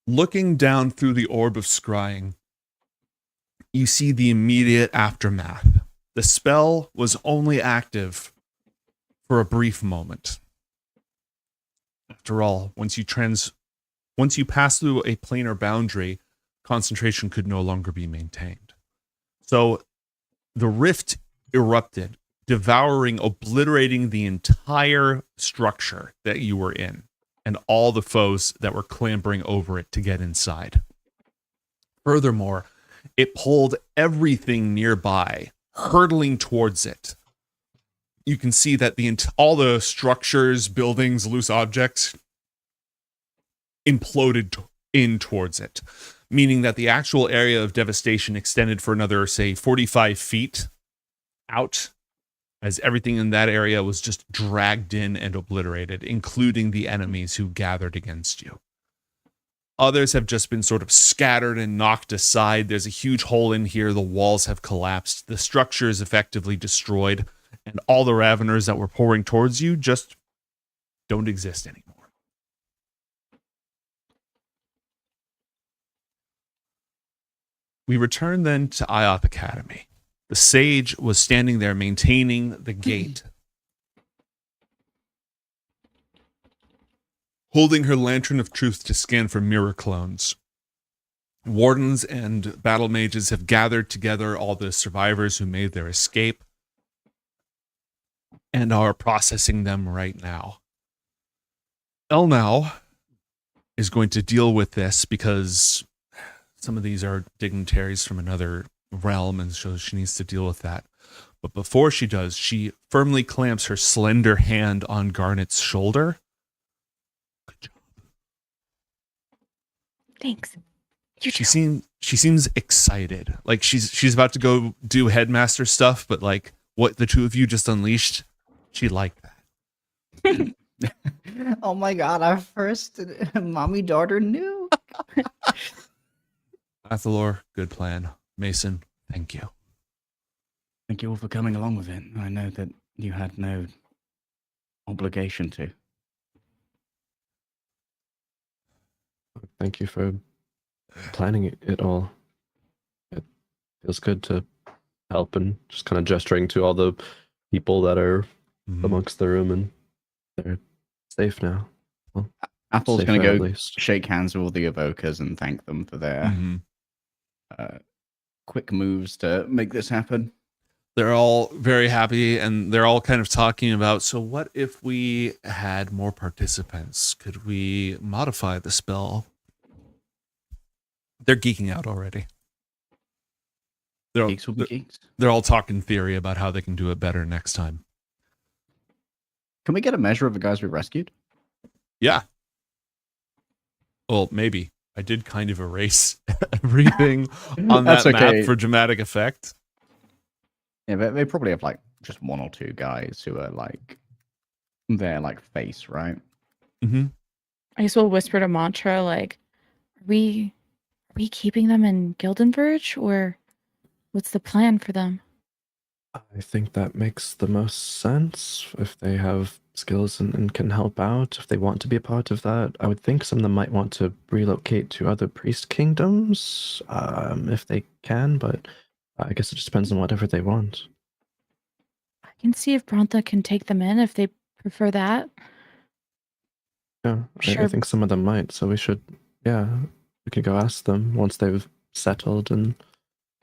Looking down through the orb of scrying, you see the immediate aftermath. The spell was only active for a brief moment. After all, once you pass through a planar boundary, concentration could no longer be maintained. So the rift erupted, devouring, obliterating the entire structure that you were in and all the foes that were clambering over it to get inside. Furthermore, it pulled everything nearby, hurtling towards it. You can see that all the structures, buildings, loose objects imploded in towards it, meaning that the actual area of devastation extended for another, say, 45 feet out, as everything in that area was just dragged in and obliterated, including the enemies who gathered against you. Others have just been sort of scattered and knocked aside. There's a huge hole in here. The walls have collapsed. The structure is effectively destroyed, and all the Raveners that were pouring towards you just don't exist anymore. We return then to Ioth Academy. The sage was standing there maintaining the gate, holding her lantern of truth to scan for mirror clones. Wardens and battle mages have gathered together all the survivors who made their escape and are processing them right now. Elnau is going to deal with this because some of these are dignitaries from another realm, and so she needs to deal with that. But before she does, she firmly clamps her slender hand on Garnet's shoulder. Good job. Thanks. She seems excited. Like she's about to go do headmaster stuff, but like what the two of you just unleashed, she liked that. Oh my god, our first mommy-daughter nuke. Athalor, good plan. Mason, thank you. Thank you all for coming along with it. I know that you had no obligation to. Thank you for planning it all. It feels good to help, and just kind of gesturing to all the people that are amongst the room, and they're safe now. Well, Apple's going safer to at go least. shake hands with all the evokers and thank them for their quick moves to make this happen. They're all very happy, and they're all kind of talking about, so what if we had more participants? Could we modify the spell? They're geeking out already. Geeks will be geeks. They're all talking theory about how they can do it better next time. Can we get a measure of the guys we rescued? Yeah. Well, maybe. I did kind of erase everything on that map for dramatic effect. Yeah, but they probably have like just one or two guys who are like their like face, right? Mm-hmm. I guess we'll whisper to Mantra like, are we keeping them in Gildenverge, or what's the plan for them? I think that makes the most sense. If they have skills and can help out, if they want to be a part of that, I would think some of them might want to relocate to other priest kingdoms, if they can, but I guess it just depends on whatever they want. I can see if Brontha can take them in if they prefer that. Yeah, I think some of them might, so we could go ask them once they've settled and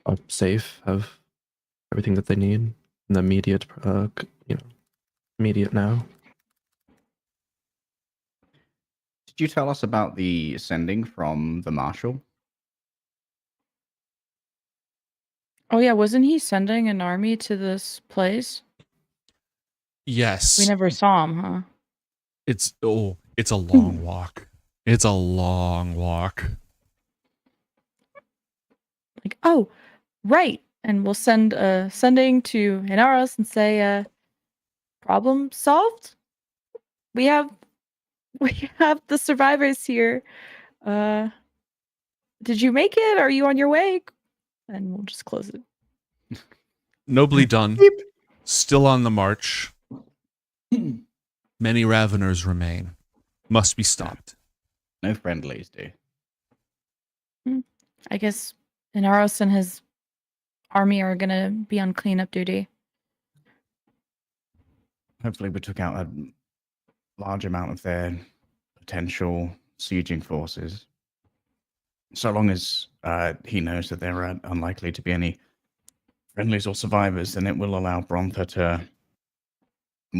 are safe, have everything that they need in the immediate, immediate now. Did you tell us about the sending from the Marshal? Oh yeah, wasn't he sending an army to this place? Yes. We never saw him, huh? It's a long walk. It's a long walk. Like, oh, right. And we'll send sending to Inaros and say, problem solved. We have the survivors here. Did you make it? Are you on your way? And we'll just close it. Nobly done. Still on the march. Many Raveners remain. Must be stopped. No friendlies, dude. I guess Inaros and his army are gonna be on cleanup duty. Hopefully, we took out a large amount of their potential sieging forces. So long as he knows that there are unlikely to be any friendlies or survivors, then it will allow Brontha to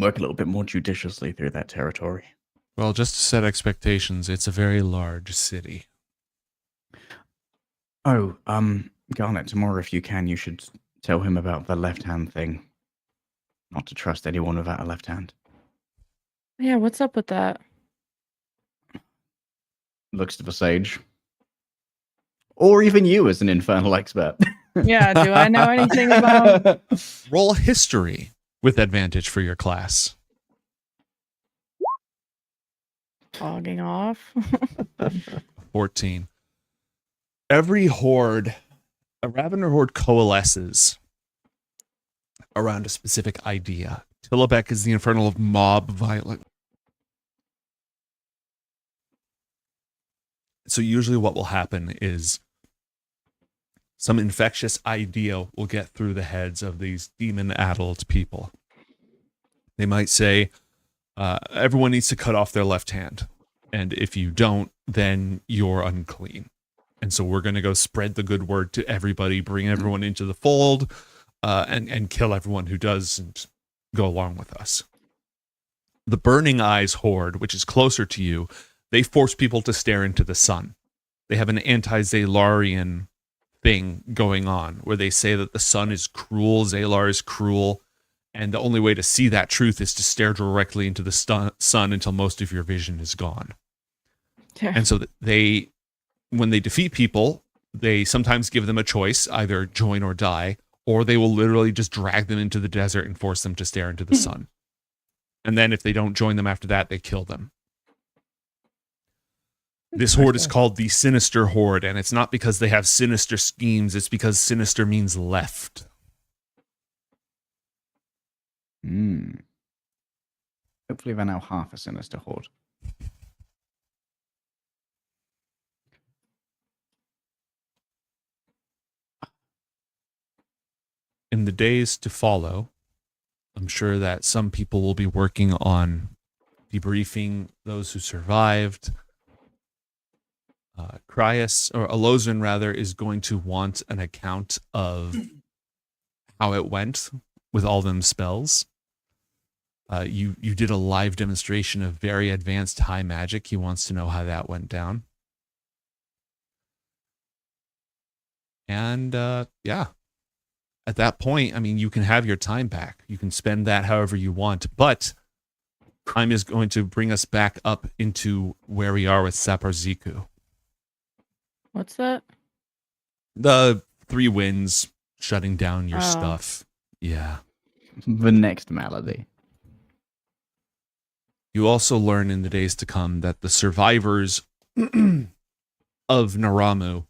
work a little bit more judiciously through that territory. Well, just to set expectations, it's a very large city. Oh, Garnet, tomorrow if you can, you should tell him about the left-hand thing. Not to trust anyone without a left hand. Yeah, what's up with that? Looks to the sage. Or even you as an infernal expert. Yeah, do I know anything about... Roll history with advantage for your class. Fogging off. 14. Every horde, a Ravener horde coalesces around a specific idea. Tillabek is the infernal of mob violence. So usually what will happen is some infectious idea will get through the heads of these demon-addled people. They might say, everyone needs to cut off their left hand. And if you don't, then you're unclean. And so we're going to go spread the good word to everybody, bring everyone into the fold, and kill everyone who doesn't go along with us. The Burning Eyes horde, which is closer to you, they force people to stare into the sun. They have an anti-Zalarian thing going on where they say that the sun is cruel, Zalar is cruel, and the only way to see that truth is to stare directly into the sun until most of your vision is gone. Yeah. And so when they defeat people, they sometimes give them a choice, either join or die, or they will literally just drag them into the desert and force them to stare into the sun. And then if they don't join them after that, they kill them. This horde is called the Sinister Horde, and it's not because they have sinister schemes, it's because sinister means left. Hopefully they're now half a sinister horde. In the days to follow, I'm sure that some people will be working on debriefing those who survived. Cryas, or Alozin rather, is going to want an account of how it went with all them spells. You did a live demonstration of very advanced high magic. He wants to know how that went down. And yeah, at that point, I mean, you can have your time back. You can spend that however you want, but time is going to bring us back up into where we are with Saparziku. What's that? The 3 winds shutting down your Oh. stuff. Yeah. The next malady. You also learn in the days to come that the survivors of Naramu,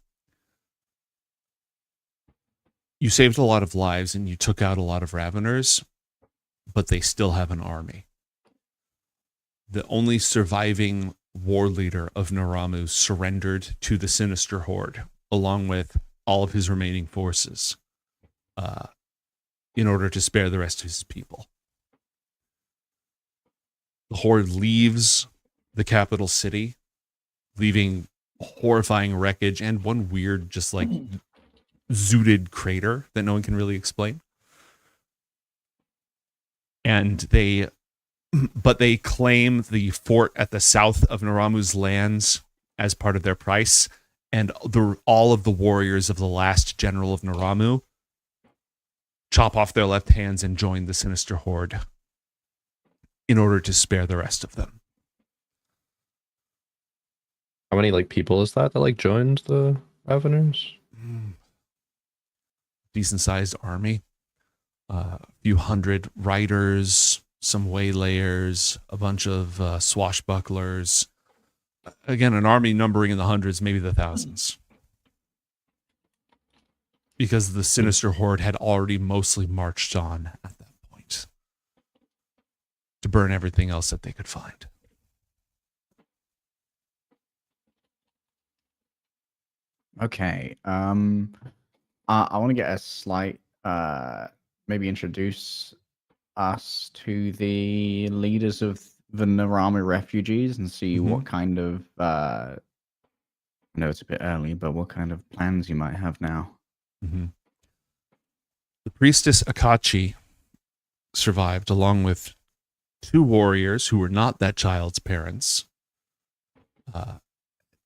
you saved a lot of lives and you took out a lot of Raveners, but they still have an army. The only surviving war leader of Naramu surrendered to the Sinister Horde, along with all of his remaining forces, in order to spare the rest of his people. The Horde leaves the capital city, leaving horrifying wreckage and one weird, just like, zooted crater that no one can really explain. And they claim the fort at the south of Naramu's lands as part of their price, and all of the warriors of the last general of Naramu chop off their left hands and join the Sinister Horde in order to spare the rest of them. How many people is that joined the Raveners? Decent sized army, a few hundred riders, some waylayers, a bunch of swashbucklers. Again, an army numbering in the hundreds, maybe the thousands. Because the Sinister Horde had already mostly marched on at that point to burn everything else that they could find. Okay. I want to get a slight, maybe introduce us to the leaders of the Narama refugees and see what kind of, I know it's a bit early, but what kind of plans you might have now. The priestess Akachi survived, along with 2 warriors who were not that child's parents,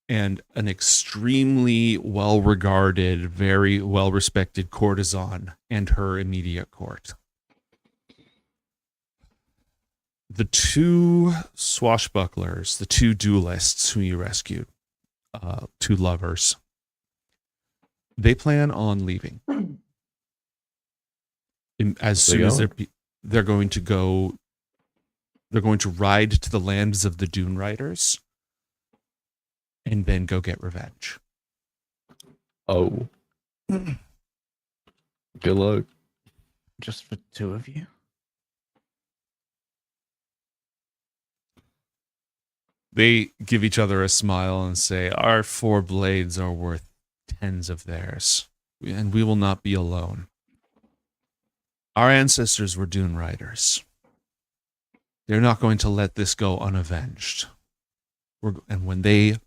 and an extremely well-regarded, very well-respected courtesan and her immediate court. The 2 swashbucklers, the 2 duelists who you rescued, 2 lovers, they plan on leaving. As soon as they're going to go, they're going to ride to the lands of the Dune Riders and then go get revenge. Oh. Good luck. Just for 2 of you? They give each other a smile and say, "Our 4 blades are worth 10s of theirs, and we will not be alone. Our ancestors were Dune Riders. They're not going to let this go unavenged. And when they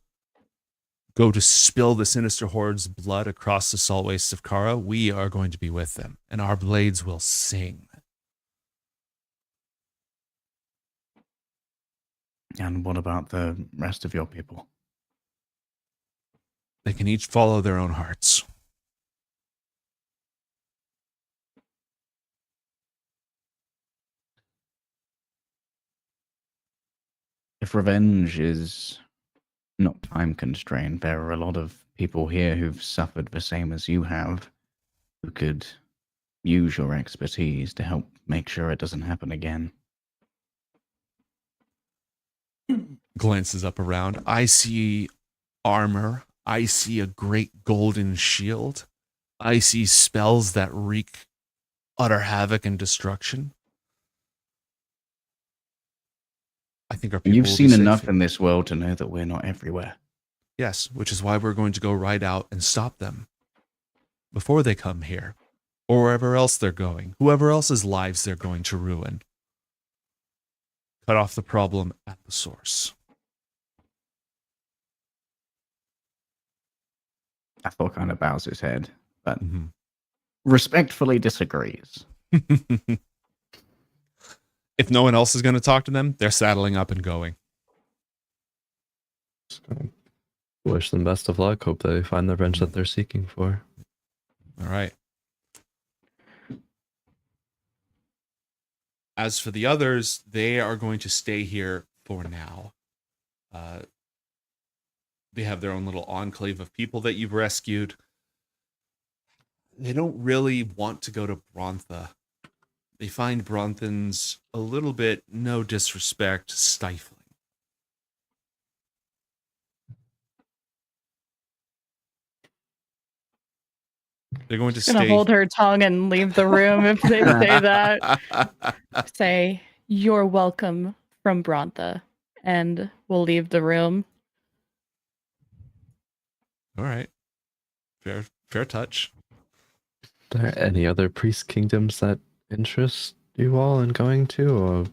go to spill the Sinister Horde's blood across the salt wastes of Kara, we are going to be with them, and our blades will sing." And what about the rest of your people? They can each follow their own hearts. If revenge is not time constrained, there are a lot of people here who've suffered the same as you have, who could use your expertise to help make sure it doesn't happen again. Glances up around. I see armor. I see a great golden shield. I see spells that wreak utter havoc and destruction. I think our people You've will seen be safe enough here. in this world to know that we're not everywhere. Yes, which is why we're going to go right out and stop them before they come here, or wherever else they're going, whoever else's lives they're going to ruin. Cut off the problem at the source. Athor kind of bows his head, but respectfully disagrees. If no one else is going to talk to them, they're saddling up and going. Wish them best of luck. Hope they find the revenge that they're seeking for. All right. As for the others, they are going to stay here for now. They have their own little enclave of people that you've rescued. They don't really want to go to Brontha. They find Bronthans a little bit, no disrespect, stifling. They're going to Just gonna stay. hold her tongue and leave the room if they say that. Say, "You're welcome from Brontha," and we'll leave the room. All right. Fair touch. Are there any other priest kingdoms that interest you all in going to, or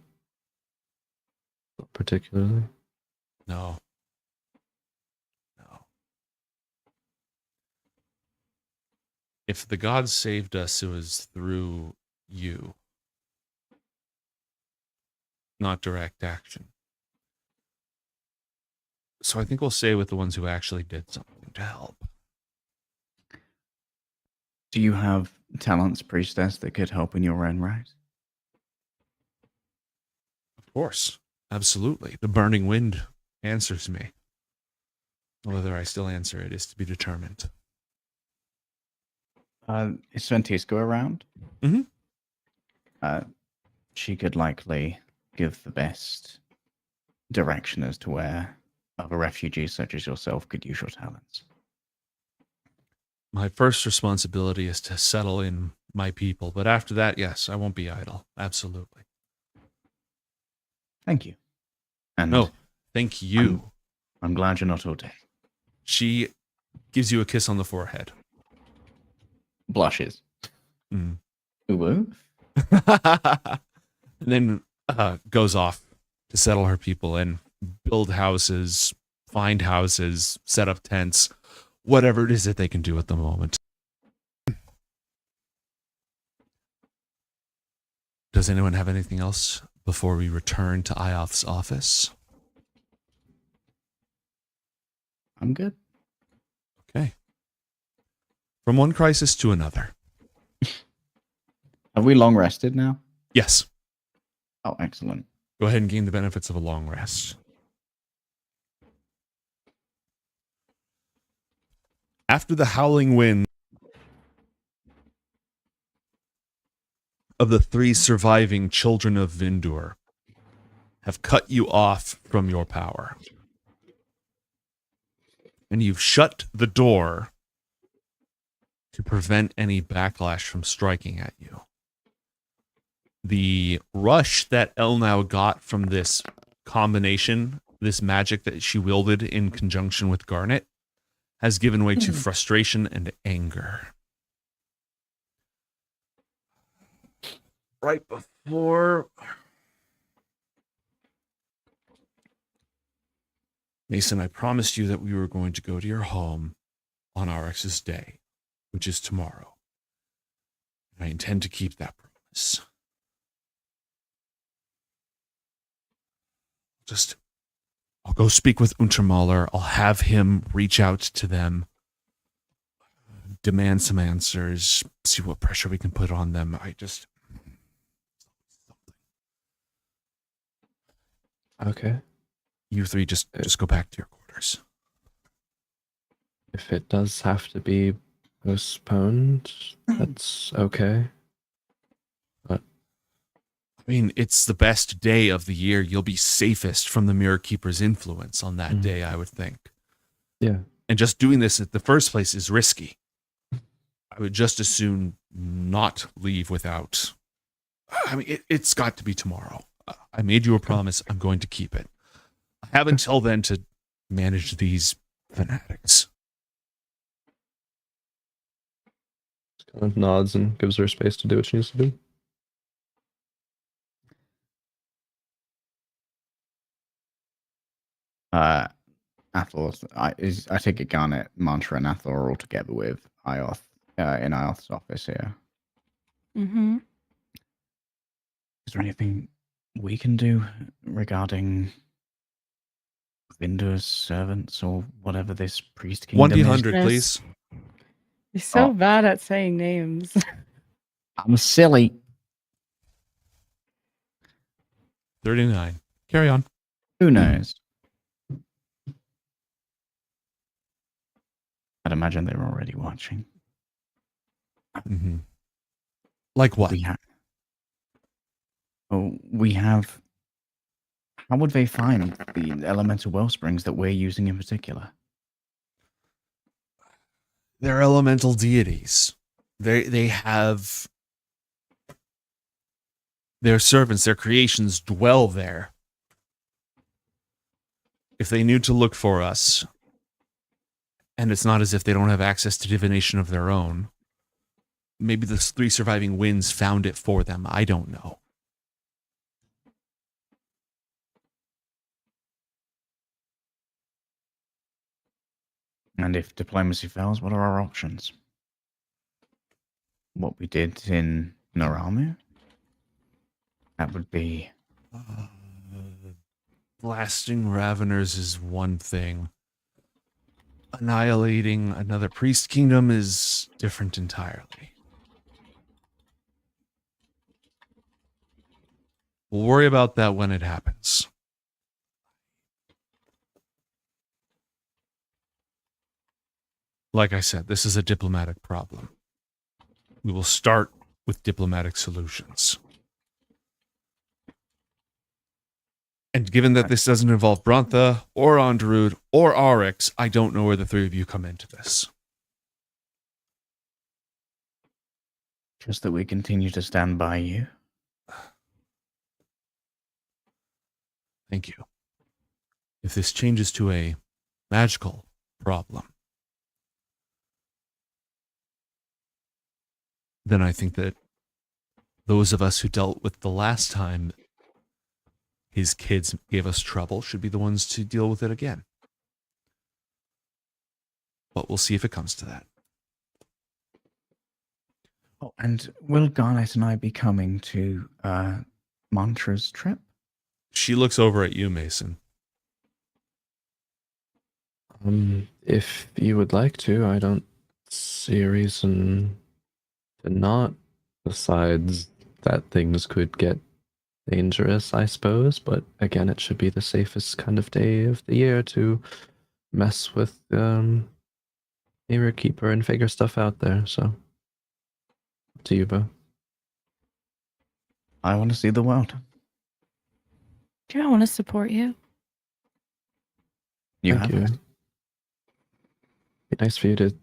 not particularly? No. If the gods saved us, it was through you, not direct action. So I think we'll stay with the ones who actually did something to help. Do you have talents, priestess, that could help in your own right? Of course. Absolutely. The burning wind answers me. Whether I still answer it is to be determined. Is Sventisco around? Mm-hmm. She could likely give the best direction as to where other refugees such as yourself could use your talents. My first responsibility is to settle in my people, but after that, yes, I won't be idle. Absolutely. Thank you. And no, thank you. I'm glad you're not all dead. She gives you a kiss on the forehead. Blushes. Mm. Ooh. And then goes off to settle her people and build houses, find houses, set up tents, whatever it is that they can do at the moment. Does anyone have anything else before we return to Ioth's office? I'm good. Okay. From one crisis to another. Have we long rested now? Yes. Oh, excellent. Go ahead and gain the benefits of a long rest. After the howling wind of the 3 surviving children of Vindur have cut you off from your power, and you've shut the door to prevent any backlash from striking at you. The rush that Elnau got from this combination, this magic that she wielded in conjunction with Garnet, has given way to frustration and anger. Right before... Mason, I promised you that we were going to go to your home on RX's day, which is tomorrow. I intend to keep that promise. I'll go speak with Untermaler. I'll have him reach out to them, demand some answers, see what pressure we can put on them. Okay. You 3 just go back to your quarters. If it does have to be postponed, that's okay. But I mean, it's the best day of the year. You'll be safest from the Mirror Keeper's influence on that day, I would think. Yeah. And just doing this at the first place is risky. I would just as soon not leave without... I mean, it's got to be tomorrow. I made you a promise. I'm going to keep it. I have until then to manage these fanatics. Kind of nods and gives her space to do what she needs to do. Athel, I take it Garnet, Mantra, and Athel are all together with Ioth in Ioth's office here. Mm-hmm. Is there anything we can do regarding Vindur's servants or whatever this priest kingdom 1d100, is? please. You're so bad at saying names. I'm silly. 39. Carry on. Who knows? I'd imagine they're already watching. Mm-hmm. Like what? We have... How would they find the elemental wellsprings that we're using in particular? They're elemental deities. They have their servants, their creations dwell there. If they knew to look for us, and it's not as if they don't have access to divination of their own, maybe the 3 surviving winds found it for them. I don't know. And if diplomacy fails, what are our options? What we did in Naramu? That would be... Blasting Raveners is one thing. Annihilating another priest kingdom is different entirely. We'll worry about that when it happens. Like I said, this is a diplomatic problem. We will start with diplomatic solutions. And given that this doesn't involve Brontha, or Onderud, or Arix, I don't know where the 3 of you come into this. Just that we continue to stand by you. Thank you. If this changes to a magical problem, then I think that those of us who dealt with the last time his kids gave us trouble should be the ones to deal with it again. But we'll see if it comes to that. Oh, and will Garnet and I be coming to Mantra's trip? She looks over at you, Mason. If you would like to, I don't see a reason to not. Besides that things could get dangerous, I suppose. But again, it should be the safest kind of day of the year to mess with Mirror Keeper and figure stuff out there. So, up to you, Bo. I want to see the world. Do I want to support you? Thank you. Be nice for you to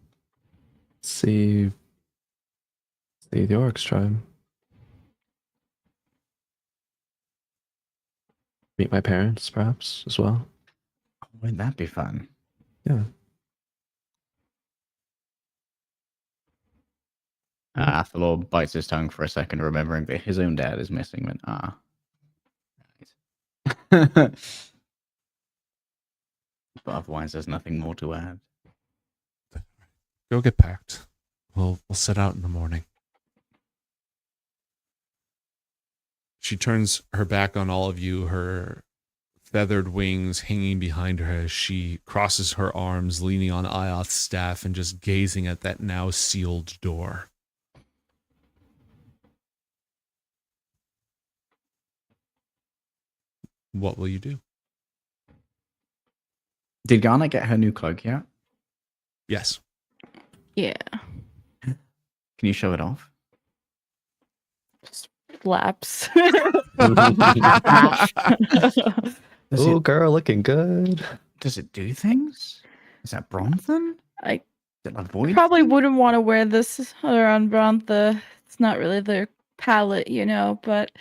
see the Orcs tribe. Meet my parents, perhaps, as well. Wouldn't that be fun? Yeah. Athalor bites his tongue for a second, remembering that his own dad is missing. When But otherwise, there's nothing more to add. Go get packed. We'll set out in the morning. She turns her back on all of you, her feathered wings hanging behind her as she crosses her arms, leaning on Ioth's staff and just gazing at that now sealed door. What will you do? Did Garnet get her new cloak yet? Yes. Yeah. Can you show it off? Flaps. Oh, girl, looking good. Does it do things? Is that Bronthon? I avoid probably wouldn't want to wear this around Brontha. It's not really their palette, you know, but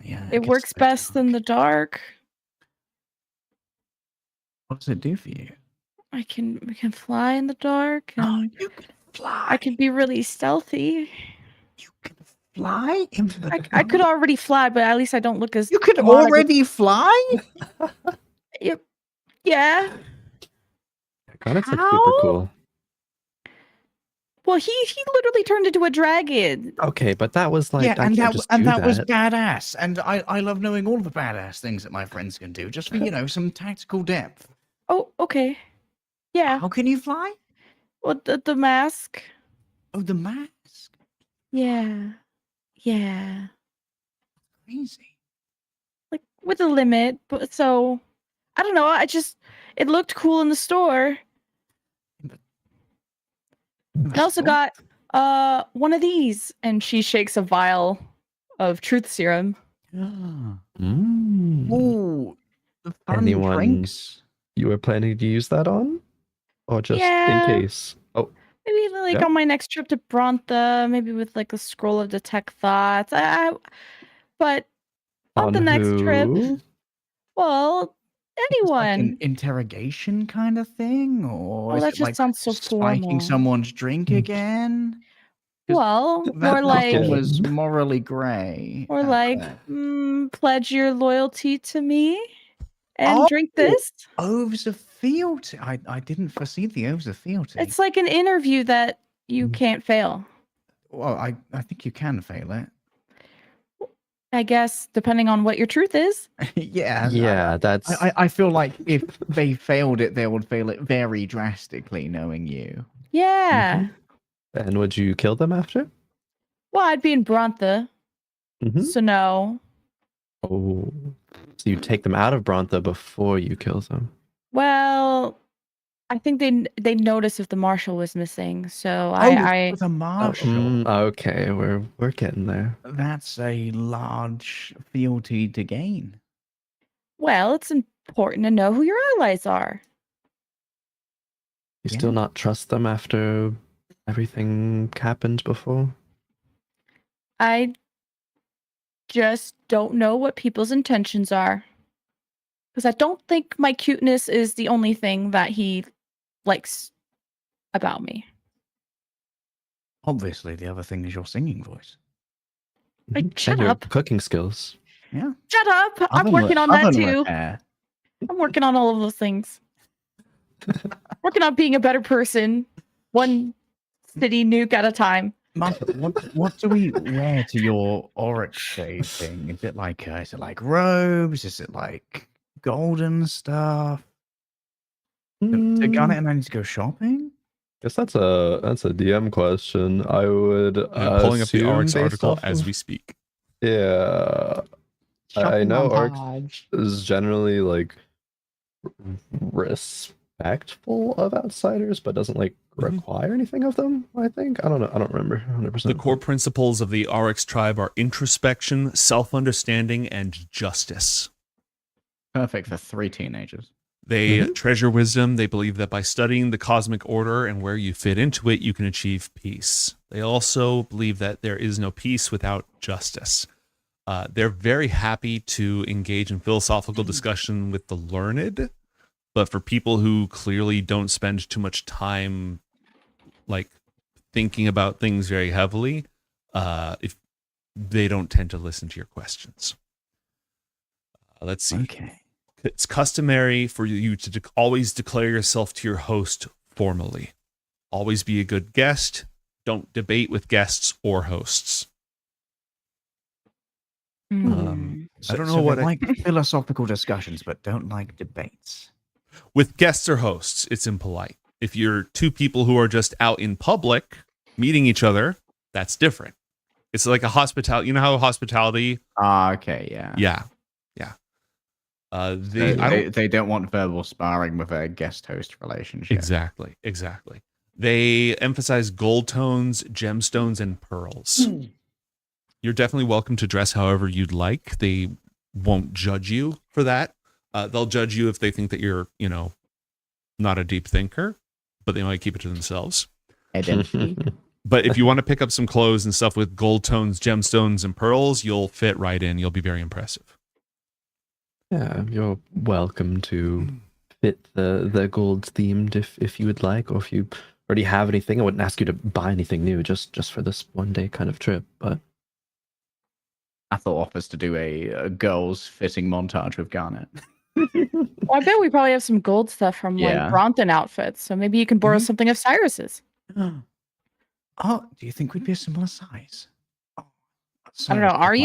it works best in the dark. What does it do for you? We can fly in the dark. And you can fly. I can be really stealthy. Fly into the I could already fly, but at least I don't look as. You could already fly? Yep. Yeah. Garnet's like super cool. Well, he literally turned into a dragon. Okay, but that was like, yeah, I and can't that just and do that was that. badass. And I love knowing all the badass things that my friends can do, just for some tactical depth. Oh, okay. Yeah. How can you fly? Well, the mask. Oh, the mask. Yeah. Yeah. Crazy. Like with a limit, but so I don't know. It looked cool in the store. I also got one of these, and she shakes a vial of truth serum. Ooh, the fun Anyone drinks. you were planning to use that on? Or just Yeah. in case? Oh, Maybe like Yeah. on my next trip to Brontha, maybe with like a scroll of detect thoughts. But on the next trip, well, anyone. Like an interrogation kind of thing, or Oh, is that it just like sounds so spiking formal. someone's drink again? Well, That more last one like was morally grey. or like pledge your loyalty to me and drink this. Oaths of fealty. I didn't foresee the oaths of fealty. It's like an interview that you can't fail. Well, I think you can fail it. I guess depending on what your truth is. Yeah. Yeah, that's. I feel like if they failed it, they would fail it very drastically, knowing you. Yeah. And would you kill them after? Well, I'd be in Brontha. So no. Oh, so you take them out of Brontha before you kill them. Well, I think they notice if the marshal was missing. So the marshal. Okay, we're getting there. That's a large fealty to gain. Well, it's important to know who your allies are. You still not trust them after everything happened before? I just don't know what people's intentions are. Because I don't think my cuteness is the only thing that he likes about me. Obviously, the other thing is your singing voice. Shut your up. cooking skills. Yeah. Shut up. I'm Oven working on that oven too. repair. I'm working on all of those things. Working on being a better person, one city nuke at a time. Martha, what do we wear to your auric shade thing? Is it like robes? Is it like golden stuff? To Garnet and I need to go shopping? Guess that's a DM question. I would I'm pulling up the assume Oryx based article off as of- we speak. Yeah. I Shopping know montage. Oryx is generally like respectful of outsiders, but doesn't like require anything of them, I think. I don't know. I don't remember 100%. The core principles of the Oryx tribe are introspection, self-understanding, and justice. Perfect for 3 teenagers. They treasure wisdom. They believe that by studying the cosmic order and where you fit into it, you can achieve peace. They also believe that there is no peace without justice. They're very happy to engage in philosophical discussion with the learned, but for people who clearly don't spend too much time like thinking about things very heavily, if they don't tend to listen to your questions. Let's see. Okay. It's customary for you to always declare yourself to your host formally. Always be a good guest. Don't debate with guests or hosts. I don't know what they like philosophical discussions, but don't like debates. With guests or hosts, it's impolite. If you're two people who are just out in public meeting each other, that's different. It's like a hospitality. You know how hospitality? Okay, yeah. Yeah. They don't want verbal sparring with a guest host relationship. Exactly. They emphasize gold tones, gemstones, and pearls. You're definitely welcome to dress however you'd like. They won't judge you for that. They'll judge you if they think that you're, not a deep thinker, but they might keep it to themselves. Identity. But if you want to pick up some clothes and stuff with gold tones, gemstones, and pearls, you'll fit right in. You'll be very impressive. Yeah, you're welcome to fit the gold themed if you would like, or if you already have anything. I wouldn't ask you to buy anything new just for this one day kind of trip, but Athel offers to do a girls fitting montage with Garnet. Well, I bet we probably have some gold stuff from Yeah. like Bronton outfits, so maybe you can borrow something of Cyrus's. Oh, do you think we'd be a similar size? I don't know. Are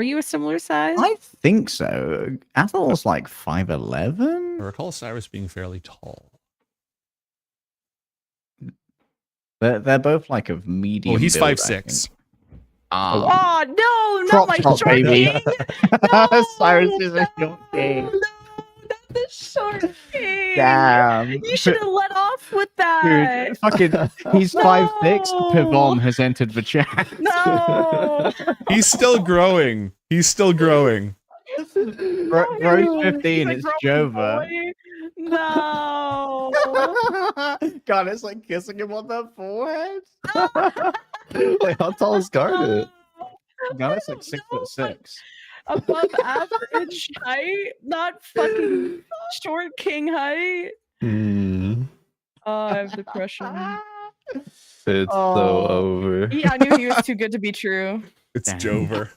you a similar size? I think so. Athel's like 5'11". I recall Cyrus being fairly tall. They're both like of medium. Well, he's build, I 5'6". think. Oh no, not Crop my top, short baby. king. Cyrus is a short king. The short king. Damn. You should have let off with that. Dude, fucking, he's 5'6". Pivon has entered the chat. No. He's still growing. Rose 15, it's Jova. No. God, it's like kissing him on the forehead. Wait, how tall is Garnet? Garnet's like 6'6". Above average height, not fucking short king height. Oh, I have depression. It's so over. Yeah, I knew he was too good to be true. It's Jover.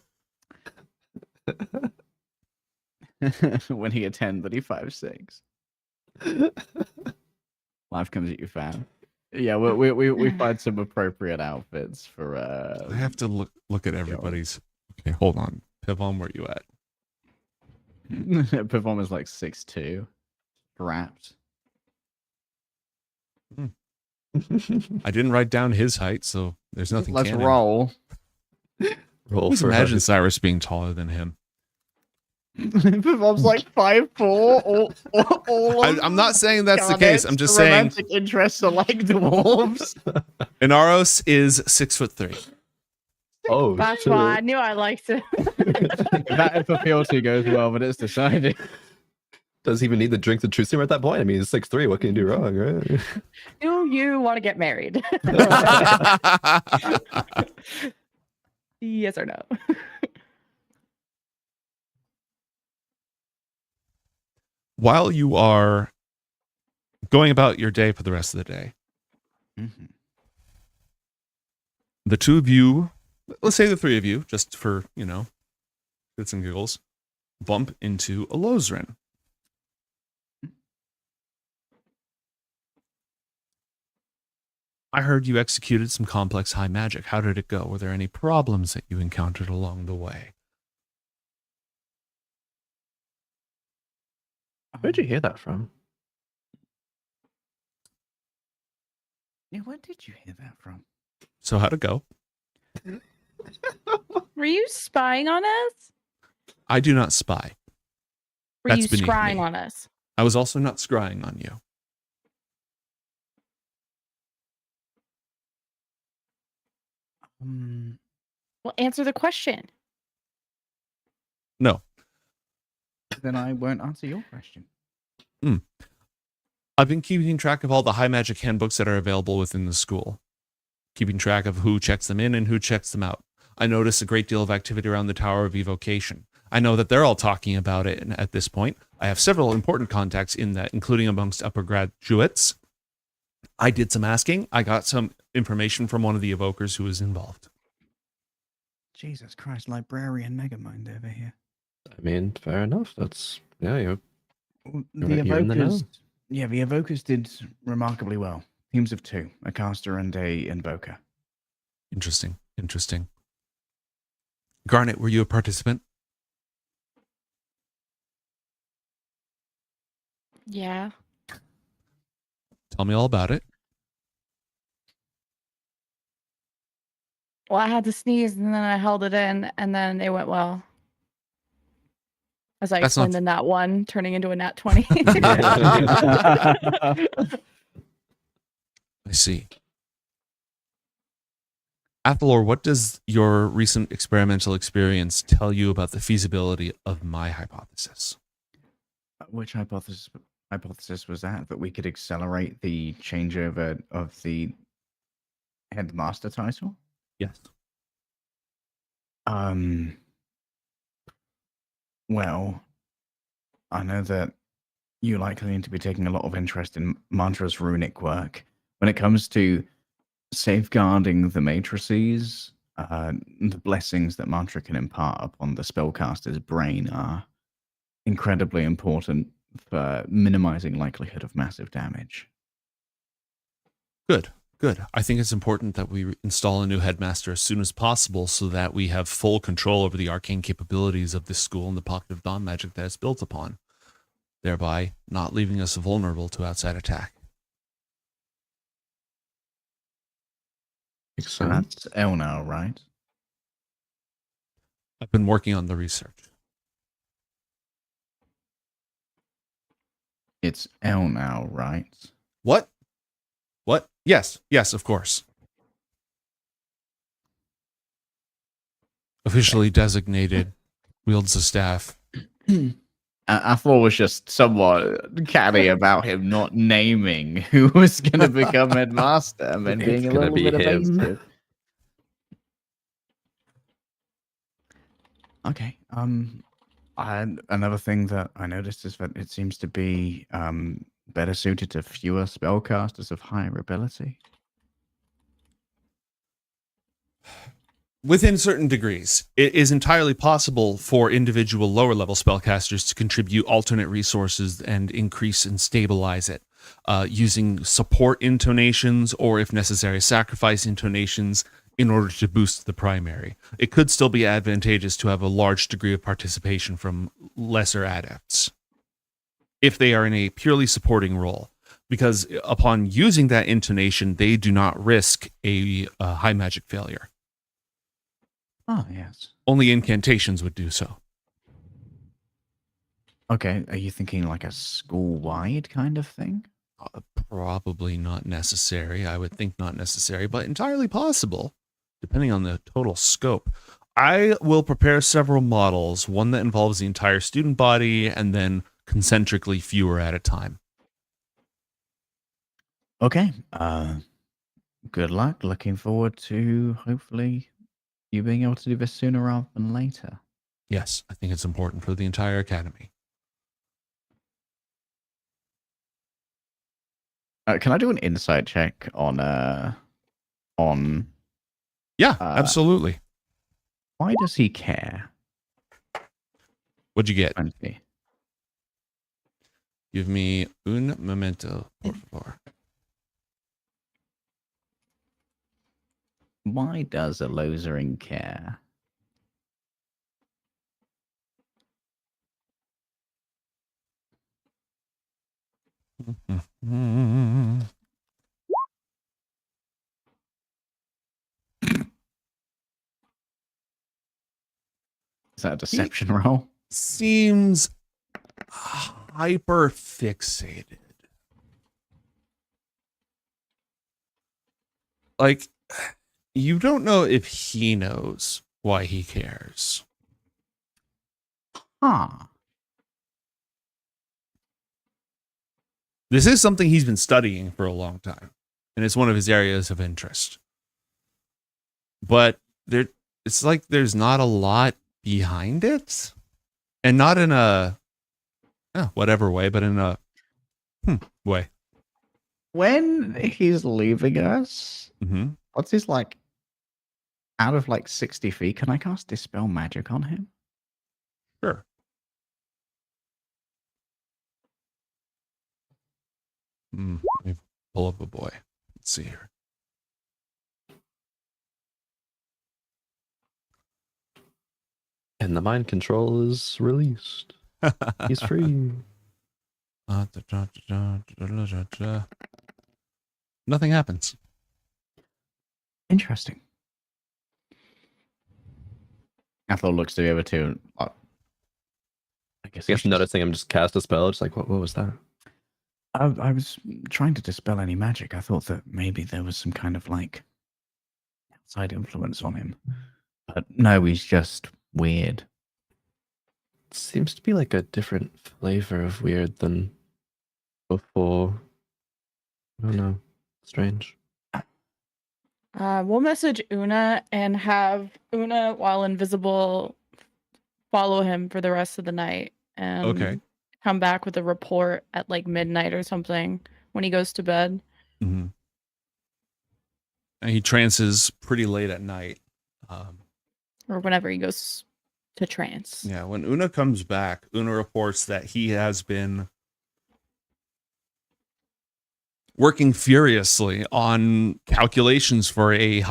When he attend, but he 5'6". Life comes at you, fam. Yeah, we find some appropriate outfits for. I have to look at everybody's. Okay, hold on. Pivon, where you at? Pivon is like 6'2", wrapped. I didn't write down his height, so there's nothing. Let's canon. roll. Just imagine Cyrus being taller than him. Pivon's like 5'4". I'm not saying that's the case. I'm just saying romantic interests are like dwarves. Inaros is 6'3". Oh, That's why I knew I liked it. That epiphyalty goes well, but it's decided. Does he even need to drink the truth serum at that point? I mean, he's 6'3". What can you do wrong, right? Do you want to get married? Yes or no? While you are going about your day for the rest of the day, The two of you, let's say the three of you, just for, shits and giggles, bump into a Lozrin. I heard you executed some complex high magic. How did it go? Were there any problems that you encountered along the way? Where'd you hear that from? Yeah, where did you hear that from? So how'd it go? Were you spying on us? I do not spy. Were That's you beneath scrying me. on us? I was also not scrying on you. Well, answer the question. No. Then I won't answer your question. I've been keeping track of all the high magic handbooks that are available within the school. Keeping track of who checks them in and who checks them out. I notice a great deal of activity around the Tower of Evocation. I know that they're all talking about it at this point. I have several important contacts in that, including amongst upper graduates. I did some asking. I got some information from one of the evokers who was involved. Jesus Christ, librarian Megamind over here. I mean, fair enough. That's you're The you're in the know. evokers, the evokers did remarkably well. Teams of 2, a caster and a invoker. Interesting. Garnet, were you a participant? Yeah. Tell me all about it. Well, I had to sneeze and then I held it in and then it went well. As I That's not- explained the nat 1 turning into a nat 20. I see. Athalor, what does your recent experimental experience tell you about the feasibility of my hypothesis? Which hypothesis was that we could accelerate the changeover of the headmaster title? Yes. Well, I know that you likely need to be taking a lot of interest in Mantra's runic work. When it comes to safeguarding the matrices, the blessings that Mantra can impart upon the spellcaster's brain are incredibly important for minimizing likelihood of massive damage. Good. I think it's important that we install a new headmaster as soon as possible so that we have full control over the arcane capabilities of this school and the pocket of dawn magic that it's built upon, thereby not leaving us vulnerable to outside attack. So that's Elnor, right? I've been working on the research. It's Elnor, right? What? Yes, of course. Officially designated, wields the staff. I thought it was just somewhat catty about him not naming who was going to become headmaster and then being a little bit evasive. Okay. Another thing that I noticed is that it seems to be better suited to fewer spellcasters of higher ability. Within certain degrees, it is entirely possible for individual lower level spellcasters to contribute alternate resources and increase and stabilize it, using support intonations or, if necessary, sacrifice intonations in order to boost the primary. It could still be advantageous to have a large degree of participation from lesser adepts if they are in a purely supporting role, because upon using that intonation, they do not risk a high magic failure. Oh, yes. Only incantations would do so. Okay, are you thinking like a school-wide kind of thing? Probably not necessary. I would think not necessary, but entirely possible, depending on the total scope. I will prepare several models, one that involves the entire student body, and then concentrically fewer at a time. Okay. Good luck. Looking forward to hopefully you being able to do this sooner rather than later. Yes, I think it's important for the entire academy. Can I do an insight check on Yeah, absolutely. Why does he care? What'd you get? 20. Give me un momento, por favor. Why does a Lozaring care? Is that a deception roll? Seems hyper fixated. Like, you don't know if he knows why he cares. Huh. This is something he's been studying for a long time, and it's one of his areas of interest. But it's like there's not a lot behind it, and not in a whatever way, but in a way. When he's leaving us, Mm-hmm. what's his like? Out of like 60 feet, can I cast Dispel Magic on him? Sure. Let me pull up a boy. Let's see here. And the mind control is released. He's free. Nothing happens. Interesting. Ethel looks to be able to. I guess noticing him just cast a spell. It's like, what was that? I was trying to dispel any magic. I thought that maybe there was some kind of like outside influence on him. But no, he's just weird. Seems to be like a different flavor of weird than before. I don't know. Strange. We'll message Una and have Una, while invisible, follow him for the rest of the night and Okay. come back with a report at like midnight or something when he goes to bed. Mm-hmm. And he trances pretty late at night. Or whenever he goes to trance. Yeah, when Una comes back, Una reports that he has been working furiously on calculations for a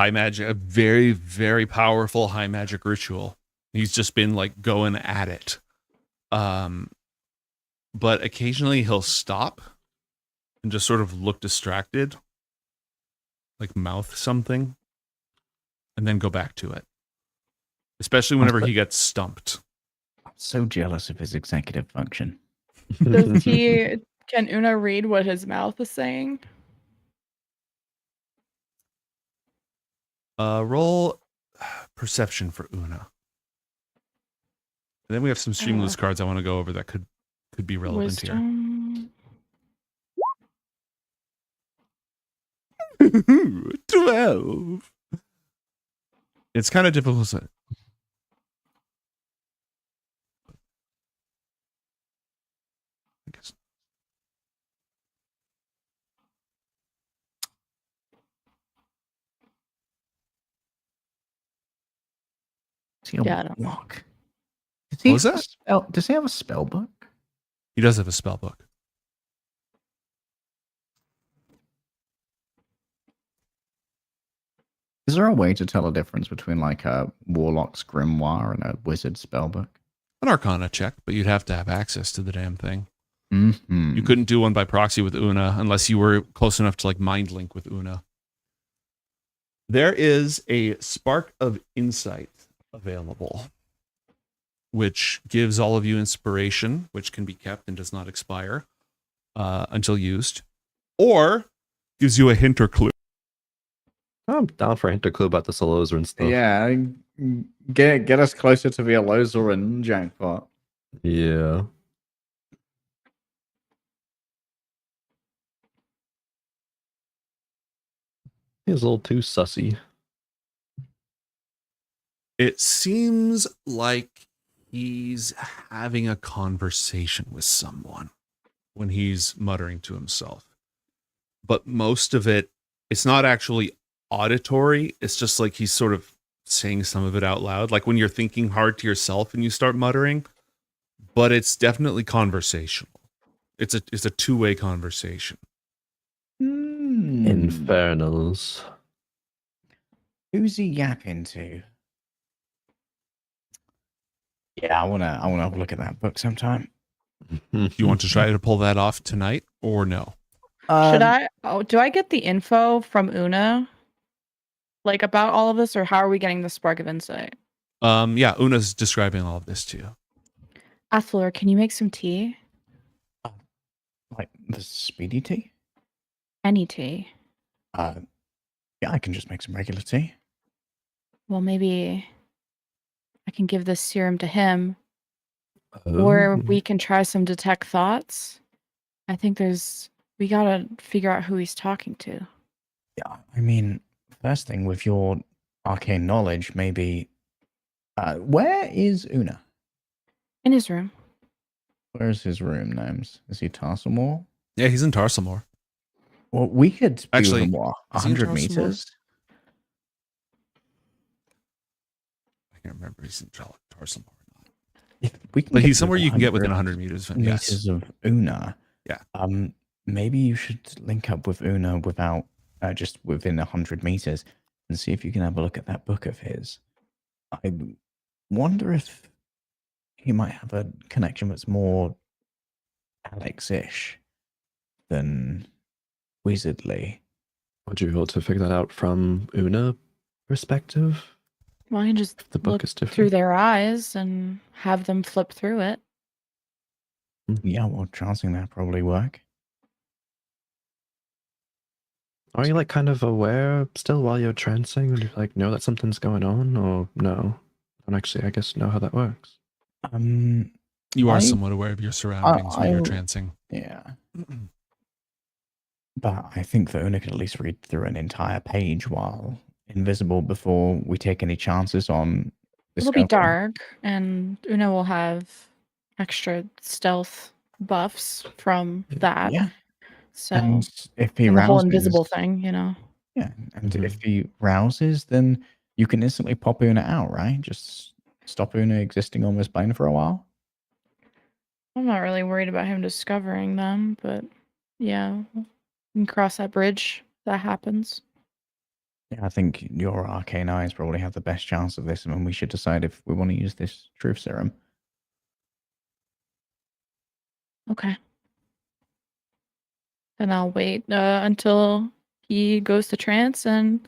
very, very powerful high magic ritual. He's just been like going at it. But occasionally he'll stop and just sort of look distracted, like mouth something, and then go back to it. Especially whenever he gets stumped. I'm so jealous of his executive function. Can Una read what his mouth is saying? Roll perception for Una. And then we have some streamless cards I want to go over that could be relevant Wisdom. here. 12. It's kind of difficult to I guess. Yeah, I don't know. What was that? Does he have a spell book? He does have a spell book. Is there a way to tell a difference between like a warlock's grimoire and a wizard's spellbook? An Arcana check, but you'd have to have access to the damn thing. Mm-hmm. You couldn't do one by proxy with Una unless you were close enough to like mind link with Una. There is a Spark of Insight available, which gives all of you inspiration, which can be kept and does not expire until used, or gives you a hint or clue. I'm down for a hint or clue about the Solozer and stuff. Yeah, get us closer to the Alozarin jackpot. Yeah. He's a little too sussy. It seems like he's having a conversation with someone when he's muttering to himself. But most of it, it's not actually auditory. It's just like he's sort of saying some of it out loud, like when you're thinking hard to yourself and you start muttering. But it's definitely conversational. It's a two-way conversation. Infernals. Who's he yapping to? Yeah, I wanna have a look at that book sometime. Do you want to try to pull that off tonight or no? Should I? Oh, do I get the info from Una? Like about all of this, or how are we getting the spark of insight? Yeah, Una's describing all of this to you. Athlor, can you make some tea? Like the speedy tea? Any tea. Yeah, I can just make some regular tea. Well, maybe I can give this serum to him, or we can try some detect thoughts. I think we gotta figure out who he's talking to. Yeah, I mean, first thing with your arcane knowledge, maybe. Where is Una? In his room. Where's his room, Gnomes? Is he Tarsamore? Yeah, he's in Tarsamore. Well, we could Actually, be what, is he in 100 Tarsamore? meters? I can't remember if he's in Tarsamore or not. We can But get he's somewhere you can get within 100 100 meters of him. Yes. meters of Una. Yeah. Maybe you should link up with Una without just within 100 meters and see if you can have a look at that book of his. I wonder if he might have a connection that's more Alex-ish than Wizardly. Would you be able to figure that out from Una perspective? Well, I can just The book look is different. through their eyes and have them flip through it. Yeah, well, chancing that probably work. Are you like kind of aware still while you're trancing? Do you like know that something's going on, or no? Don't actually, I guess, know how that works. You are somewhat aware of your surroundings when you're trancing. Yeah. But I think that Una could at least read through an entire page while invisible before we take any chances on It'll be discovering. dark, and Una will have extra stealth buffs from that. Yeah. So, And if he and the whole rouses, invisible thing, you know. Yeah, and if he rouses, then you can instantly pop Una out, right? Just stop Una existing on this plane for a while. I'm not really worried about him discovering them, but yeah, we can cross that bridge if that happens. Yeah, I think your arcane eyes probably have the best chance of this, and we should decide if we want to use this truth serum. Okay. Then I'll wait until he goes to trance and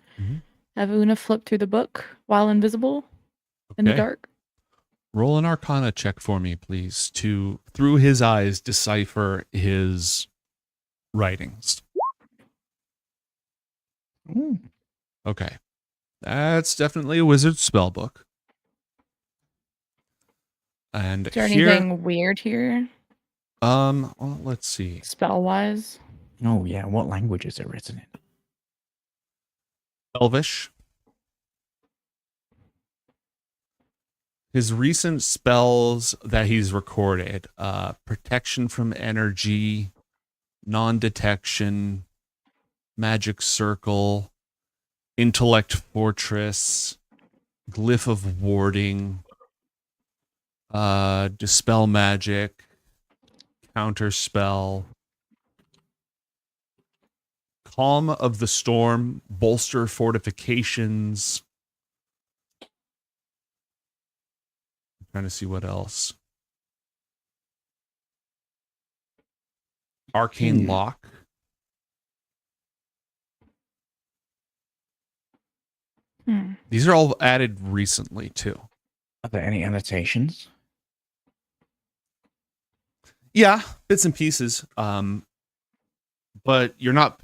have Una flip through the book while invisible in the Okay. dark. Roll an Arcana check for me, please, to, through his eyes, decipher his writings. Okay. That's definitely a wizard spell book. And Is there here, anything weird here, well, let's see. spell wise? Oh yeah, what language is it written in? Elvish. His recent spells that he's recorded, protection from energy, non-detection, magic circle, intellect fortress, glyph of warding, dispel magic, counter spell, calm of the storm, bolster fortifications. I'm trying to see what else. Arcane lock. These are all added recently too. Are there any annotations? Yeah, bits and pieces. But you're not.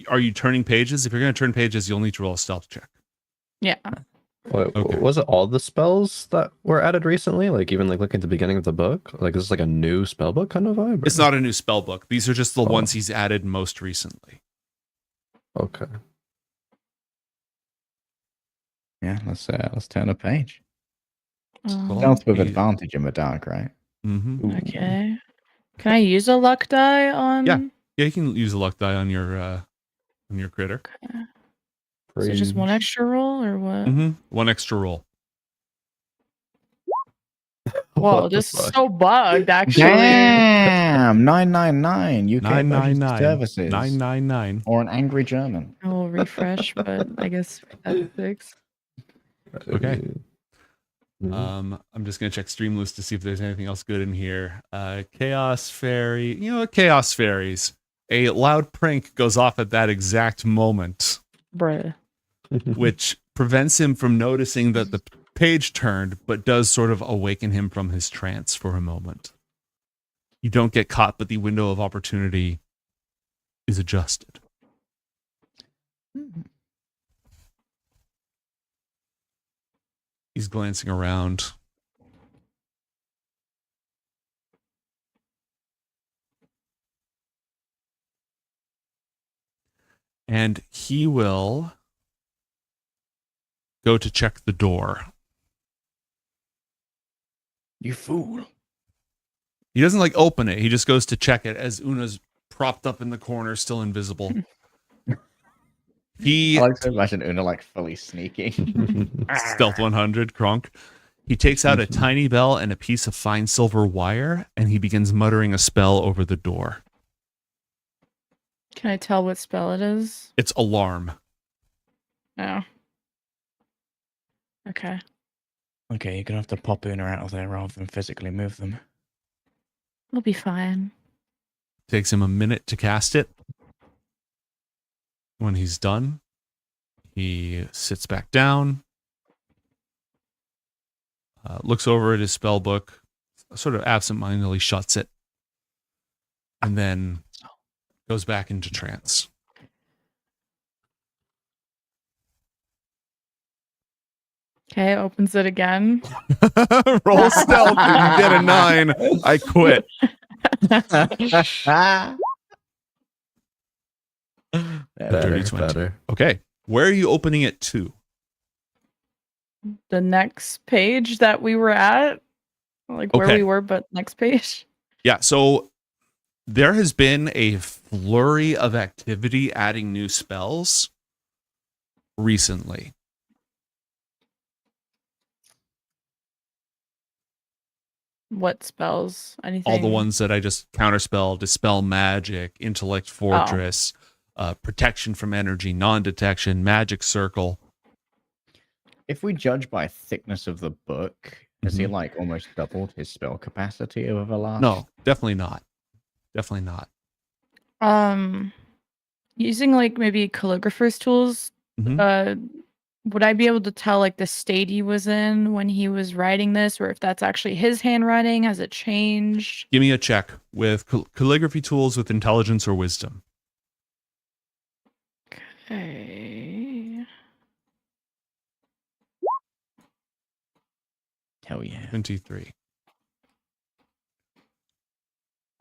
Are you turning pages? If you're going to turn pages, you'll need to roll a stealth check. Yeah. Wait, was it all the spells that were added recently? Like even like looking at the beginning of the book? Like this is like a new spell book kind of vibe? It's not a new spell book. These are just the ones he's added most recently. Okay. Yeah, let's turn a page. Oh. Stealth with advantage in the dark, right? Mm-hmm. Okay. Can I use a luck die on? Yeah, you can use a luck die on your critter. Okay. So just one extra roll or what? One extra roll. Whoa, What the this is fuck? so bugged, actually. Damn, 999 UK emergency 999. services. 999. Or an angry German. I will refresh, but I guess that's 6. Okay. Mm-hmm. I'm just gonna check Streamloost to see if there's anything else good in here. Chaos Fairy. You know what? Chaos Fairies. A loud prank goes off at that exact moment, Bruh. which prevents him from noticing that the page turned, but does sort of awaken him from his trance for a moment. You don't get caught, but the window of opportunity is adjusted. He's glancing around. And he will go to check the door. You fool. He doesn't like open it. He just goes to check it as Una's propped up in the corner, still invisible. I like to imagine Una like fully sneaking. Stealth 100, Kronk. He takes out a tiny bell and a piece of fine silver wire, and he begins muttering a spell over the door. Can I tell what spell it is? It's alarm. No. Okay. Okay, you're gonna have to pop Una out of there rather than physically move them. We'll be fine. Takes him a minute to cast it. When he's done, he sits back down, looks over at his spell book, sort of absentmindedly shuts it, and then goes back into trance. Okay, opens it again. Roll stealth. If you get a 9, I quit. Better, 30-20. better. Okay. Where are you opening it to? The next page that we were at, like where Okay. we were, but next page. Yeah, so there has been a flurry of activity adding new spells recently. What spells? Anything? All the ones that I just counterspell, dispel magic, intellect fortress, protection from energy, non-detection, magic circle. If we judge by thickness of the book, has he like almost doubled his spell capacity over the last? No, definitely not. Definitely not. Using like maybe calligrapher's tools, would I be able to tell like the state he was in when he was writing this, or if that's actually his handwriting? Has it changed? Give me a check with calligraphy tools with intelligence or wisdom. Okay. Hell yeah. 23.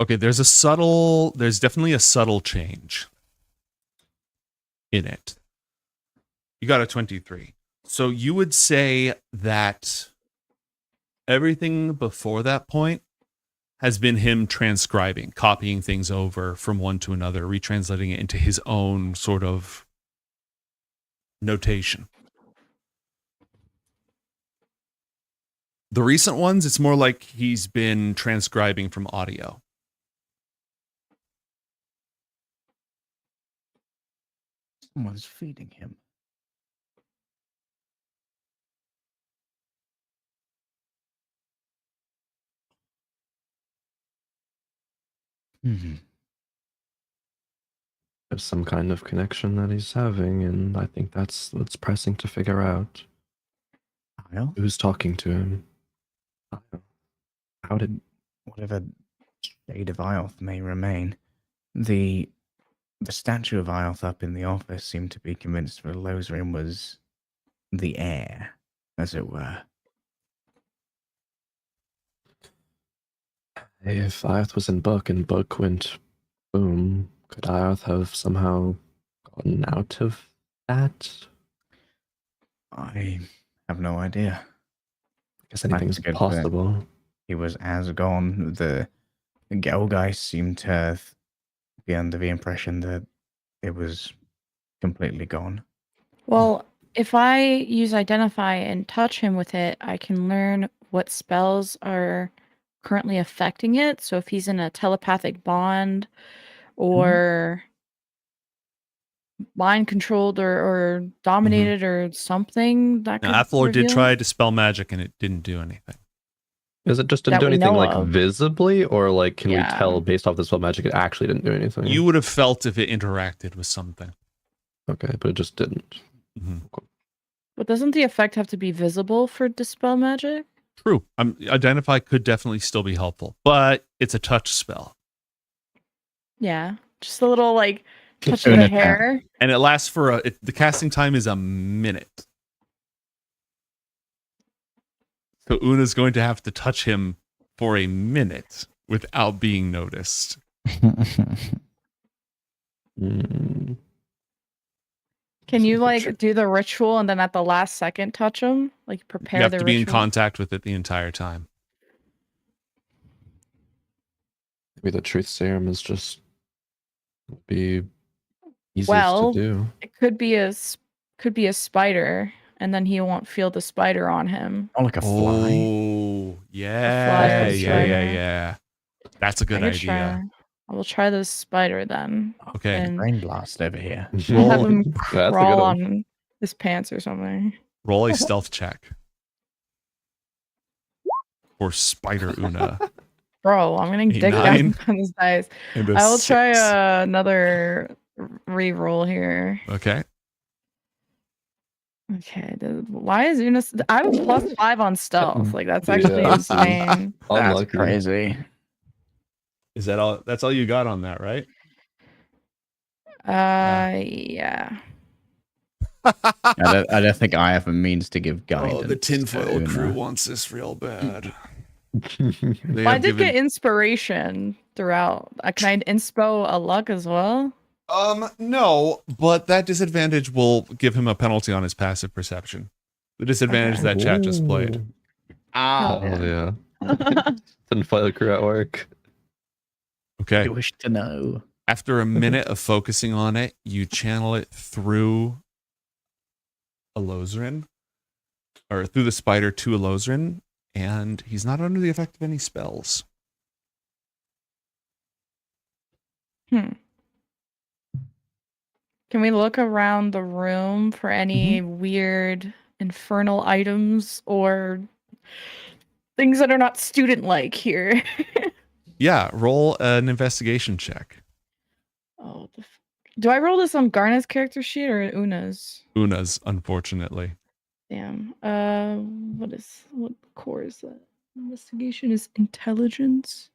Okay, there's definitely a subtle change in it. You got a 23. So you would say that everything before that point has been him transcribing, copying things over from one to another, retranslating it into his own sort of notation. The recent ones, it's more like he's been transcribing from audio. Someone's feeding him. There's some kind of connection that he's having, and I think that's what's pressing to figure out. Who's talking to him? How did whatever shade of Ioth may remain, the statue of Ioth up in the office seemed to be convinced that Lozrin was the heir, as it were. If Ioth was in Book and Book went boom, could Ioth have somehow gotten out of that? I have no idea. I guess anything's That's good that possible. He was as gone. The Gelgeist seemed to be under the impression that it was completely gone. Well, if I use identify and touch him with it, I can learn what spells are currently affecting it. So if he's in a telepathic bond or mind controlled or dominated or something, that Now, could Athlor did reveal try it. to dispel magic and it didn't do anything. Is it just didn't That do we anything know like of. visibly, or like can we Yeah. tell based off the spell magic it actually didn't do anything? You would have felt if it interacted with something. Okay, but it just didn't. But doesn't the effect have to be visible for dispel magic? True. Identify could definitely still be helpful, but it's a touch spell. Yeah. Just a little like touch of the hair. And it lasts for the casting time is a minute. So Una's going to have to touch him for a minute without being noticed. Can you like do the ritual and then at the last second touch him? Like prepare You have the to be in ritual? contact with it the entire time. Maybe the truth serum is just be easiest Well, to do. it could be a spider, and then he won't feel the spider on him. Oh, like a fly. Oh, yeah, yeah. That's a good I could idea. try. I will try the spider then. Okay. And Brain blast over here. I'll have him That's a good crawl one. on his pants or something. Roll a stealth check for Spider Una. Bro, I'm gonna A dig 9 down on his dice. and a I will try 6. another re-roll here. Okay. Okay. Why is Una? I have a +5 on stealth. Like that's actually Yeah. insane. That's Unlucky. crazy. Is that all? That's all you got on that, right? Yeah. I don't think I have a means to give guidance. Oh, the tinfoil to crew Una. wants this real bad. Well, I did get inspiration throughout. Can I inspo a luck as well? No, but that disadvantage will give him a penalty on his passive perception. The disadvantage that chat just played. Oh yeah. Tinfoil crew at work. Okay. I wish to know. After a minute of focusing on it, you channel it through Elozrin, or through the spider to Elozrin, and he's not under the effect of any spells. Can we look around the room for any weird infernal items or things that are not student-like here? Yeah, roll an investigation check. Oh, do I roll this on Garna's character sheet or Una's? Una's, unfortunately. Damn. What core is that? Investigation is intelligence.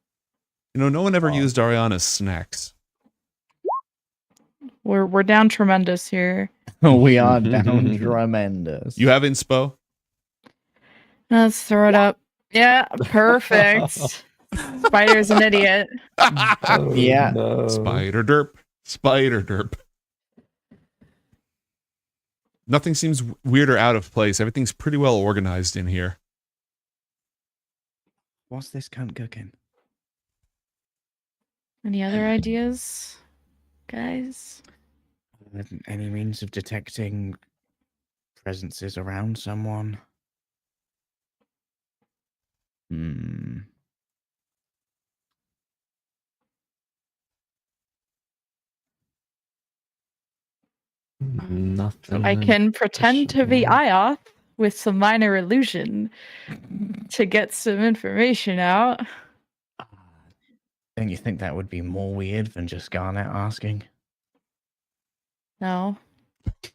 You know, no one ever used Ariana's snacks. We're down tremendous here. We are down tremendous. You have inspo? Let's throw it up. Yeah, perfect. Spider's an idiot. Yeah. Spider derp. Spider derp. Nothing seems weird or out of place. Everything's pretty well organized in here. What's this cunt cooking? Any other ideas, guys? Any means of detecting presences around someone? Nothing. I can pretend to be Ioth with some minor illusion to get some information out. Don't you think that would be more weird than just Garnet asking? No.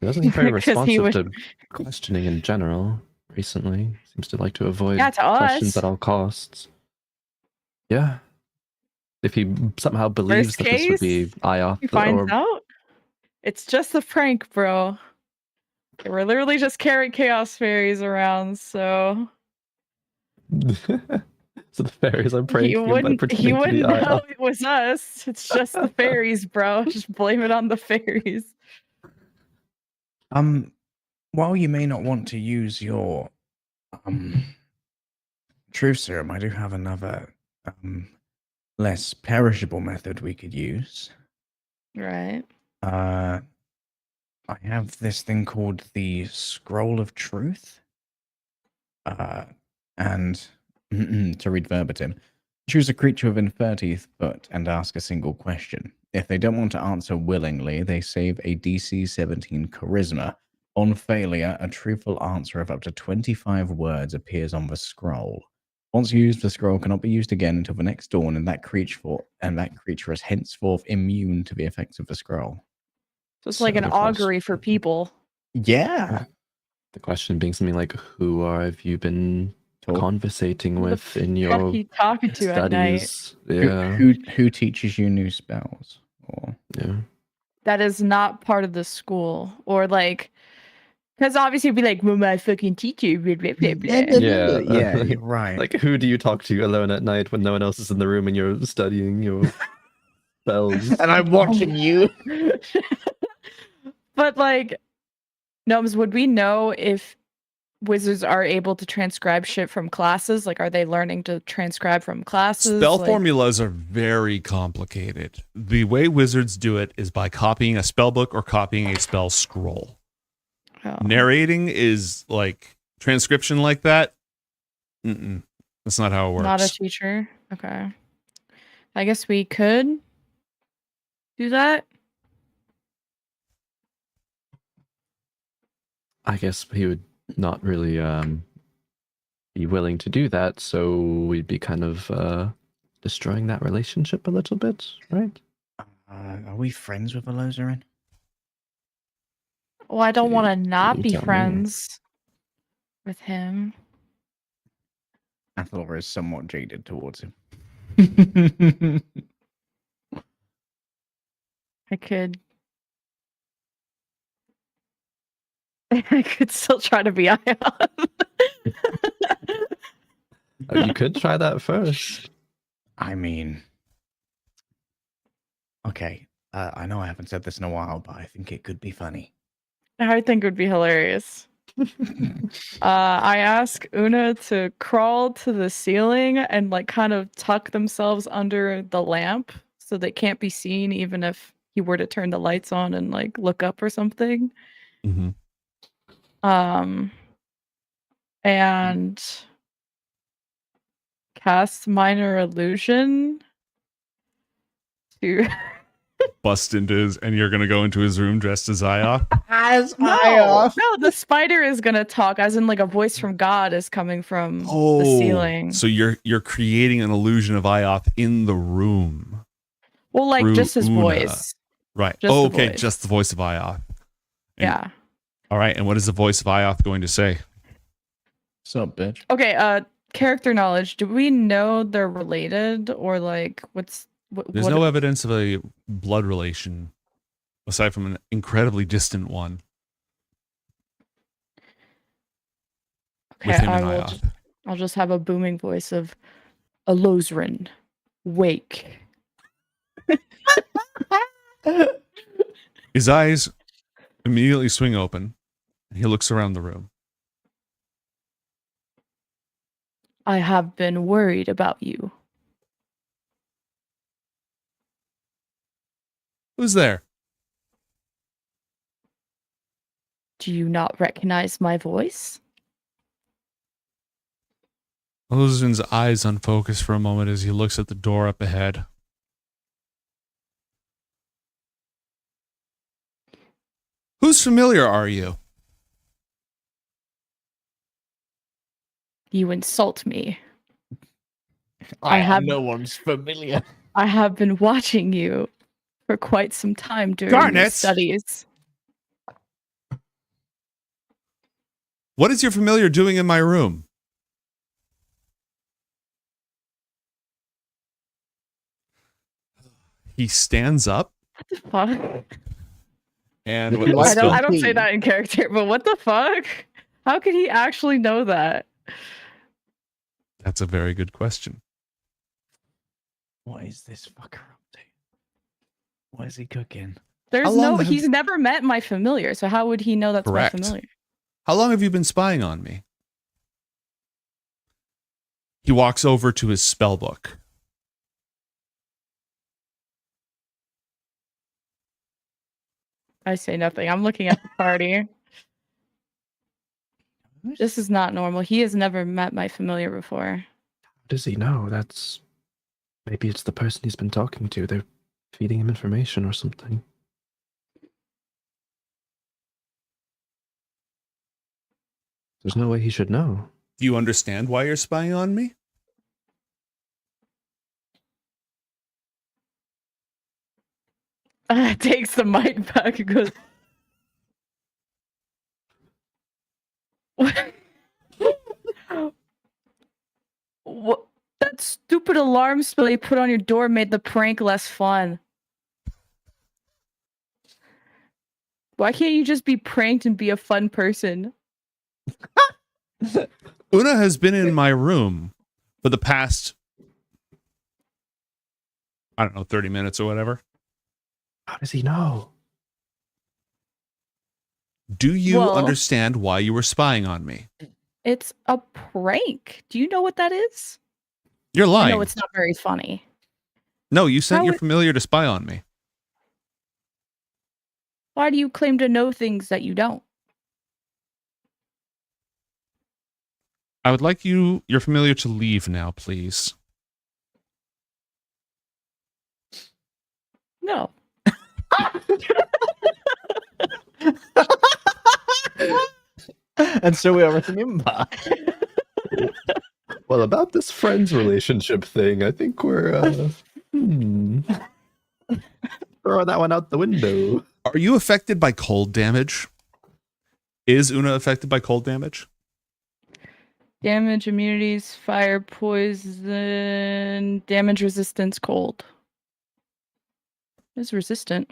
He wasn't very 'Cause he responsive would- to questioning in general recently. Seems to like to avoid Yeah, to questions us. at all costs. Yeah. If he somehow believes Worst that this would be case, Ioth he finds or out. It's just a prank, bro. We're literally just carrying chaos fairies around, so so the fairies are pranking he him by wouldn't pretending to be know Ioth. it was us. It's just the fairies, bro. Just blame it on the fairies. While you may not want to use your truth serum, I do have another less perishable method we could use. Right. I have this thing called the Scroll of Truth. And to read verbatim, choose a creature within 30 foot and ask a single question. If they don't want to answer willingly, they save a DC 17 charisma. On failure, a truthful answer of up to 25 words appears on the scroll. Once used, the scroll cannot be used again until the next dawn, and that creature is henceforth immune to the effects of the scroll. So it's like So an the question- augury for people. Yeah. The question being something like, who have you been conversating Who the with in fuck your you talking to at night? studies? Yeah. Who teaches you new spells? Or Yeah. That is not part of the school. Or like, because obviously it'd be like, well, my fucking teacher. Blah, blah, blah, blah. Yeah. Yeah, you're right. Like, who do you talk to alone at night when no one else is in the room and you're studying your spells? And I'm watching you. But like, Gnomes, would we know if wizards are able to transcribe shit from classes? Like, are they learning to transcribe from classes? Spell Like- formulas are very complicated. The way wizards do it is by copying a spell book or copying a spell scroll. Oh. Narrating is like transcription like that. That's not how it works. Not a teacher. Okay. I guess we could do that. I guess he would not really be willing to do that, so we'd be kind of destroying that relationship a little bit, right? Are we friends with Alozarin? Well, I don't want to not you be tell me. friends with him. Athalor is somewhat jaded towards him. I could. I could still try to be Ioth. You could try that first. I mean, okay. I know I haven't said this in a while, but I think it could be funny. I think it would be hilarious. I ask Una to crawl to the ceiling and like kind of tuck themselves under the lamp so they can't be seen, even if he were to turn the lights on and like look up or something. Mm-hmm. And cast minor illusion to Bust into his, and you're gonna go into his room dressed as Ioth. As no, the spider is gonna talk, as in like a voice from God is coming from the ceiling. So you're creating an illusion of Ioth in the room. Well, like through just his Una. voice. Right. Just the Okay, voice. just the voice of Ioth. Yeah. All right, and what is the voice of Ioth going to say? What's up, bitch? Okay, character knowledge. Do we know they're related or like what's There's no evidence of a blood relation aside from an incredibly distant one with him and Ioth. I'll just have a booming voice of Alozarin. Wake. His eyes immediately swing open, and he looks around the room. I have been worried about you. Who's there? Do you not recognize my voice? Alozarin's eyes unfocus for a moment as he looks at the door up ahead. Whose familiar are you? You insult me. I have- am no one's familiar. I have been watching you for quite some time during Darn your it. studies. What is your familiar doing in my room? He stands up What the fuck? and I don't say that in character, but what the fuck? How could he actually know that? That's a very good question. What is this fucker up to? What is he cooking? There's How long have- he's never met my familiar, so how would he know that's Correct. my familiar? How long have you been spying on me? He walks over to his spell book. I say nothing. I'm looking at the party. This is not normal. He has never met my familiar before. How does he know? Maybe it's the person he's been talking to. They're feeding him information or something. There's no way he should know. Do you understand why you're spying on me? Takes the mic back and goes. What? That stupid alarm spell you put on your door made the prank less fun. Why can't you just be pranked and be a fun person? Una has been in my room for the past, I don't know, 30 minutes or whatever. How does he know? Do you Well- understand why you were spying on me? It's a prank. Do you know what that is? You're I lying. know it's not very funny. No, you sent How your would- familiar to spy on me. Why do you claim to know things that you don't? I would like your familiar to leave now, please. No. And so we are remember. Well, about this friends relationship thing, I think we're throw that one out the window. Are you affected by cold damage? Is Una affected by cold damage? Damage, immunities, fire, poison, damage, resistance, cold. It's resistant.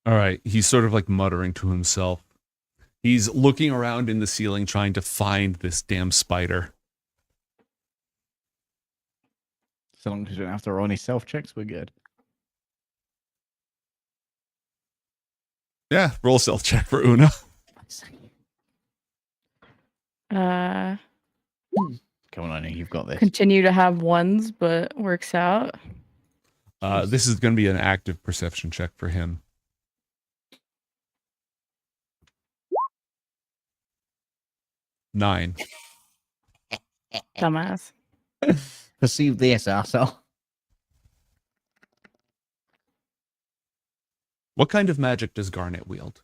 All right. He's sort of like muttering to himself. He's looking around in the ceiling trying to find this damn spider. So long as you don't have to roll any self checks, we're good. Yeah, roll self check for Una. Come on, I know you've got this. Continue to have ones, but works out. This is going to be an active perception check for him. Nine. Dumbass. Perceive this, arsehole. What kind of magic does Garnet wield?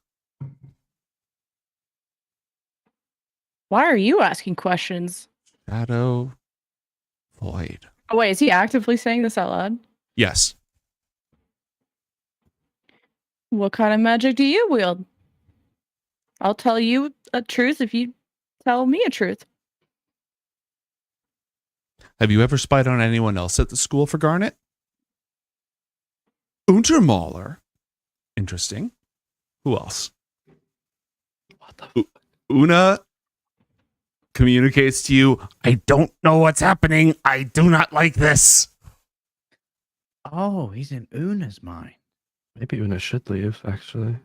Why are you asking questions? Shadow Void. Oh, wait, is he actively saying this out loud? Yes. What kind of magic do you wield? I'll tell you a truth if you tell me a truth. Have you ever spied on anyone else at the school for Garnet? Untermaler. Interesting. Who else? Una communicates to you, I don't know what's happening. I do not like this. Oh, he's in Una's mind. Maybe Una should leave, actually.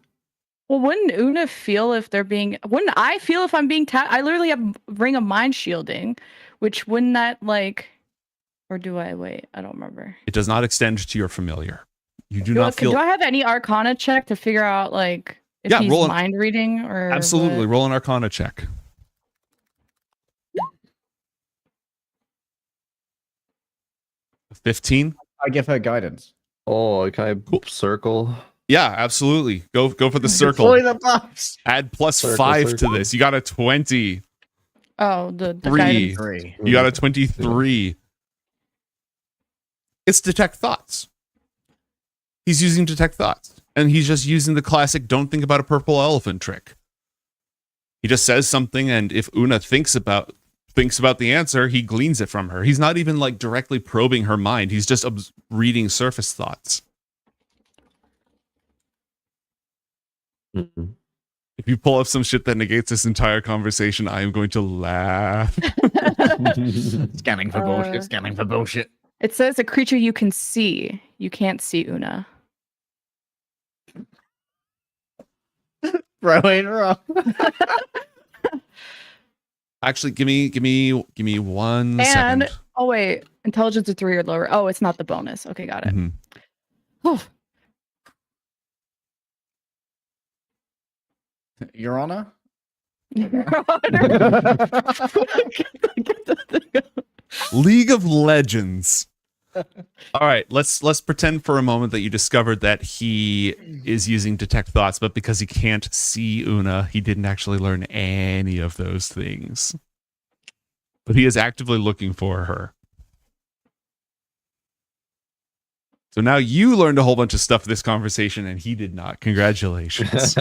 Well, wouldn't Una feel if they're being... Wouldn't I feel if I'm being... I literally have Ring of Mind Shielding, which wouldn't that, like... Or do I? Wait, I don't remember. It does not extend to your familiar. You do not feel... Do I have any Arcana check to figure out, like, if Yeah, he's roll an- mind reading or... Absolutely. what? Roll an Arcana check. A 15? I give her guidance. Oh, can I circle? Yeah, absolutely. Go for the circle. Deploy the buffs. Add plus Circle, 5 circle. to this. You got a 20. Oh, the Three. guidance. You got a 23. It's detect thoughts. He's using detect thoughts. And he's just using the classic don't think about a purple elephant trick. He just says something, and if Una thinks about the answer, he gleans it from her. He's not even like directly probing her mind. He's just reading surface thoughts. Mm-hmm. If you pull up some shit that negates this entire conversation, I am going to laugh. Scanning for bullshit, scanning for bullshit. It says a creature you can see. You can't see Una. Bro ain't wrong. Actually, give me 1 And second. oh wait, intelligence of 3 or lower. Oh, it's not the bonus. Okay, got it. Mhm. Oh, Your Honor? League of Legends. All right, let's pretend for a moment that you discovered that he is using detect thoughts, but because he can't see Una, he didn't actually learn any of those things. But he is actively looking for her. So now you learned a whole bunch of stuff this conversation, and he did not. Congratulations.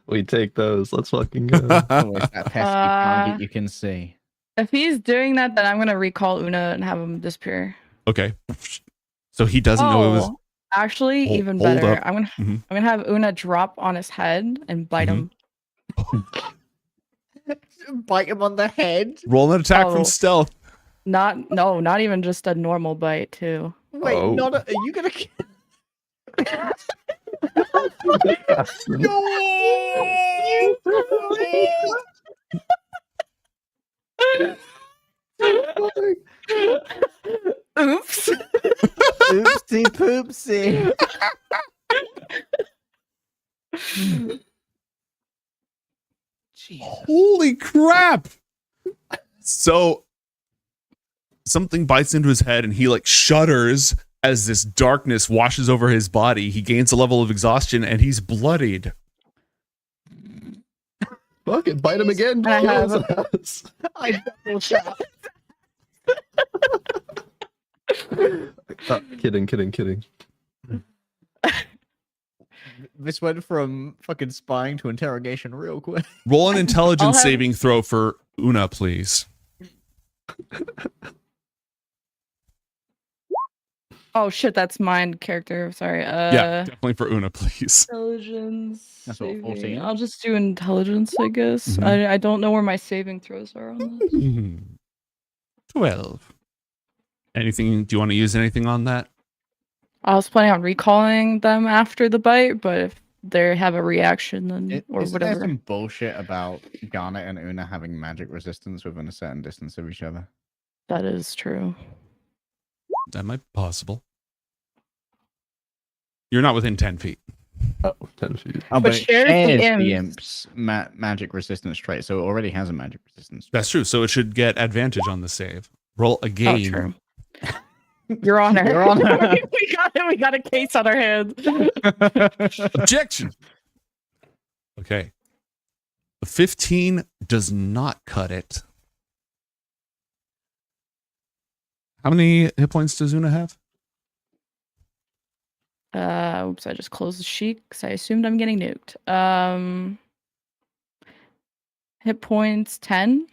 We take those. Let's fucking go. Always that pesky target you can see. If he's doing that, then I'm gonna recall Una and have him disappear. Okay. So he doesn't know it was. Actually, Hold- even hold better. up. I'm gonna have Una drop on his head and bite him. Bite him on the head. Roll an attack Oh. from stealth. Not even just a normal bite too. Wait, Oh. are you gonna? Oops. Oopsie poopsie. Holy crap! So something bites into his head and he like shudders as this darkness washes over his body. He gains a level of exhaustion and he's bloodied. Fuck it, bite him again. I have I double shot. Kidding. This went from fucking spying to interrogation real quick. Roll an intelligence I'll have- saving throw for Una, please. Oh shit, that's mine character. Sorry. Yeah, definitely for Una, please. Intelligence. That's what, saving. 14? I'll just do intelligence, I guess. Mhm. I don't know where my saving throws are on this. 12. Anything? Do you want to use anything on that? I was planning on recalling them after the bite, but if they have a reaction, then or Isn't there whatever. some bullshit about Garnet and Una having magic resistance within a certain distance of each other? That is true. That might be possible. You're not within 10 feet. Oh, 10 feet. Oh, But but it shares the shares the imps. imp's magic resistance trait, so it already has a magic resistance. That's true. So it should get advantage on the save. Roll again. Oh, true. Your Honor. Your Honor. we got it. We got a case on our hands. Objection. Okay. The 15 does not cut it. How many hit points does Una have? Oops, I just closed the sheet because I assumed I'm getting nuked. Hit points 10.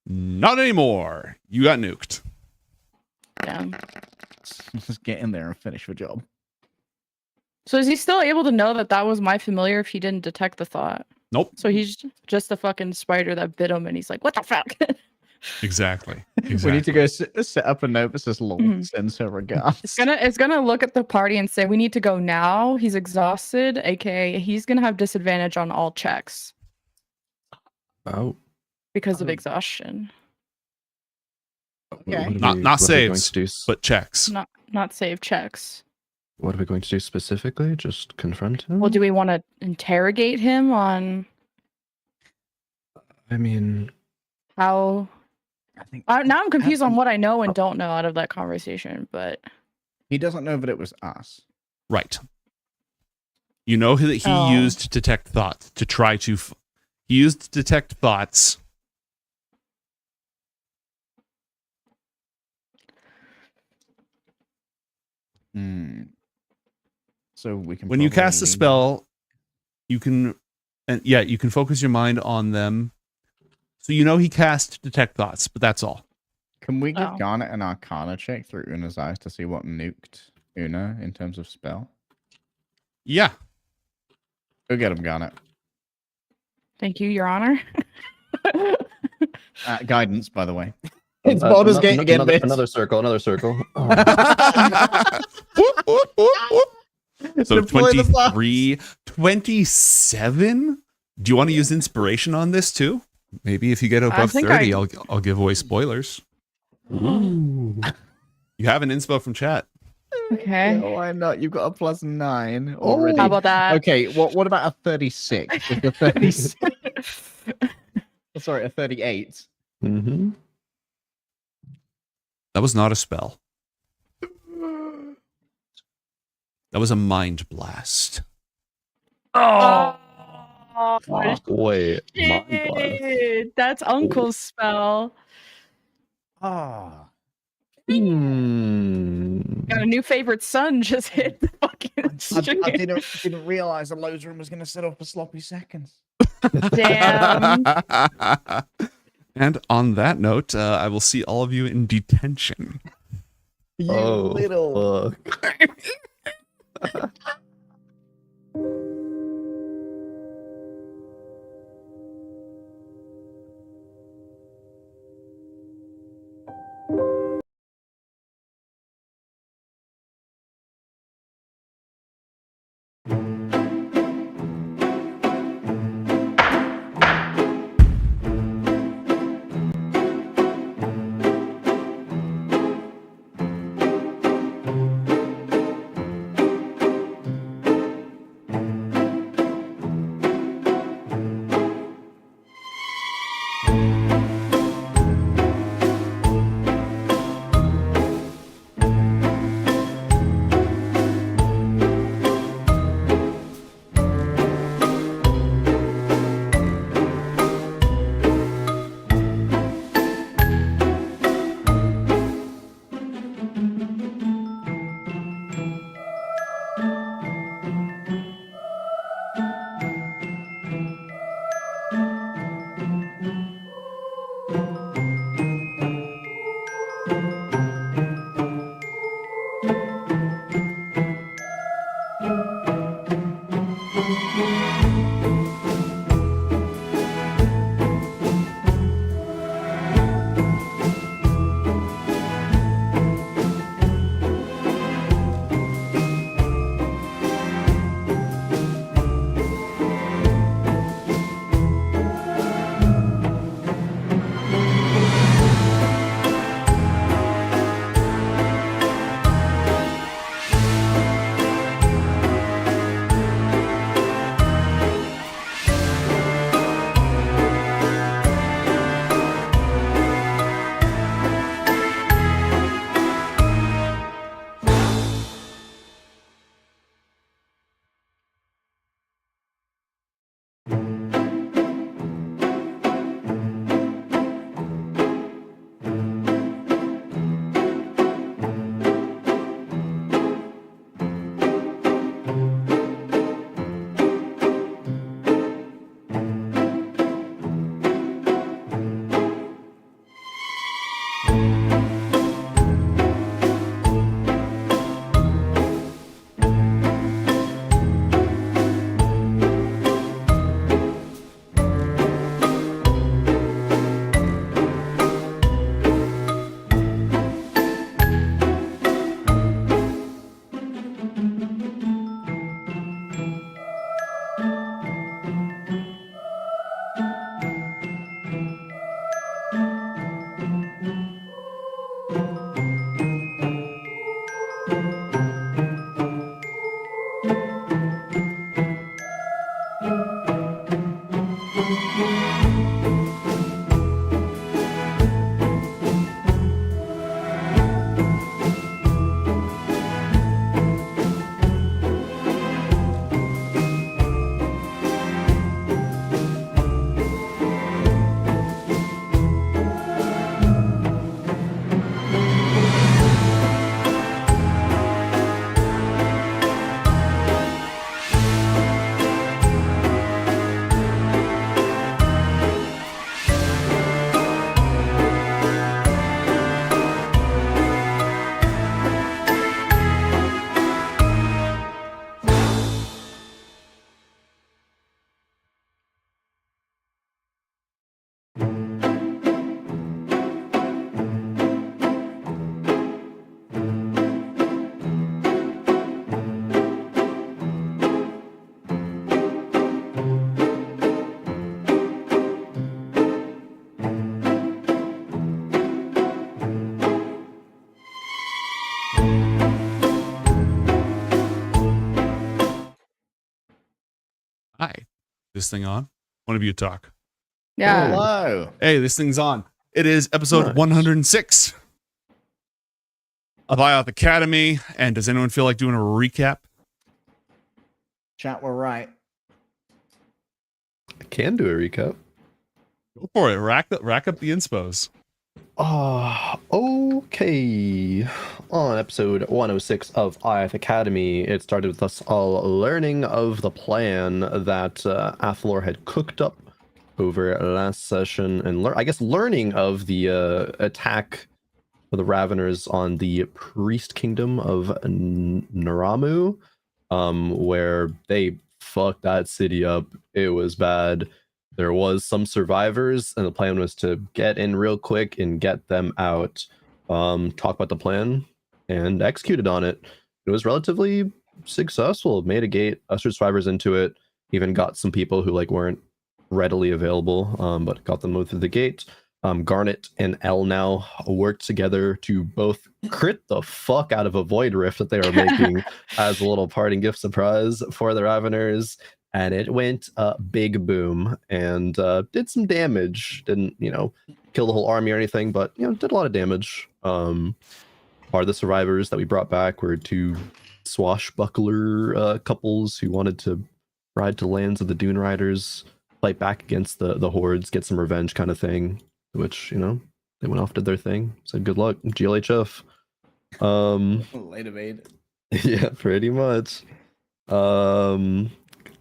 Not anymore. You got nuked. Damn. Just get in there and finish the job. So is he still able to know that that was my familiar if he didn't detect the thought? Nope. So he's just a fucking spider that bit him, and he's like, "What the fuck?" Exactly. We need to go set up a note that says "Lol, Mhm. sends her regards." It's gonna look at the party and say, "We need to go now." He's exhausted, aka he's gonna have disadvantage on all checks Oh. because of exhaustion. Okay. Not saves, but checks. Not save checks. What are we going to do specifically? Just confront him? Well, do we want to interrogate him on I mean, how? I think Now I'm confused on what I know and don't know out of that conversation. But he doesn't know that it was us. Right. You know that he Oh. used detect thoughts to try to. He used detect thoughts. So we can. When you cast a probably- spell, you can, and yeah, you can focus your mind on them. So you know he cast detect thoughts, but that's all. Can we give Oh. Garnet an Arcana check through Una's eyes to see what nuked Una in terms of spell? Yeah. Go get him, Garnet. thank you, Your Honor. Guidance, by the way. It's Baldur's Gate again, another, bitch. another circle. So Deploy the box. 23, 27? Do you want to use inspiration on this too? Maybe if you get above think 30, I'll give away spoilers. Ooh. You have an inspo from chat. Okay. Yeah, why not? You've got a +9 already. How about that? Okay, what about a 36? Is the 36? Sorry, a 38. Mm-hmm. That was not a spell. That was a mind blast. Oh, Wait, mind blast. shit. That's Uncle's spell. Ah. Got a new favorite son just hit the fucking I stream. didn't realize the Lowe's room was going to set off for sloppy seconds. Damn. And on that note, I will see all of you in detention. You little. Fuck. this thing on? One of you talk. Yeah. Hello. Hey, this thing's on. It is episode Nice. 106 of Ioth Academy. And does anyone feel like doing a recap? Chat, we're right. I can do a recap. Go for it. Rack up the inspos. Okay. On episode 106 of Ioth Academy, it started with us all learning of the plan that Athalor had cooked up over last session, and I guess learning of the attack of the Raveners on the Priest Kingdom of Naramu, where they fucked that city up. It was bad. There was some survivors, and the plan was to get in real quick and get them out. Talk about the plan and executed on it. It was relatively successful. Made a gate, ushered survivors into it. Even got some people who weren't readily available, but got them moved through the gate. Garnet and El now worked together to both crit the fuck out of a void rift that they were making as a little parting gift surprise for the Raveners. And it went big boom and did some damage. Didn't, kill the whole army or anything, but, did a lot of damage. Part of the survivors that we brought back were two swashbuckler couples who wanted to ride to lands of the Dune Riders, fight back against the hordes, get some revenge kind of thing, which, they went off, did their thing, said good luck, GLHF. Later made. Yeah, pretty much.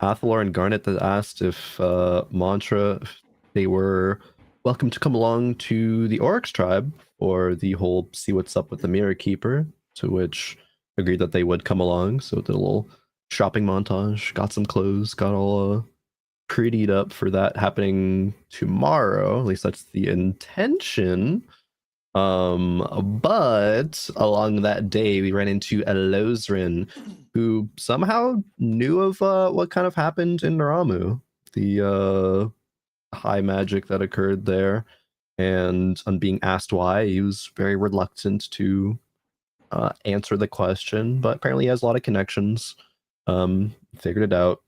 Athalor and Garnet that asked if Mantra, if they were welcome to come along to the Oryx tribe for the whole see what's up with the Mirror Keeper, to which agreed that they would come along. So did a little shopping montage, got some clothes, got all prettied up for that happening tomorrow. At least that's the intention. But along that day, we ran into Elozrin, who somehow knew of what kind of happened in Naramu, the high magic that occurred there. And on being asked why, he was very reluctant to answer the question, but apparently he has a lot of connections. Figured it out.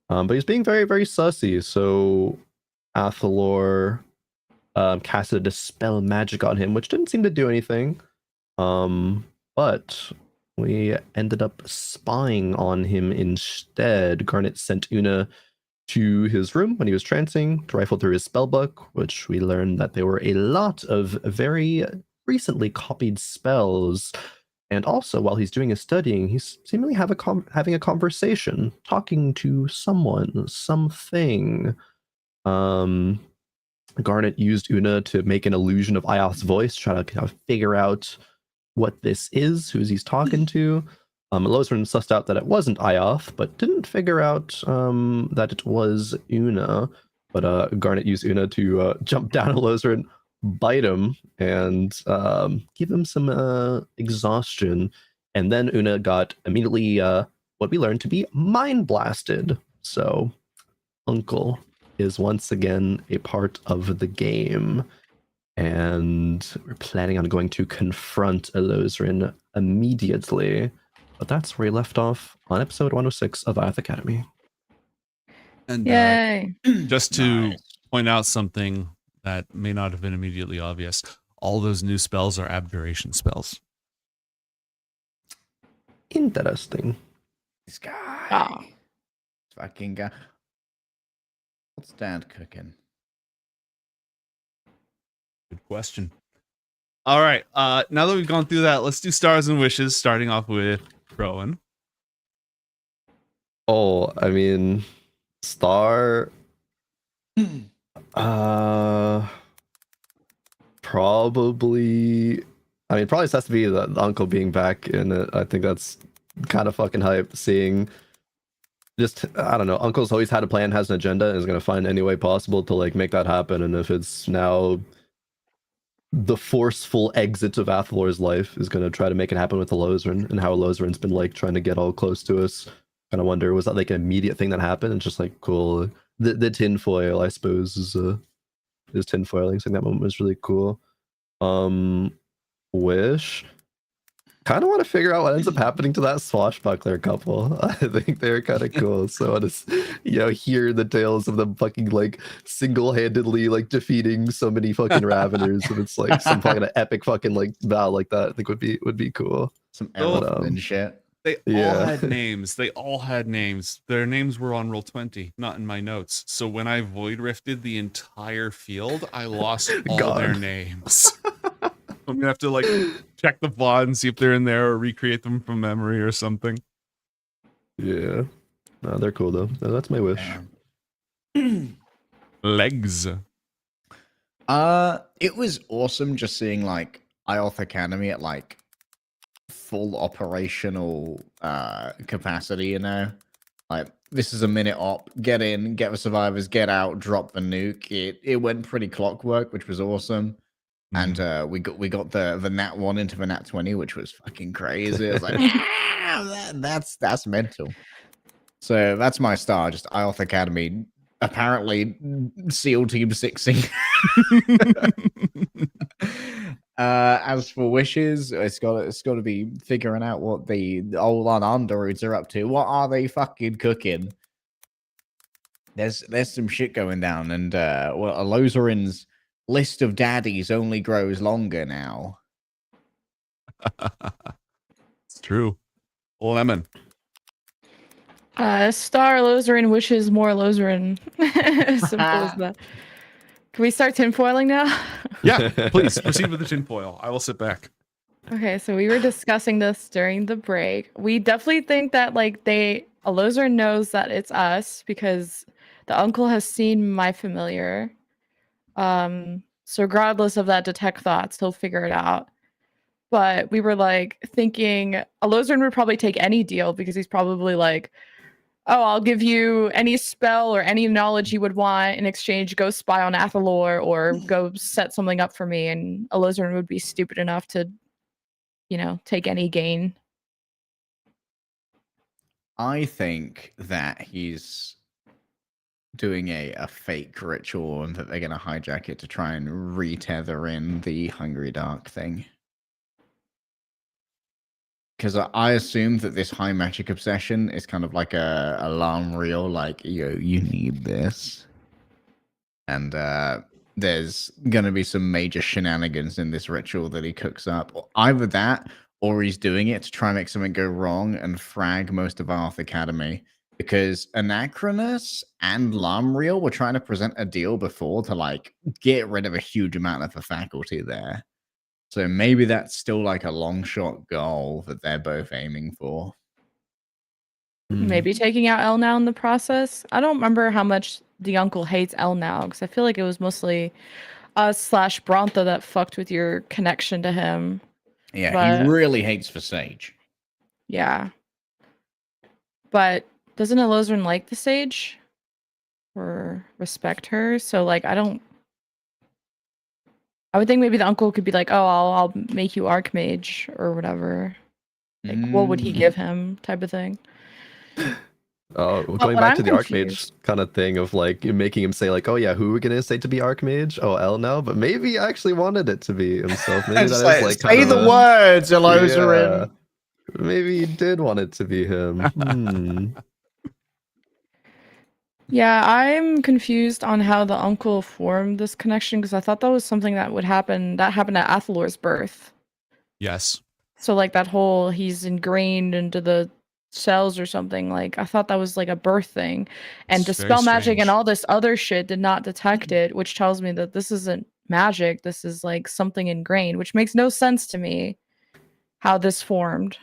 But he's being very, very sussy. So Athalor casted a dispel magic on him, which didn't seem to do anything. But we ended up spying on him instead. Garnet sent Una to his room when he was trancing to rifle through his spellbook, which we learned that there were a lot of very recently copied spells. And also, while he's doing his studying, he's seemingly having a conversation, talking to someone, something. Garnet used Una to make an illusion of Ioth's voice, try to kind of figure out what this is, who he's talking to. Elozrin sussed out that it wasn't Ioth, but didn't figure out that it was Una. But Garnet used Una to jump down Elozrin, bite him, and give him some exhaustion. And then Una got immediately what we learned to be mind blasted. So Uncle is once again a part of the game, and we're planning on going to confront Elozrin immediately. But that's where we left off on episode 106 of Ioth Academy. And Yay. just to point out something that may not have been immediately obvious, all those new spells are abjuration spells. Interesting. This guy. Fucking guy. What's Dad cooking? Good question. All right. Now that we've gone through that, let's do stars and wishes, starting off with Rowan. Oh, I mean, star. Probably. I mean, probably has to be the uncle being back in it. I think that's kind of fucking hype. Seeing, just I don't know. Uncle's always had a plan, has an agenda, and is gonna find any way possible to make that happen. And if it's now the forceful exit of Athalor's life, is gonna try to make it happen with Elozrin, and how Elozrin's been trying to get all close to us. Kind of wonder, was that an immediate thing that happened? And just cool. The tinfoil, I suppose, is tinfoiling. So that moment was really cool. Wish. kind of want to figure out what ends up happening to that swashbuckler couple. I think they're kind of cool. So I want to, hear the tales of them fucking like single-handedly like defeating so many fucking Raveners, and it's like some fucking epic fucking like battle like that. I think would be cool. Some elephant and shit. They all Yeah. had names. They all had names. Their names were on Roll20, not in my notes. So when I void rifted the entire field, I lost all their God. names. I'm gonna have to like check the VOD and see if they're in there or recreate them from memory or something. Yeah. No, they're cool though. No, that's my wish. Legs. It was awesome just seeing like Ioth Academy at like full operational capacity, you know? Like this is a minute op, get in, get the survivors, get out, drop the nuke. It went pretty clockwork, which was awesome. And we got the nat 1 into the nat 20, which was fucking crazy. It was like that's mental. So that's my star, just Ioth Academy. Apparently SEAL Team 6ing. As for wishes, it's got to be figuring out what the old underroots are up to. What are they fucking cooking? There's some shit going down, and Alozarin's list of daddies only grows longer now. It's true. Lemon. Star Lozarin wishes more Lozarin. Simple as that. Can we start tinfoiling now? Yeah, please proceed with the tinfoil. I will sit back. Okay, so we were discussing this during the break. We definitely think that like Lozarin knows that it's us because the uncle has seen my familiar. So regardless of that detect thoughts, he'll figure it out. But we were like thinking Lozarin would probably take any deal because he's probably like, oh, I'll give you any spell or any knowledge you would want in exchange. Go spy on Athalor or go set something up for me. And Lozarin would be stupid enough to, take any gain. I think that he's doing a fake ritual and that they're going to hijack it to try and retether in the Hungry Dark thing. Because I assume that this high magic obsession is kind of like a alarm reel, like, you need this. And there's going to be some major shenanigans in this ritual that he cooks up. Either that, or he's doing it to try and make something go wrong and frag most of Ioth Academy. Because Anachronus and Lamriel were trying to present a deal before to, like, get rid of a huge amount of the faculty there. So maybe that's still like a long shot goal that they're both aiming for. Maybe taking out Elnau in the process. I don't remember how much the uncle hates Elnau because I feel like it was mostly us / Brontha that fucked with your connection to him. Yeah, he really hates Visage. Yeah. But doesn't Lozarin like the Sage? Or respect her? So like I would think maybe the uncle could be like, oh, I'll make you Archmage or whatever. Like, what would he give him type of thing. Going back to the Archmage kind of thing of like making him say like, oh yeah, who are we gonna say to be Archmage? Oh, El now, but maybe he actually wanted it to be himself. Maybe that is like say the words, Lozarin. Yeah, maybe he did want it to be him. Yeah, I'm confused on how the uncle formed this connection because I thought that was something that would happen. That happened at Athalor's birth. Yes. So like that whole he's ingrained into the cells or something. Like I thought that was like a birth thing, and dispel magic and all this other shit did not detect it, which tells me that this isn't magic. This is like something ingrained, which makes no sense to me. How this formed.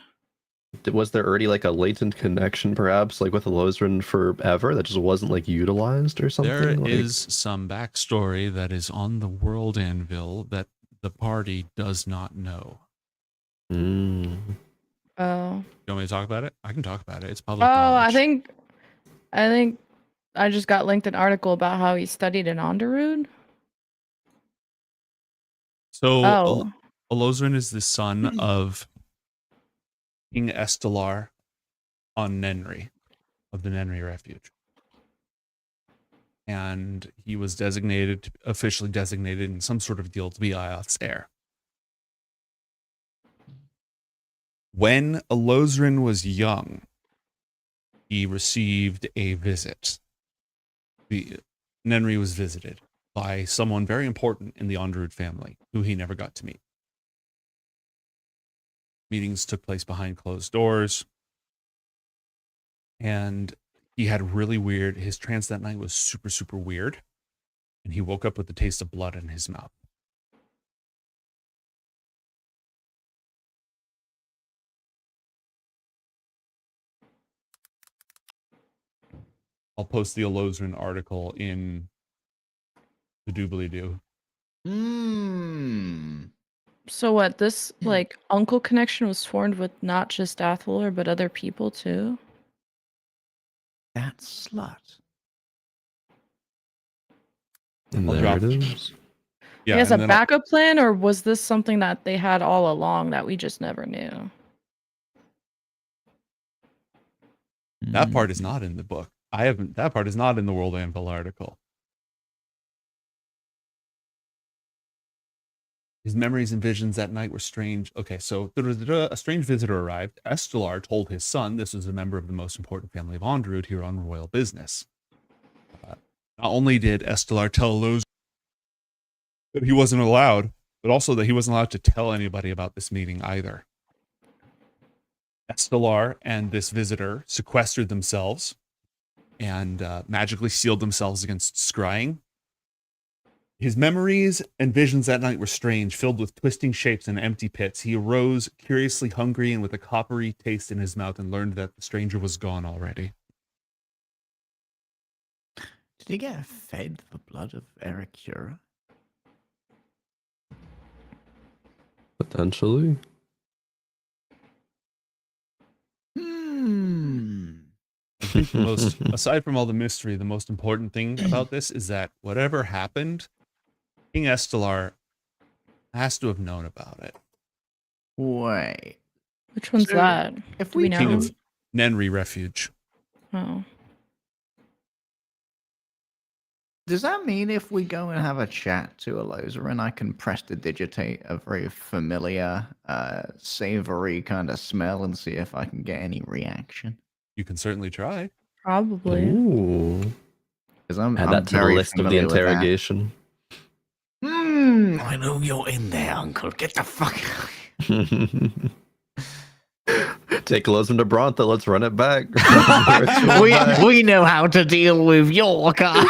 Was there already like a latent connection, perhaps, like with Lozarin forever that just wasn't like utilized or something? There is some backstory that is on the World Anvil that the party does not know. Oh. You want me to talk about it? I can talk about it. It's public Oh, knowledge. I think I just got linked an article about how he studied in Onderud. So Lozarin is the son of King Estelar on Nenri, of the Nenri Refuge. And he was officially designated in some sort of deal to be Ioth's heir. When Elozrin was young, he received a visit. Nenri was visited by someone very important in the Ondrud family, who he never got to meet. Meetings took place behind closed doors, and he had really weird, his trance that night was super, super weird, and he woke up with the taste of blood in his mouth. I'll post the Elozrin article in the doobly-doo. So what? This like uncle connection was formed with not just Athalor but other people too. That slut. And I'll there drop it is. Yeah, As a and then I'll- backup plan, or was this something that they had all along that we just never knew? that part is not in the book. That part is not in the World Anvil article. His memories and visions that night were strange. Okay, so a strange visitor arrived. Estelar told his son this was a member of the most important family of Ondrud here on royal business. Not only did Estelar tell Elozrin that he wasn't allowed, but also that he wasn't allowed to tell anybody about this meeting either. Estelar and this visitor sequestered themselves and magically sealed themselves against scrying. His memories and visions that night were strange, filled with twisting shapes and empty pits. He arose, curiously hungry and with a coppery taste in his mouth, and learned that the stranger was gone already. Did he get fed the blood of Ericura? Potentially. I think the most, aside from all the mystery, the most important thing about this is that whatever happened, King Estelar has to have known about it. Wait. Which one's So, that? if Do we know? King of Nenri Refuge. Oh. Does that mean if we go and have a chat to Elozrin, I can prestidigitate a very familiar, savory kind of smell and see if I can get any reaction? You can certainly try. Probably. Ooh. Because I'm Add that to the very list of the familiar with that. interrogation. I know you're in there, Uncle. Get the fuck out. Take Elozrin to Brontha. Let's run it back. we know how to deal with your car.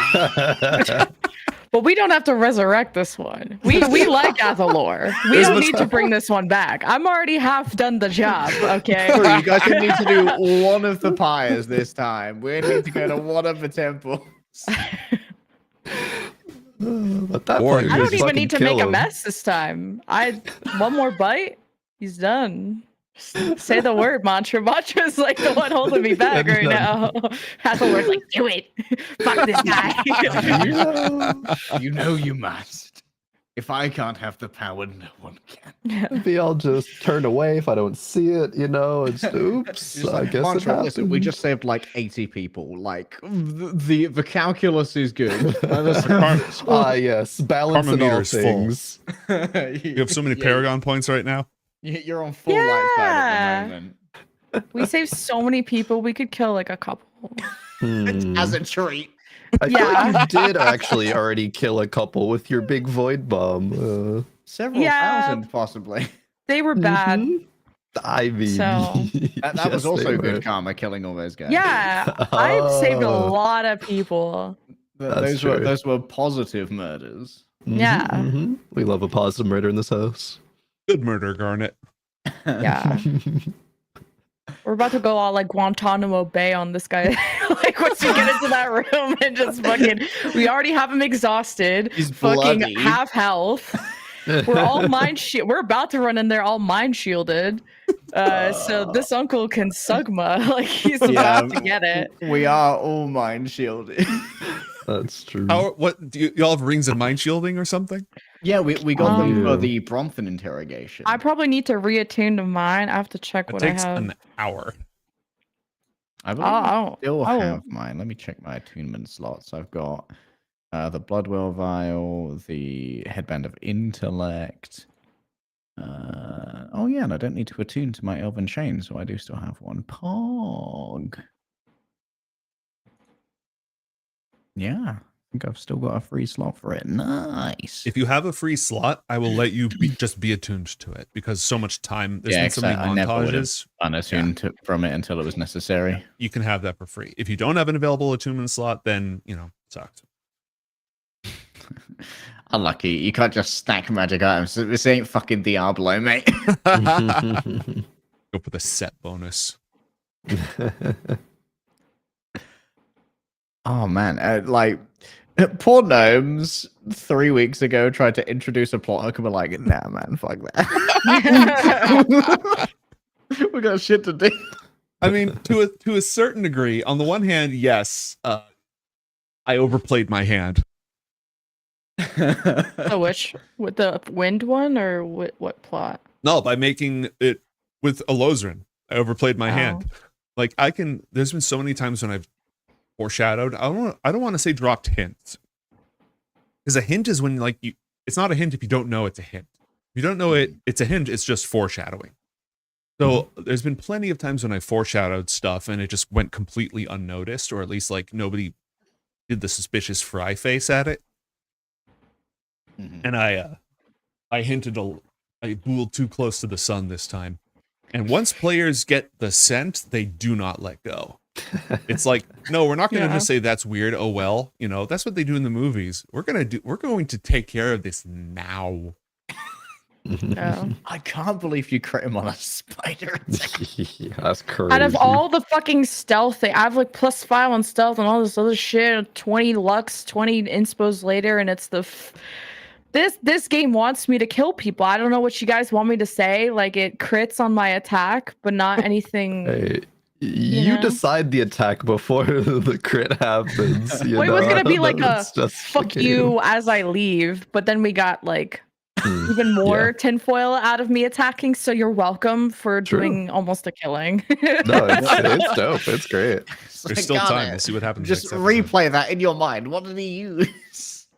But we don't have to resurrect this one. We like Athalor. We don't need to bring this one back. I'm already half done the job. Okay. Sorry, you guys didn't need to do one of the pyres this time. We need to go to one of the temples. But that Or point I was don't even fucking need to kill make a him. mess this time. One more bite, he's done. Say the word, Mantra. Mantra's like the one holding me back right now. Athalor's like, do it. Fuck this guy. You know you must. If I can't have the power, no one can. Maybe I'll just turn away if I don't see it, you know. It's oops. Just I like, guess it Mantra, happened. listen, we just saved like 80 people. Like the calculus is good. Yes, balance Karma in all meter is full. things. You have so many Paragon points right now. You're on full light side at the moment. We saved so many people. We could kill like a couple. As a treat. I feel like you did actually already kill a couple with your big void bomb. Several thousand, possibly. They were bad. I mean, So- That was yes, also they good were. karma, killing all those guys. Yeah, I saved a Oh. lot of people. That's Those were positive murders. Yeah. Mhm. We love a positive murder in this house. Good murder, Garnet. Yeah. We're about to go all like Guantanamo Bay on this guy. Like once we get into that room and just fucking, we already have him exhausted. He's fucking bloody. half health. We're all We're about to run in there all mind shielded. So this uncle can sugma. Like he's about to get it. We are all mind shielded. That's true. What do y'all have rings of mind shielding or something? Yeah, we got them for Yeah. the Brompton interrogation. I probably need to reattune to mine. I have to check It what takes I have. an hour. I believe Oh, I oh, still oh. have mine. Let me check my attunement slots. I've got the Bloodwell Vial, the Headband of Intellect. Oh yeah, and I don't need to attune to my elven chain, so I do still have one. Pog. Yeah, I think I've still got a free slot for it. Nice. If you have a free slot, I will let you just be attuned to it because so much time. There's been so many I never would have montages. unattuned from it until it was necessary. You can have that for free. If you don't have an available attunement slot, then sucks. Unlucky. You can't just stack magic items. This ain't fucking Diablo, mate. Go for the set bonus. Oh man, poor gnomes 3 weeks ago tried to introduce a plot hook and we're like, nah, man, fuck that. We got shit to do. I mean, to a certain degree. On the one hand, yes, I overplayed my hand. So which with the wind one or what plot? No, by making it with a Lozrin, I overplayed my hand. Like there's been so many times when I've foreshadowed. I don't want to say dropped hints, because a hint is when it's not a hint if you don't know it's a hint. If you don't know it's a hint. It's just foreshadowing. So there's been plenty of times when I foreshadowed stuff and it just went completely unnoticed, or at least nobody did the suspicious fry face at it. And I hinted I booled too close to the sun this time. And once players get the scent, they do not let go. It's like, no, we're not going to just say that's weird. Oh well, that's what they do in the movies. We're going to take care of this now. I can't believe you crit him on a spider. Yeah, that's crazy. Out of all the fucking stealth, I have +5 on stealth and all this other shit. 20 lux, 20 inspos later, and it's this game wants me to kill people. I don't know what you guys want me to say. Like, it crits on my attack, but not anything. Hey, you decide the attack before the crit happens. Well, it was gonna be like a fuck you as I leave, but then we got even more tinfoil out of me attacking. So you're welcome for doing almost a killing. No, it's dope. It's great. There's still time. We'll see what happens. Just replay that in your mind. What did he use?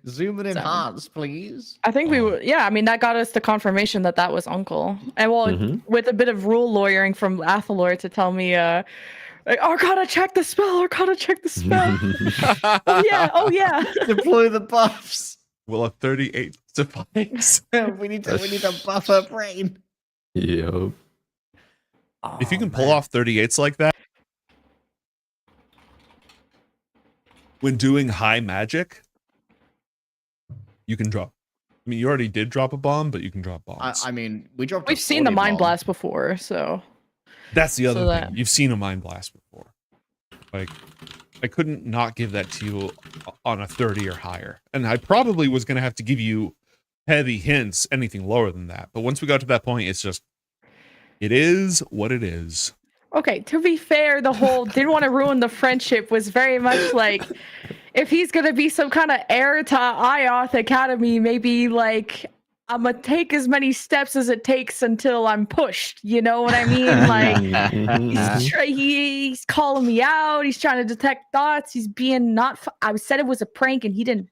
Zoom and enhance, please. I think I mean, that got us the confirmation that was Uncle. And with a bit of rule lawyering from Athalor to tell me, Arcana, check the spell. Arcana, check the spell. Oh yeah. Deploy the buffs. We'll have 38 suffice. we need to buff her brain. Yep. If you can pull off 38s like that when doing high magic, you can drop. I mean, you already did drop a bomb, but you can drop bombs. I mean, we've seen the mind blast before, so that's the other thing. You've seen a mind blast before. Like, I couldn't not give that to you on a 30 or higher, and I probably was going to have to give you heavy hints anything lower than that. But once we got to that point, it's just, it is what it is. Okay, to be fair, the whole didn't want to ruin the friendship was very much like, if he's gonna be some kind of heir to Ioth Academy, maybe I'm gonna take as many steps as it takes until I'm pushed. You know what I mean? Like, he's calling me out. He's trying to detect thoughts. He's being not. I said it was a prank, and he didn't.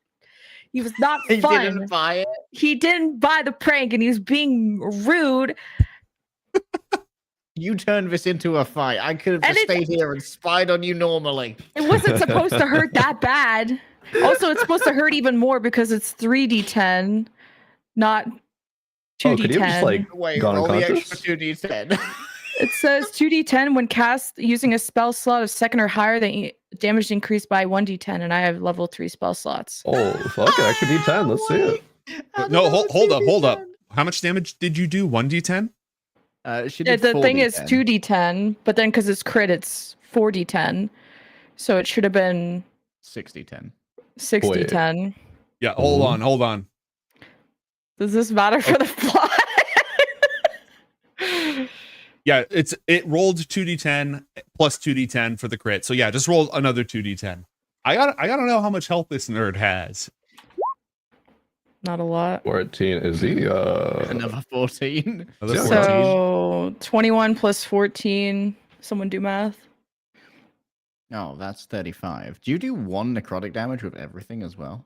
He was not fun. He didn't buy it. He didn't buy the prank, and he was being rude. You turned this into a fight. I could have just stayed here and spied on you normally. It wasn't supposed to hurt that bad. Also, it's supposed to hurt even more because it's 3d10, not 2d10. Could you have just, Wait, gone roll the unconscious? extra 2d10. It says 2d10 when cast using a spell slot of 2nd or higher, the damage increased by 1d10, and I have level 3 spell slots. Oh, fuck it. Extra d10. Let's see it. No, hold up. How much damage did you do? 1d10? The thing is 2d10, but then because it's crit, it's 4d10. So it should have been 6d10. 6d10. Yeah, hold on. Does this matter for the plot? Yeah, it rolled 2d10 plus 2d10 for the crit. So yeah, just roll another 2d10. I gotta know how much health this nerd has. Not a lot. 14. Is he another 14? So 21 plus 14. Someone do math. Oh, that's 35. Do you do 1 necrotic damage with everything as well?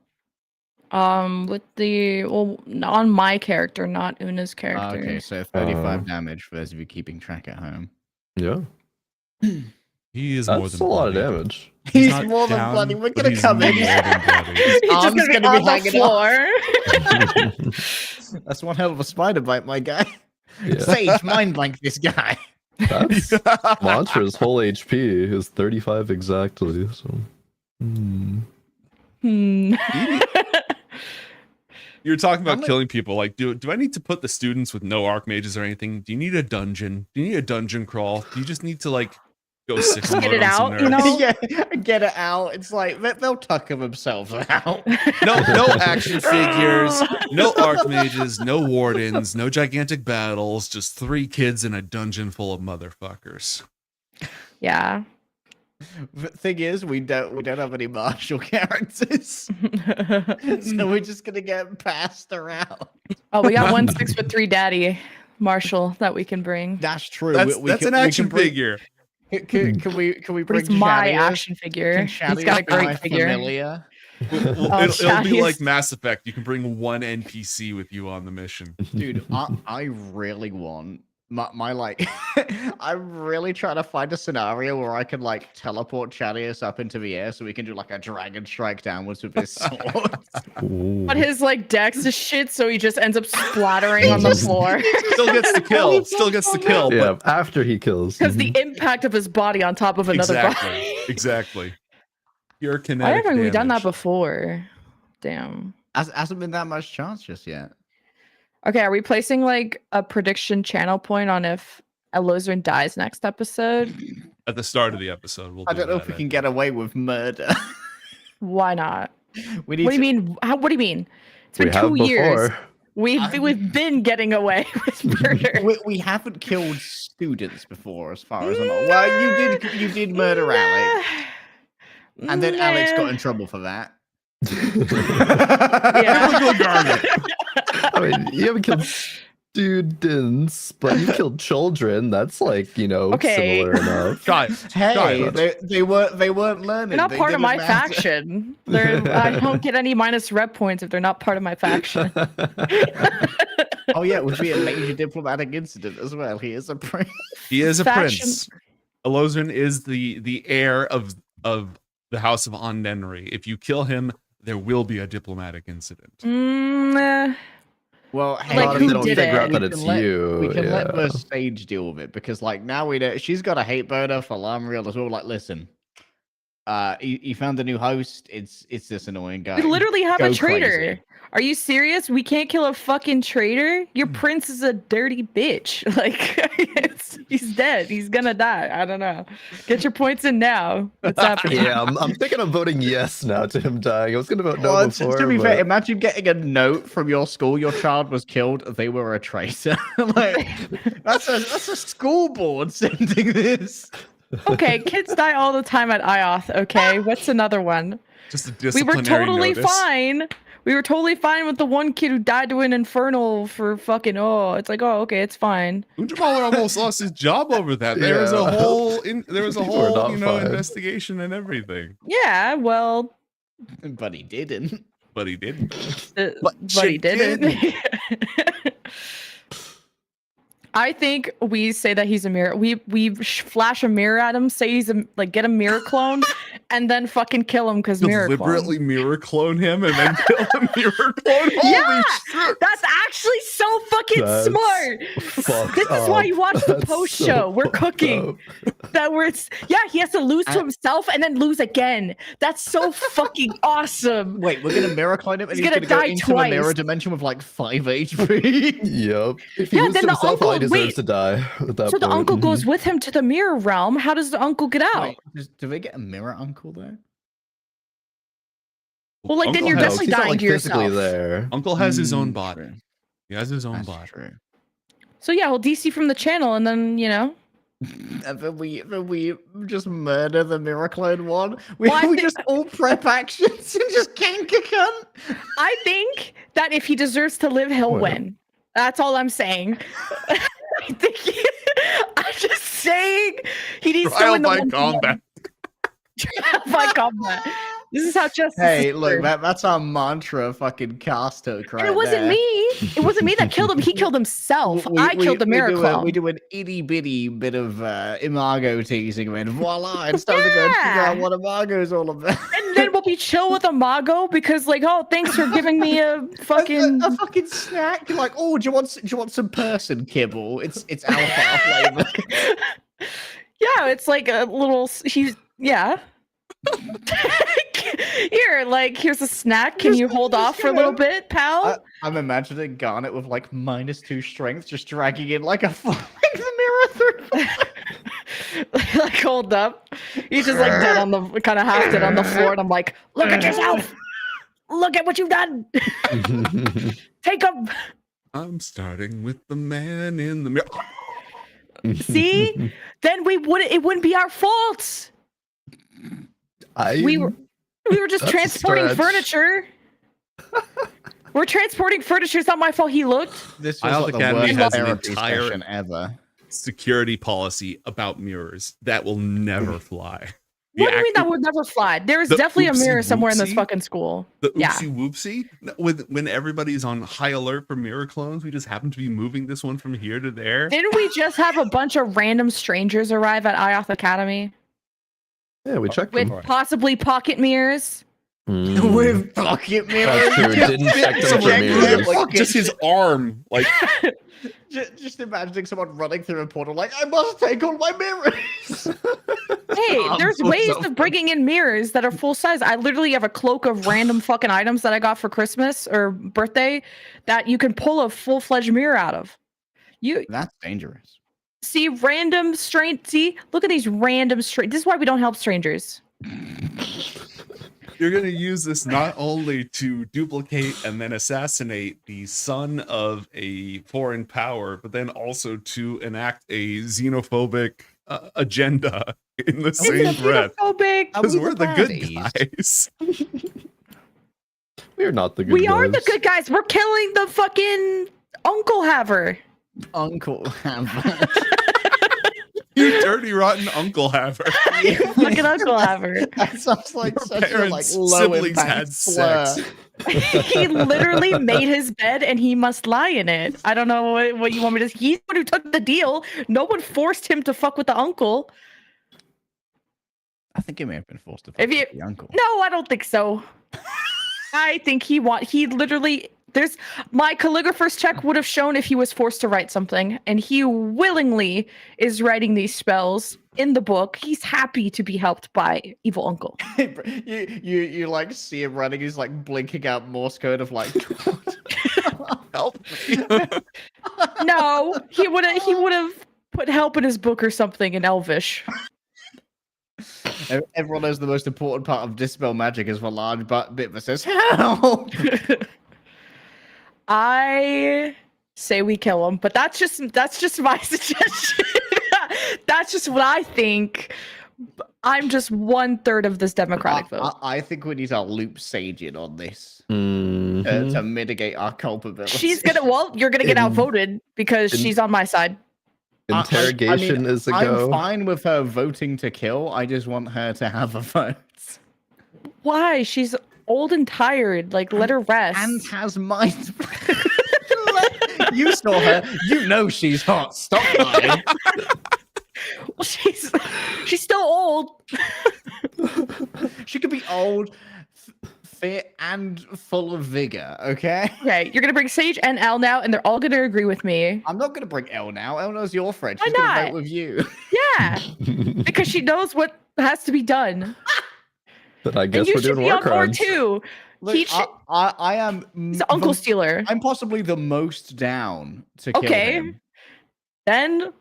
With the on my character, not Una's character. Okay, so 35 damage for those of you keeping track at home. Yeah. He is That's more than a lot of bloodied. damage. He's not more than down, bloody. We're but gonna he's come in. more than bloodied. His He's arm's just gonna gonna be be on the hanging off. floor. That's one hell of a spider bite, my guy. Yeah. Sage, mind blank this guy. That's Mantra's whole HP is 35 exactly. So. You're talking about How killing people. Like, do I need to put the students with no archmages or anything? Do you need a dungeon? Do you need a dungeon crawl? Do you just need to like go sickle Get mode it on some out, you nerds? know? Yeah, get it out. It's like they'll tucker themselves out. No action figures, no archmages, no wardens, no gigantic battles. Just 3 kids in a dungeon full of motherfuckers. Yeah. The thing is, we don't have any martial characters, so we're just gonna get passed around. Oh, we got 1/6'3" daddy Marshall that we can bring. That's true. That's an action figure. Can we But bring it's my Shadius? action figure. Can He's Shadius got a be my great figure. familiar? It'll be Shadius. like Mass Effect. You can bring one NPC with you on the mission. Dude, I really want my like I'm really trying to find a scenario where I can like teleport Shadius up into the air so we can do like a dragon strike downwards with his sword. But his like dex is shit, so he just ends up splattering on the floor. Still gets the kill. Still gets the kill. Yeah, after he kills. Because the impact of his body on top of another body. Exactly. Pure Why kinetic haven't we done that damage. before? Damn. Hasn't been that much chance just yet. Okay, are we placing like a prediction channel point on if Elozrin dies next episode? At the start of the episode, we'll I don't know if we can get away with murder. Why not? We need what do you to- mean? What do you mean? It's We been have 2 years. before. We've been getting away with murder. We haven't killed students before, as far as I'm aware. Well, you did murder Alex, and then Alex got in trouble for that. I mean, you haven't killed students, but you killed children. That's like, Okay. similar enough. Hey, they weren't learning. They're not They part of didn't my matter. faction. I don't get any minus rep points if they're not part of my faction. Oh yeah, it would be a major diplomatic incident as well. He is a prince. He is a Faction- prince. Elozrin is the heir of the House of Ondenry. If you kill him, there will be a diplomatic incident. Well, A lot of them don't figure out that it's you. We can let yeah. the stage deal with it because, like, now we know she's got a hate burner for Lamriel as well. Like, listen, you found a new host. It's this annoying guy. We literally have Go a traitor. crazy. Are you serious? We can't kill a fucking traitor? Your prince is a dirty bitch. Like, he's dead. He's gonna die. I don't know. Get your points in now. What's happening? Yeah, I'm thinking of voting yes now to him dying. I was gonna vote no Well, before. to be but... fair, imagine getting a note from your school. Your child was killed. They were a traitor. Like, that's a school board sending this. Okay, kids die all the time at Ioth. Okay, what's another one? Just a We were disciplinary totally notice. fine. We were totally fine with the one kid who died to an infernal for fucking. Oh, it's like, oh, okay, it's fine. Unjamaler almost lost his job over that. There was a Yeah. whole People are not fine. investigation and everything. Yeah, well, But he didn't. But he didn't. but he didn't. I think we say that he's a mirror. We flash a mirror at him, say he's get a mirror clone, and then fucking kill him because mirror clone. Deliberately mirror clone him and then kill him mirror clone. Yeah, Holy shit! that's actually so fucking That's smart. fucked This is why up. you watch the That's post so show. We're fucked cooking. That where it's he has to lose to himself and then lose again. That's so fucking awesome. Wait, we're gonna mirror clone him, and He's he's gonna gonna go die into a mirror twice. dimension with like 5 HP. Yep. If he Yeah, loses then the himself, uncle- he deserves wait. to die at that So the point. uncle goes with him to the mirror realm. How does the uncle get out? Wait, do they get a mirror uncle there? Well, like then Uncle you're has- definitely he's not, dying like, to physically yourself. there. Uncle has his own Mm, body. true. He has his own That's body. true. So yeah, we'll DC from the channel and then And then we just murder the mirror clone one. We, Well, I we thi- just all prep actions and just gank a cunt. I think that if he deserves to live, he'll win. That's all I'm saying. I think I'm just saying he needs to Trial win the by one combat. Trial by combat. This is how justice Hey, is look, served. that's our mantra fucking cast hook right And it wasn't there. me. It wasn't me that killed him. He killed himself. I killed the miracle. We do an itty bitty bit of Imago teasing, and voila, it's time to go and figure out what Imago's all about. And then we'll be chill with Imago because, like, oh, thanks for giving me a fucking a fucking snack. You're like, oh, do you want some person kibble? It's alpha flavor. Yeah, it's like a little. Here, like, here's a snack. Can you hold off for a little bit, pal? I'm imagining Garnet with like -2 strength, just dragging in like a the mirror through. Like, hold up. He's just like dead on the kind of half dead on the floor, and I'm like, look at yourself. Look at what you've done. Take him. I'm starting with the man in the mirror. See? Then it wouldn't be our fault. We were just That's a transporting stretch. furniture. We're transporting furniture. It's not my fault he looked. This was Ioth like the Academy worst has an therapy entire session ever. security policy about mirrors that will never fly. What do you mean that would never fly? There is the definitely a mirror oopsie somewhere in this whoopsie? fucking school. The Yeah. oopsie whoopsie, when everybody's on high alert for mirror clones, we just happen to be moving this one from here to there. Didn't we just have a bunch of random strangers arrive at Ioth Academy Yeah, we checked with them. possibly pocket mirrors? With pocket mirrors. That's true. Didn't check them for mirrors. Like, just his arm, like Just imagining someone running through a portal like, I must take all my mirrors. Hey, there's ways of bringing in mirrors that are full size. I literally have a cloak of random fucking items that I got for Christmas or birthday that you can pull a full-fledged mirror out of. That's dangerous. See random See, look at these random This is why we don't help strangers. you're gonna use this not only to duplicate and then assassinate the son of a foreign power, but then also to enact a xenophobic agenda in the same breath. Because we're the good guys. We're not the good We guys. are the good guys. We're killing the fucking Uncle Haver. Uncle Haver. You dirty rotten Uncle Haver. Fucking Uncle Haver. That sounds like Your such a like parents' low siblings impact had slur. sex. He literally made his bed and he must lie in it. I don't know what you want me to. He's the one who took the deal. No one forced him to fuck with the uncle. I think he may have been forced to fuck If you, with the uncle. no, I don't think so. I think he literally. There's my calligrapher's check would have shown if he was forced to write something, and he willingly is writing these spells in the book. He's happy to be helped by evil uncle. you like see him running. He's like blinking out Morse code of like, help me. No, he would have put help in his book or something in Elvish. Everyone knows the most important part of dispel magic is the large bit that says help. I say we kill him, but that's just my suggestion. That's just what I think. I'm just 1/3 of this Democratic vote. I think we need to loop Sage in on this Mm-hmm. to mitigate our culpability. You're gonna get outvoted because she's on my side. Interrogation is a go. I'm fine with her voting to kill. I just want her to have a vote. Why? She's old and tired. Like, let her rest. And has mind. You saw her. You know she's hot. Stop lying. Well, she's still old. She could be old, fit, and full of vigor. Okay. Okay, you're gonna bring Sage and Elle now, and they're all gonna agree with me. I'm not gonna bring Elle now. Elle knows your friend. Why She's gonna not? vote with you. Yeah, because she knows what has to be done. But I And guess you we're should doing be war on board crimes. too. Look, He should- I am He's the uncle stealer. I'm possibly the most down to kill Okay. him. Then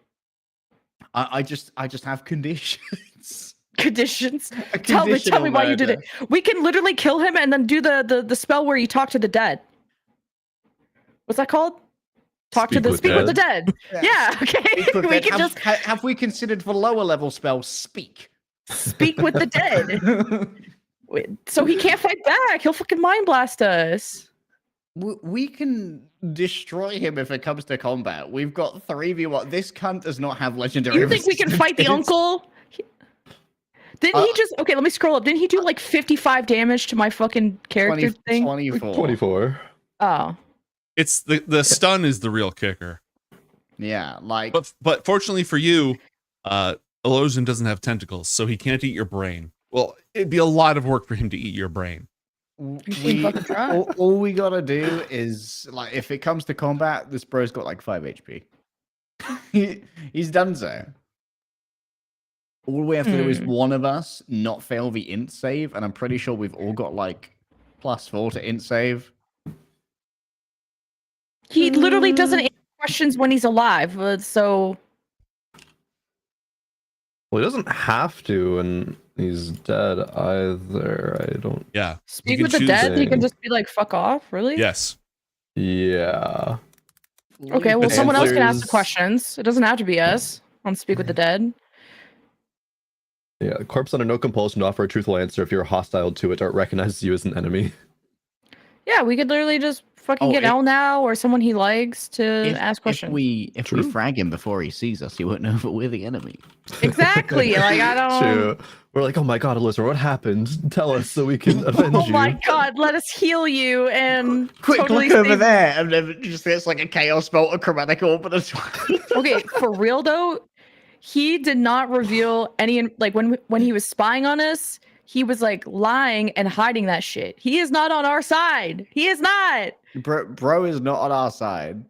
I just have conditions. conditions. Tell me why you did it. We can literally kill him and then do the spell where you talk to the dead. What's that called? Speak with the dead. Yeah. Okay. We can just have we considered the lower level spell speak? Speak with the dead. So he can't fight back. He'll fucking mind blast us. We can destroy him if it comes to combat. We've got 3v1. This cunt does not have legendary. You think we can fight the resistance. uncle? Didn't he just okay? Let me scroll up. Didn't he do like 55 damage to my fucking character thing? 24. Oh, It's the stun is the real kicker. Yeah, like. But fortunately for you, Elosion doesn't have tentacles, so he can't eat your brain. Well, it'd be a lot of work for him to eat your brain. All we gotta do is like, if it comes to combat, this bro's got like 5 HP. He's done so. All we have to do is one of us not fail the int save, and I'm pretty sure we've all got like +4 to int save. he literally doesn't answer questions when he's alive. So Well, he doesn't have to, and he's dead either. I don't. Yeah. speak with the dead. He can just be like, "Fuck off," really? Yes. Yeah. Okay. Well, And someone else can ask the there's- questions. It doesn't have to be us on Speak with the Dead. Yeah, corpse under no compulsion to offer a truthful answer if you're hostile to it or it recognizes you as an enemy. Yeah, we could literally just fucking get El now or someone he likes to ask questions. If we frag him before he sees us, he won't know that we're the enemy. Exactly. Like I don't. True. We're like, oh my god, Elizabeth, what happened? Tell us so we can avenge Oh you. my god, let us heal you and Quick, totally look over save- there, and then it just it's like a chaos bolt, a chromatic orb, and a Okay, for real though, he did not reveal any like when he was spying on us, he was like lying and hiding that shit. He is not on our side. He is not. Bro is not on our side.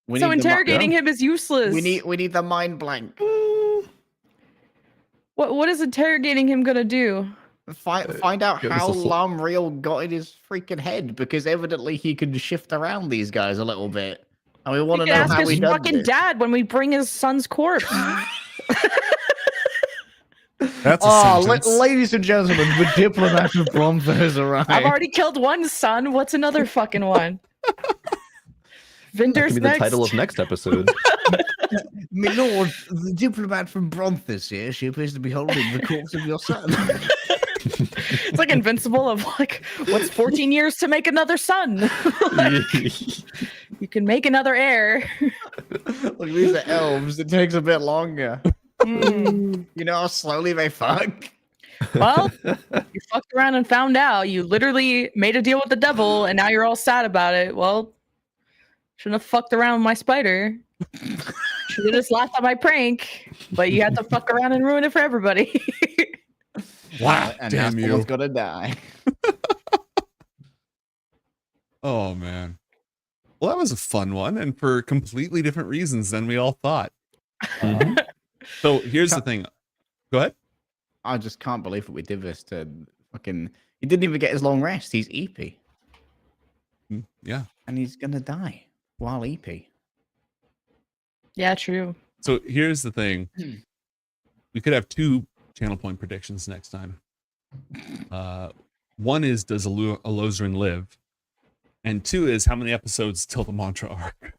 We So need the interrogating him is useless. We need the mind blank. What is interrogating him gonna do? Find out give us how a fl- Lamriel got in his freaking head, because evidently he can shift around these guys a little bit, and we want to We can know ask how his he does fucking this. dad when we bring his son's corpse. That's ladies and gentlemen, the diplomat of Bromford has arrived. I've already killed one son. What's another fucking one? That Vinder's could be the next. title of next episode. My lord, the diplomat from Bromford here. She appears to be holding the corpse of your son. It's like Invincible of like, what's 14 years to make another son? Like, you can make another heir. Look, these are elves. It takes a bit longer. Mm. You know how slowly they fuck? Well, you fucked around and found out. You literally made a deal with the devil, and now you're all sad about it. Well, shouldn't have fucked around with my spider. Should have just laughed at my prank, but you had to fuck around and ruin it for everybody. Wow, And damn now you. someone's gonna die. Oh man. Well, that was a fun one, and for completely different reasons than we all thought. So here's the thing. Go ahead. I just can't believe that we did this to fucking. He didn't even get his long rest. He's EP. Yeah. And he's gonna die while EP. Yeah, true. So here's the thing. We could have two channel point predictions next time. One is, does Elozrin live? And two is, how many episodes till the mantra arc?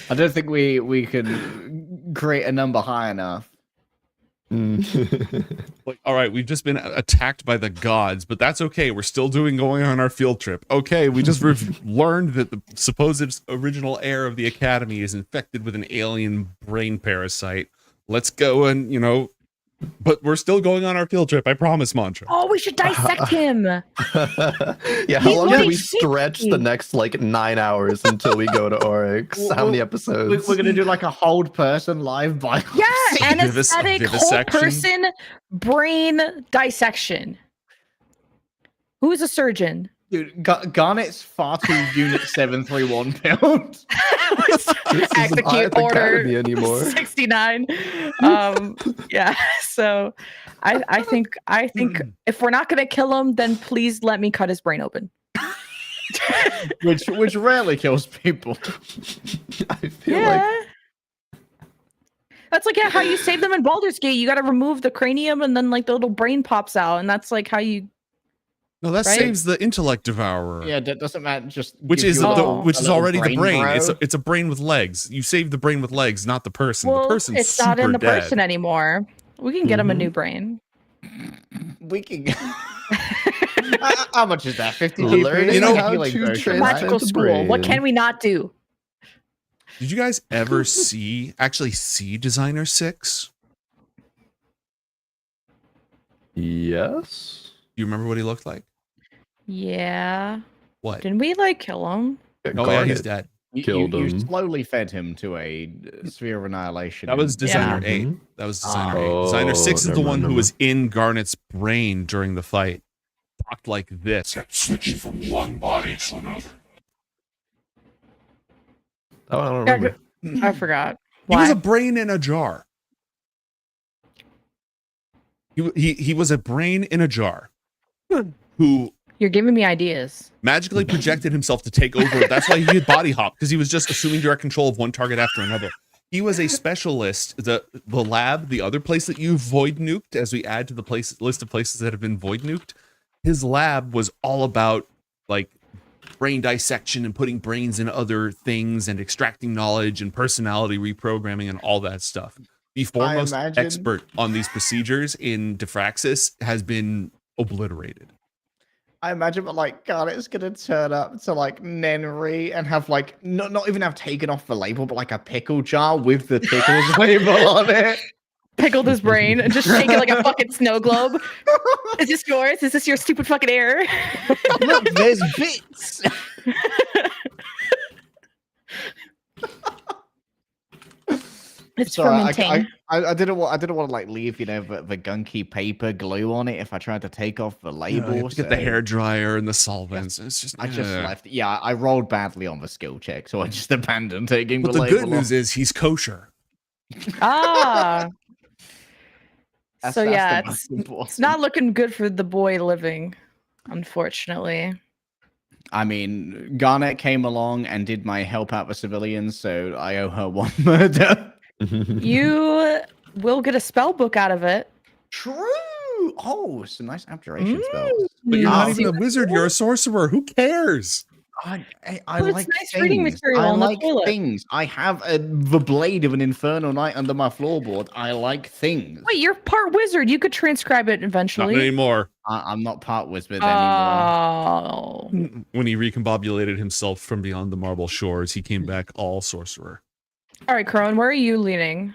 I don't think we can create a number high enough. Like, all right, we've just been attacked by the gods, but that's okay. We're still going on our field trip. Okay, we just learned that the supposed original heir of the academy is infected with an alien brain parasite. Let's go and, but we're still going on our field trip. I promise, Mantra. Oh, we should dissect him. Yeah, how He's long can really we stretch the next 9 hours until we go to Oryx? How many episodes? We're gonna do like a hold person live by. Yeah, anesthetic whole vivisection. person brain dissection. Who's a surgeon? Dude, Garnet's far too Unit 731 build. Execute Ioth order Academy anymore. 69. Yeah. So I think if we're not gonna kill him, then please let me cut his brain open. which rarely kills people. I feel like That's like how you save them in Baldur's Gate. You got to remove the cranium, and then the little brain pops out, and that's like how you. No, that Right? saves the intellect devourer. Yeah, that doesn't matter. Just Which gives is you which a is little already the brain. bro. It's a brain with legs. You save the brain with legs, not the person. Well, the person's it's not in super the dead. person anymore. We can get him a new brain. We can. How much is that? 50 Learning how to Magical transplant a school. What brain. can we not do? Did you guys ever see Designer 6? Yes. Do you remember what he looked like? Yeah. What? Didn't we like kill him? Oh yeah, he's dead. You slowly fed him to a sphere of annihilation. That was Designer Yeah. 8. That was Designer 8. Oh, Designer 6 is the never one mind, who was in Garnet's brain during the fight. Talked like this. Switching from one body to another. Oh, I don't Yeah, remember. I forgot. He was Why? a brain in a jar. He was a brain in a jar who You're giving me ideas. magically projected himself to take over. That's why he had body hop, because he was just assuming direct control of one target after another. He was a specialist. The lab, the other place that you void nuked, as we add to the list of places that have been void nuked, his lab was all about like brain dissection and putting brains in other things and extracting knowledge and personality reprogramming and all that stuff. The foremost expert on these procedures in Diffraxis has been obliterated. I imagine, but like, God, it's gonna turn up to like Nenri and have like not even have taken off the label, but like a pickle jar with the pickles label on it. Pickled his brain and just shake it like a fucking snow globe. Is this yours? Is this your stupid fucking error? Look, there's bits. It's Sorry, fermenting. I didn't want to like leave the gunky paper glue on it if I tried to take off the label. You have to get the hair dryer and the solvents. It's just I just left. Yeah, I rolled badly on the skill check, so I just abandoned taking But the the label good news off. is he's kosher. Ah. That's So the yeah, most important. it's not looking good for the boy living, unfortunately. I mean, Garnet came along and did my help out the civilians, so I owe her one murder. You will get a spell book out of it. True. Oh, some nice abjuration spells. But you're not Oh. even a wizard, you're a sorcerer. Who cares? I Well, it's like nice reading things. material I on the like toilet. things. I have the blade of an Infernal Knight under my floorboard. I like things. Wait, you're part wizard. You could transcribe it Not eventually. anymore. I'm not part wizard anymore. Oh. When he recombobulated himself from beyond the marble shores, he came back all sorcerer. All right, Crone, where are you leaning?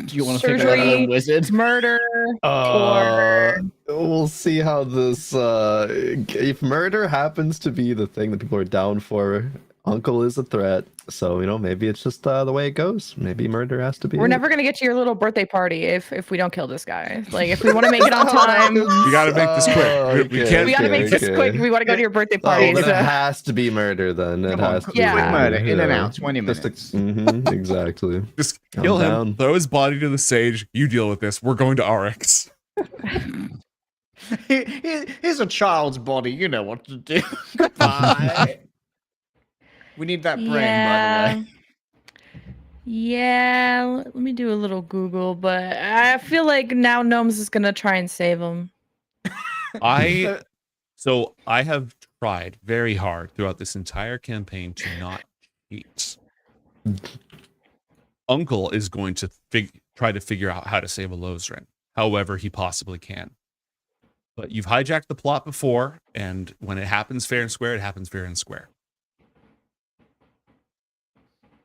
Do you want to pick Surgery, another wizard? murder, or We'll see how this. If murder happens to be the thing that people are down for, Uncle is a threat. So maybe it's just the way it goes. Maybe murder has to be. we're never gonna get to your little birthday party if we don't kill this guy. Like if we want to make it on time, We gotta make this quick. We can't. we gotta make this quick. We want to go to your birthday Oh, party. then so- it has to be murder. Then it Come on, has to Yeah. be quick murder, in and yeah. out, 20 Just minutes. exactly. Just Calm kill him, down. throw his body to the sage. You deal with this. We're going to RX. Here's a child's body. You know what to do. Goodbye. We need that brain, by the way. Yeah, let me do a little Google, but I feel like now Gnomes is gonna try and save him. I have tried very hard throughout this entire campaign to not cheat. Uncle is going to try to figure out how to save a Lozrin, however he possibly can. But you've hijacked the plot before, and when it happens fair and square, it happens fair and square.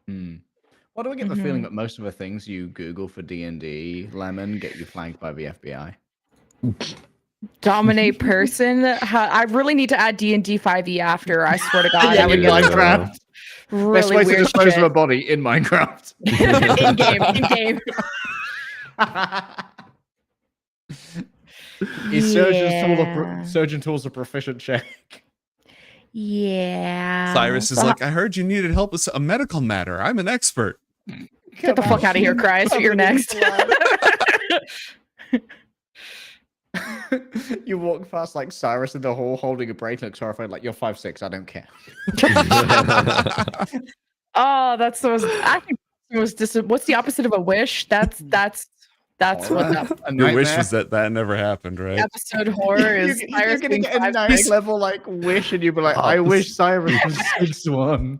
Why do I get the feeling that most of the things you Google for D&D, Lemon, get you flagged by the FBI? Dominate person. I really need to add D&D 5e after. I swear to God, Yeah, I would in get some Minecraft. really Best way to weird dispose shit. of a body in Minecraft. in game. Is surgeon tools a proficient check? Yeah. Cyrus is like, I heard you needed help with a medical matter. I'm an expert. Get the fuck out of here, Christ. You're next. You walk past like Cyrus in the hall holding a brain, looks horrified, like, you're 5'6", I don't care. Oh, that's the most. I think the most what's the opposite of a wish? That's what that Your wish was that never happened, right? episode horror is. You're gonna get a 9 level like wish, and you'll be like, I wish Cyrus was 6'1".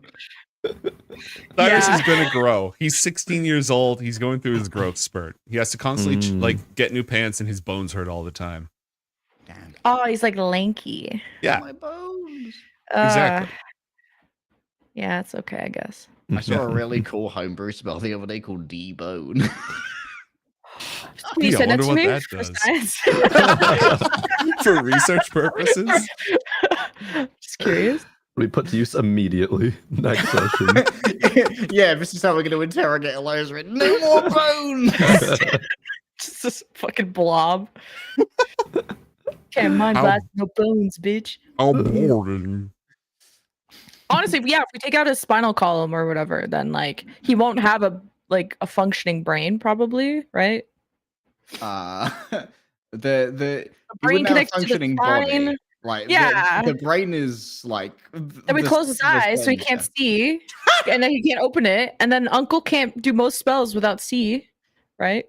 Cyrus is going to grow. He's 16 years old. He's going through his growth spurt. He has to constantly like get new pants, and his bones hurt all the time. Oh, he's like lanky. Yeah, My bones. exactly. Yeah, it's okay, I guess. I saw a really cool homebrew spell the other day called D-Bone. Can you Yeah, I send it wonder to what me that for does. science? For research purposes. Just curious. We put to use immediately next session. Yeah, this is how we're going to interrogate Eliza. No more bones. Just this fucking blob. Can't mind How- blast no bones, bitch. Oh, boring. Honestly, yeah, if we take out his spinal column or whatever, then like he won't have a functioning brain, probably, right? The brain brain have a connects to the functioning spine. body. Like Yeah. the brain is like. Then we close his eyes so he can't yeah. see, and then he can't open it, and then Uncle can't do most spells without see, right?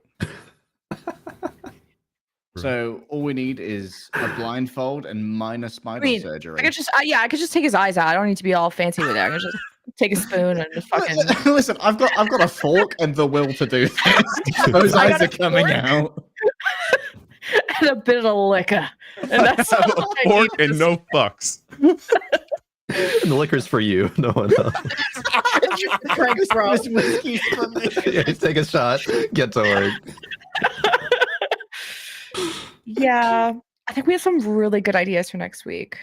So all we need is a blindfold and minor spinal I mean, surgery. I could just, I could just take his eyes out. I don't need to be all fancy with it. I can just take a spoon and just fucking. Listen, I've got a fork and the will to do this. Those I eyes got are a coming fork. out. And a bit of liquor, and that's all I Fork need. and no fucks. And the liquor's for you, no one else. Crank's bro. This whiskey's for me. Yeah, take a shot. Get to work. Yeah, I think we have some really good ideas for next week.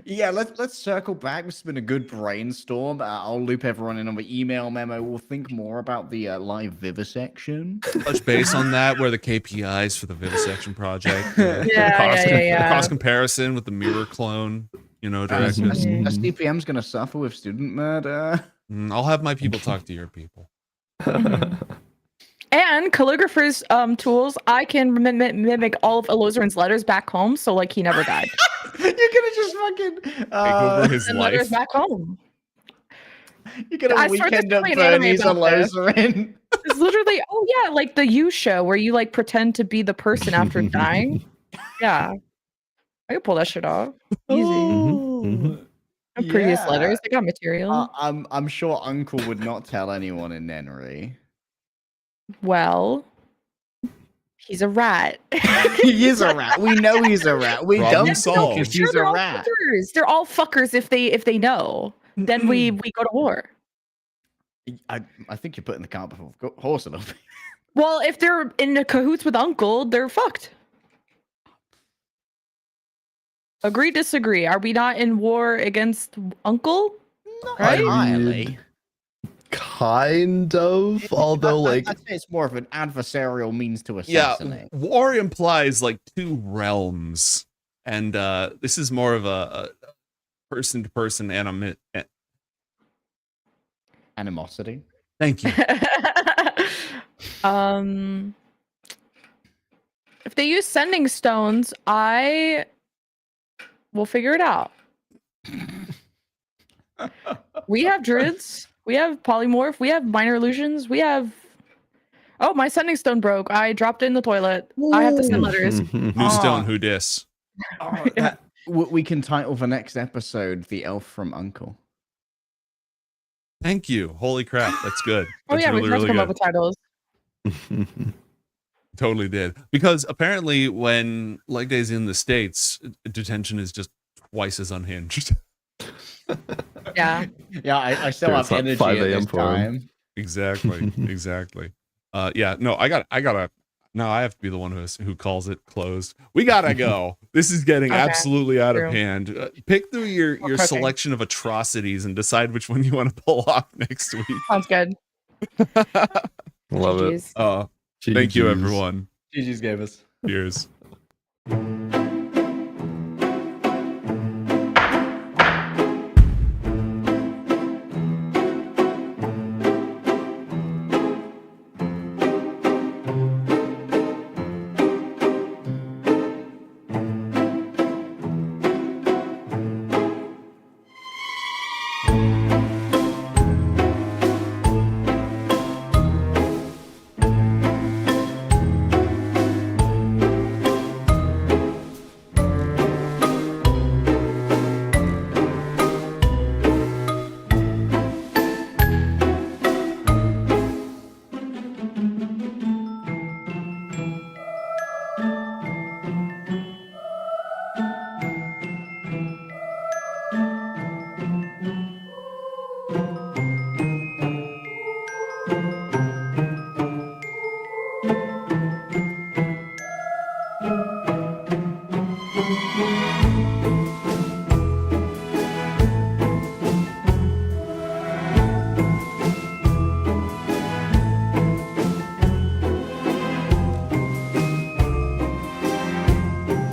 Yeah, let's circle back. This has been a good brainstorm. I'll loop everyone in on the email memo. We'll think more about the live vivisection. Touch base on that. Where the KPIs for the vivisection project. Yeah. Cross comparison with the mirror clone. Directed. SDPM's gonna suffer with student murder. I'll have my people talk to your people. And calligrapher's tools, I can mimic all of Elozerin's letters back home, so like he never died. You're gonna just fucking Take over his and letters life. back home. You're gonna I swear weekend there's at probably an anime Bernie's about this. Elozerin. It's literally, oh yeah, like the You show where you like pretend to be the person after dying. Yeah, I could pull that shit off easy. And previous Yeah. letters, they got material. I'm sure Uncle would not tell anyone in Nenry. Well, he's a rat. He is a rat. We know he's a rat. We Problem don't solved. talk if Sure, he's they're a all rat. fuckers. They're all fuckers if they know. Then we go to war. I think you're putting the cart before the horse a little bit. Well, if they're in cahoots with Uncle, they're fucked. Agree, disagree. Are we not in war against Uncle? Right? Entirely. Kind of, although like I'd say it's more of an adversarial means to Yeah, assassinate. war implies like two realms, and this is more of a person-to-person Animosity. Thank you. If they use sending stones, I will figure it out. We have druids. We have polymorph. We have minor illusions. We have. Oh, my sending stone broke. I dropped it in the toilet. I have to send letters. Who stone? Who dis? We can title the next episode "The Elf from Uncle." Thank you. Holy crap, that's good. Oh That's yeah, really, we have to really come up good. with titles. Totally did. Because apparently when leg day's in the States, detention is just twice as unhinged. Yeah. Yeah, I still Sure, have it's not energy 5 at a.m. this for him. time. Exactly. Exactly. Yeah, no, I gotta no, I have to be the one who calls it closed. We gotta go. This is getting Okay, absolutely out true. of hand. Pick through your Okay. selection of atrocities and decide which one you want to pull off next week. Sounds good. Love it. GGs. Thank you, GGs. everyone. GG's gave us. Cheers.